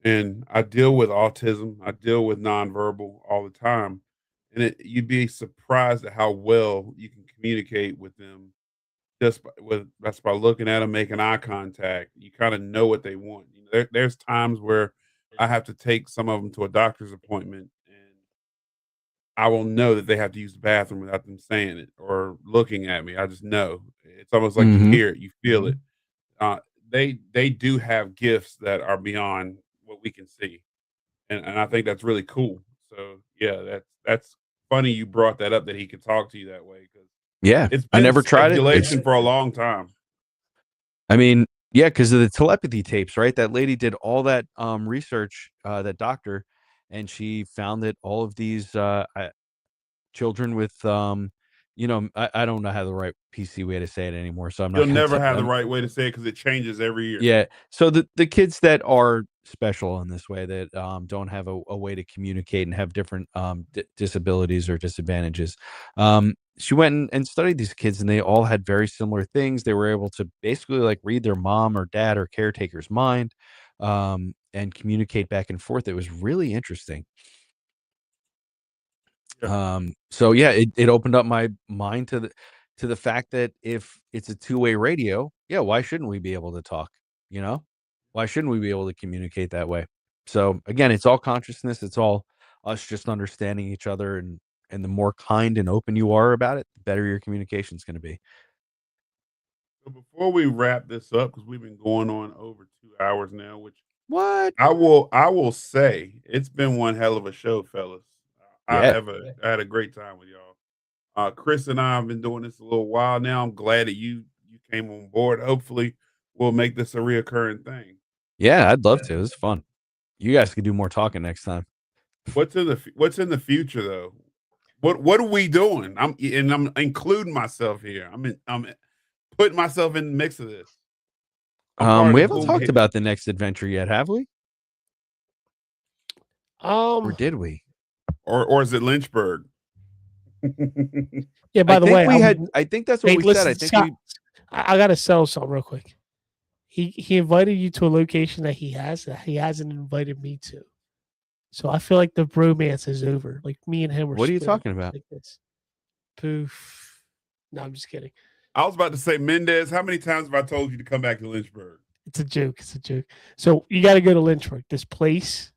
And I deal with autism. I deal with nonverbal all the time, and you'd be surprised at how well you can communicate with them just by looking at them, making eye contact. You kind of know what they want. There's times where I have to take some of them to a doctor's appointment, and I will know that they have to use the bathroom without them saying it or looking at me. I just know. It's almost like you Mhm. hear it, you feel it. Uh, they do have gifts that are beyond what we can see, and I think that's really cool. So yeah, that's funny you brought that up that he could talk to you that way because Yeah, it's I been never tried it. It's speculation for a long time. I mean, yeah, because of the telepathy tapes, right? That lady did all that, research, that doctor, and she found that all of these, children with, I don't know how the right PC way to say it anymore, so I'm You'll not gonna never tell have the them. right way to say it because it changes every year. Yeah, so the kids that are special in this way that, don't have a way to communicate and have different, disabilities or disadvantages, she went and studied these kids, and they all had very similar things. They were able to basically, like, read their mom or dad or caretaker's mind, and communicate back and forth. It was really interesting. Yeah. So yeah, it opened up my mind to the fact that if it's a two-way radio, yeah, why shouldn't we be able to talk? You know? Why shouldn't we be able to communicate that way? So again, it's all consciousness, it's all us just understanding each other, and the more kind and open you are about it, the better your communication's gonna be. So before we wrap this up, because we've been going on over 2 hours now, which What? I will say it's been one hell of a show, fellas. Yeah. I had a great time with y'all. Chris and I have been doing this a little while now. I'm glad that you came on board. Hopefully, we'll make this a reoccurring thing. Yeah, I'd love to. It's fun. You guys could do more talking next time. What's in the future though? What are we doing? I'm including myself here. I'm putting myself in the mix of this. I'm part We of the haven't cool talked kid. about the next adventure yet, have we? Or Um, did we? Or is it Lynchburg? yeah, by the way, I think that's what hey, we said. listen, I think Scott, we I gotta sell something real quick. He invited you to a location that he hasn't invited me to. So I feel like the bromance is over. Like me and him are What are you splitting talking about? like this. Poof. No, I'm just kidding. I was about to say, Mendez, how many times have I told you to come back to Lynchburg? It's a joke. It's a joke. So you got to go to Lynchburg. This place.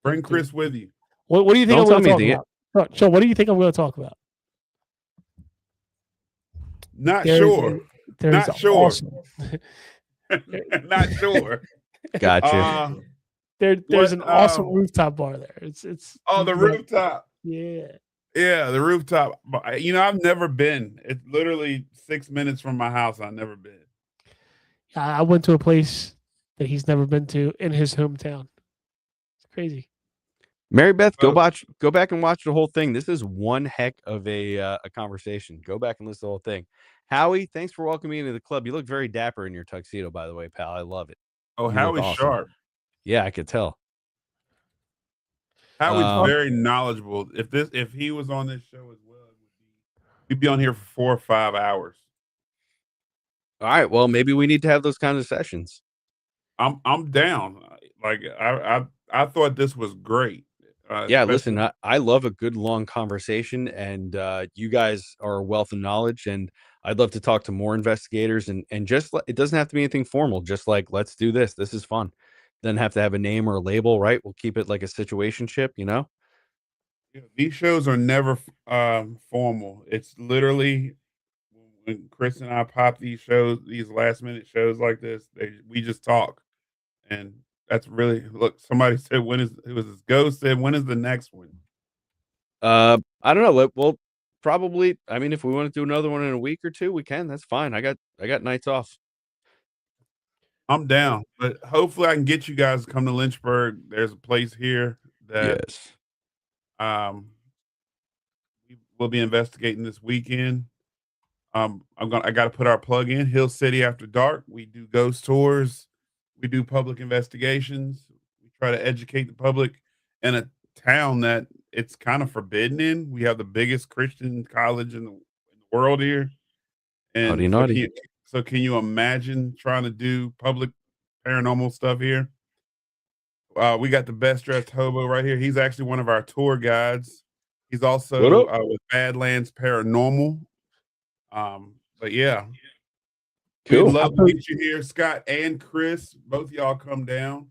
Bring Chris with you. What do you think Don't I'm tell going to me talk the about? So what do you think I'm going to talk about? Not There's sure. there's Not sure. awesome. Not sure. Gotcha. There's an awesome rooftop bar there. It's the rooftop. Yeah. Yeah, the rooftop. I've never been. It's literally 6 minutes from my house. I've never been. I went to a place that he's never been to in his hometown. It's crazy. Mary Beth, Oh. go back and watch the whole thing. This is one heck of a conversation. Go back and listen to the whole thing. Howie, thanks for welcoming me into the club. You look very dapper in your tuxedo, by the way, pal. I love it. Oh, You look Howie's awesome. sharp. Yeah, I could tell. Howie's very knowledgeable. If he was on this show as well, we'd be on here for 4 or 5 hours. All right. Well, maybe we need to have those kinds of sessions. I'm down. Like I thought this was great. Yeah, listen, I love a good long conversation, and you guys are a wealth of knowledge, and I'd love to talk to more investigators, and just it doesn't have to be anything formal. Just like, let's do this. This is fun. Doesn't have to have a name or a label, right? We'll keep it like a situationship, these shows are never formal. It's literally when Chris and I pop these shows, these last minute shows like this, we just talk. And that's really look, somebody said it was this ghost said, when is the next one? I don't know. Well, probably. I mean, if we want to do another one in a week or two, we can. That's fine. I got nights off. I'm down, but hopefully I can get you guys to come to Lynchburg. There's a place here that Yes. we'll be investigating this weekend. I got to put our plug in Hill City After Dark. We do ghost tours. We do public investigations. We try to educate the public in a town that it's kind of forbidden in. We have the biggest Christian college in the world here. Naughty, And naughty. so can you imagine trying to do public paranormal stuff here? We got the best dressed hobo right here. He's actually one of our tour guides. He's What also up? with Badlands Paranormal. But yeah, we'd Cool. love to get you here, Scott and Chris. Both of y'all come down.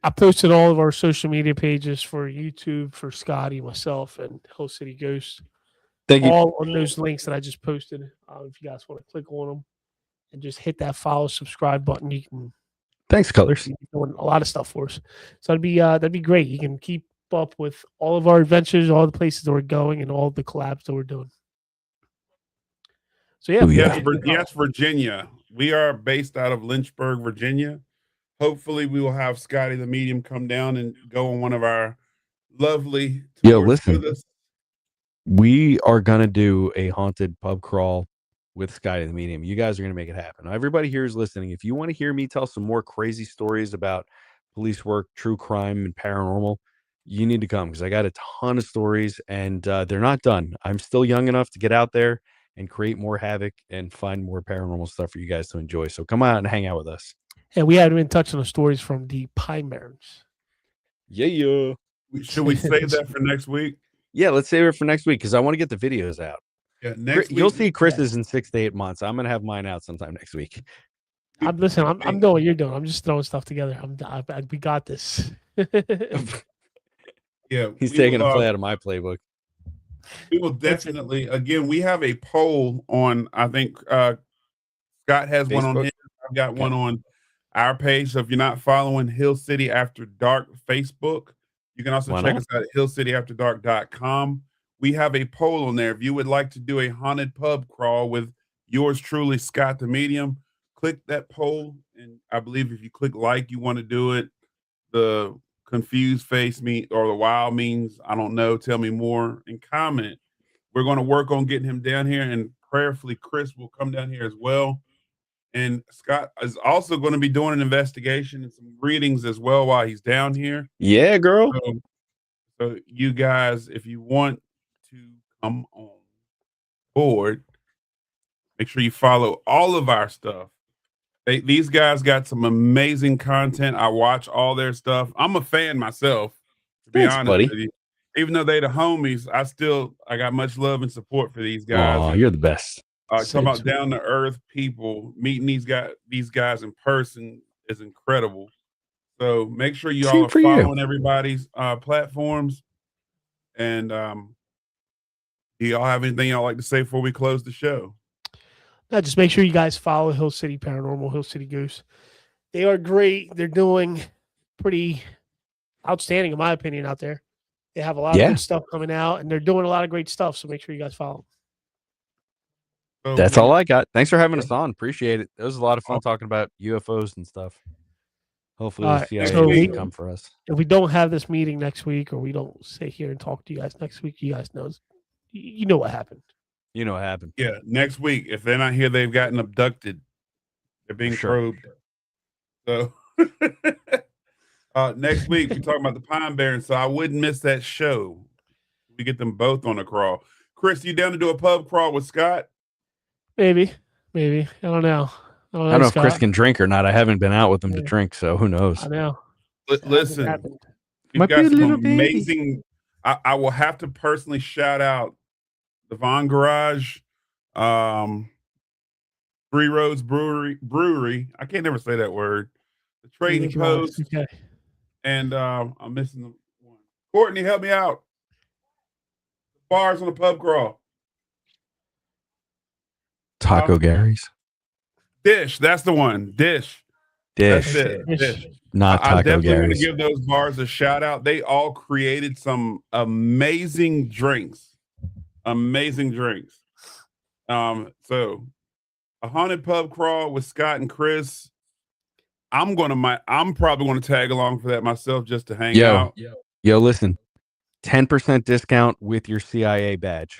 I posted all of our social media pages for YouTube for Scotty, myself, and Hill City Ghost. Thank you. All on those links that I just posted. If you guys want to click on them and just hit that follow, subscribe button, you can Thanks, Colors. be doing a lot of stuff for us. So that'd be great. You can keep up with all of our adventures, all the places that we're going, and all the collabs that we're doing. So yeah, Ooh, yeah. Yes, Virginia. We are based out of Lynchburg, Virginia. Hopefully, we will have Scotty the Medium come down and go on one of our lovely tours Yo, listen. with us. We are gonna do a haunted pub crawl with Sky the Medium. You guys are gonna make it happen. Now, everybody here is listening. If you want to hear me tell some more crazy stories about police work, true crime, and paranormal, you need to come because I got a ton of stories, and they're not done. I'm still young enough to get out there and create more havoc and find more paranormal stuff for you guys to enjoy. So come out and hang out with us. and we haven't been touching the stories from the Pine Barrens. Yeah. Should we save that for next week? Yeah, let's save it for next week because I want to get the videos out. Yeah, next week. You'll see Chris's in 6 to 8 months. I'm gonna have mine out sometime next week. I'm doing what you're doing. I'm just throwing stuff together. We got this. Yeah, He's taking a play out of my playbook. We will definitely. Again, we have a poll on. I think Scott has one on Facebook? his. I've got one on our page. So if you're not following Hill City After Dark Facebook, you can also Why check not? us out at hillcityafterdark.com. We have a poll on there. If you would like to do a haunted pub crawl with yours truly, Scott the Medium, click that poll. And I believe if you click like, you want to do it. The confused face or the wild means, I don't know. Tell me more and comment. We're going to work on getting him down here, and prayerfully, Chris will come down here as well. And Scott is also going to be doing an investigation and some readings as well while he's down here. Yeah, girl. So you guys, if you want to come on board, make sure you follow all of our stuff. These guys got some amazing content. I watch all their stuff. I'm a fan myself, to be Thanks, honest buddy. with you. Even though they the homies, I got much love and support for these guys. Oh, you're the best. Talking about down to earth people, meeting these guys in person is incredible. So make sure you all are following everybody's platforms. And do y'all have anything y'all like to say before we close the show? No, just make sure you guys follow Hill City Paranormal, Hill City Goose. They are great. They're doing pretty outstanding, in my opinion, out there. They have a lot of good stuff coming out, and they're doing a lot of great stuff. So make sure you guys follow. So That's all I got. Thanks for having us on. Appreciate it. It was a lot of fun talking about UFOs and stuff. Hopefully the CIA can come for us. If we don't have this meeting next week, or we don't sit here and talk to you guys next week, you guys know what happened. You know what happened. Yeah, next week. If they're not here, they've gotten abducted. They're being probed. So next week we're talking about the Pine Barrens. So I wouldn't miss that show. We get them both on the crawl. Chris, you down to do a pub crawl with Scott? Maybe. I don't know. I don't know if Chris can drink or not. I haven't been out with him to drink, so who knows? I know. Listen, we've got some amazing. I will have to personally shout out the Von Garage, Three Roads Brewery. I can't never say that word. The Trading Post. Okay. And I'm missing the one. Courtney, help me out. Bars on the pub crawl. Taco Gary's. Dish. That's the one. Dish. That's it. Dish. Not Taco I definitely want Gary's. to give those bars a shout out. They all created some amazing drinks. So a haunted pub crawl with Scott and Chris. I'm probably going to tag along for that myself just to hang out. Yo, listen. 10% discount with your CIA badge.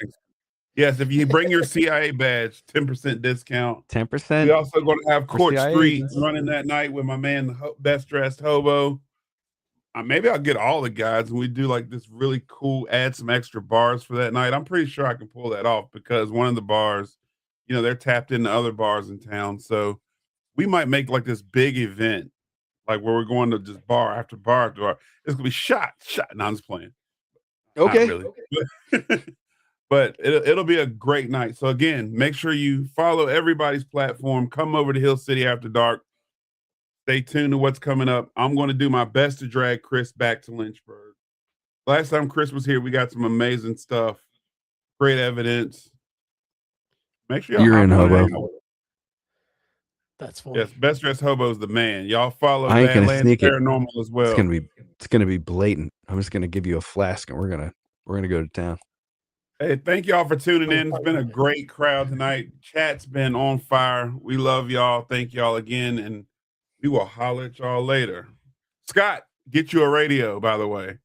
Yes, if you bring your CIA badge, 10% discount. 10%. We also going to have Court Street agents. running that night with my man, the best dressed hobo. Maybe I'll get all the guys and we do like this really cool, add some extra bars for that night. I'm pretty sure I can pull that off because one of the bars, they're tapped into other bars in town. So we might make like this big event like where we're going to just bar after bar after bar. It's gonna be shot. No, I'm just playing. Okay. Not really. But it'll be a great night. So again, make sure you follow everybody's platform. Come over to Hill City After Dark. Stay tuned to what's coming up. I'm going to do my best to drag Chris back to Lynchburg. Last time Chris was here, we got some amazing stuff, great evidence. Make sure You're in, hobo. That's funny. Yes, Best Dressed Hobo is the man. Y'all follow I ain't gonna Badlands sneak it. Paranormal as well. It's gonna be blatant. I'm just gonna give you a flask, and we're gonna go to town. Hey, thank y'all for tuning in. It's been a great crowd tonight. Chat's been on fire. We love y'all. Thank y'all again, and we will holler at y'all later. Scott, get you a radio, by the way.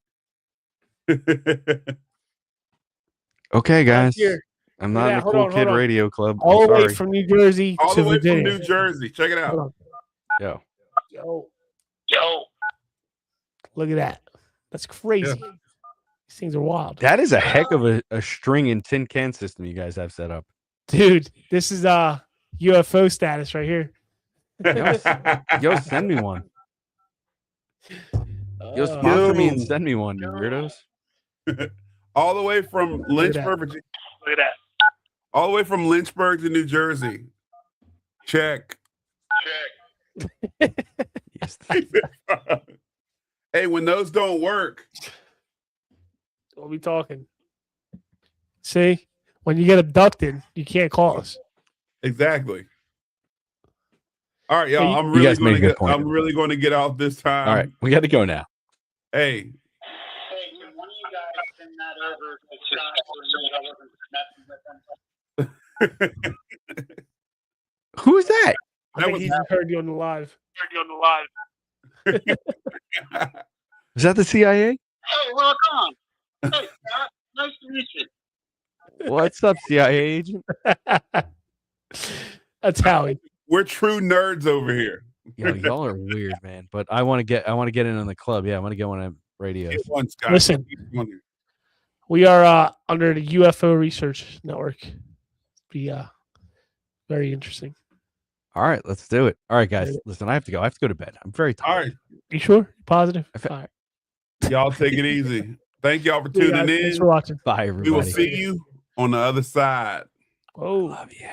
Okay, guys. Here. I'm not in the Hold Cool on, Kid hold on. Radio Club. All I'm the way sorry. from New Jersey All to the way Virginia. from New Jersey. Check it out. Yo. Look at that. That's crazy. Yeah. These things are wild. That is a heck of a string and tin can system you guys have set up. Dude, this is UFO status right here. Yo, send me one. Yo, sponsor me and send me one, you weirdos. All the way from Lynchburg, Virginia. Look at that. All the way from Lynchburg to New Jersey. Check. Yes. Hey, when those don't work, We'll be talking. See, when you get abducted, you can't call us. exactly. All right, Hey, y'all. you I'm really guys made a good going to point. I'm really going to get off this time. All right, we got to go now. Hey, Hey, can one of you guys send that over to Scott so he wasn't messing with him? Who's that? I think he just heard you on the live. Is that the CIA? Hey, welcome. Hey, Scott. Nice to meet you. What's up, CIA agent? That's Howie. we're true nerds over here. Yo, y'all are weird, man. But I want to get in on the club. Yeah, I want to get one of radios. Get one, Scott. Listen. Get one here. We are under the UFO Research Network. Be very interesting. All right, let's do it. All right, guys. Listen, I have to go. I have to go to bed. I'm very tired. All right, You sure? Positive? All right. y'all take it easy. Thank y'all for See you tuning guys. Thanks in. for watching. Bye, We will everybody. see you on the other side. Oh. Love you.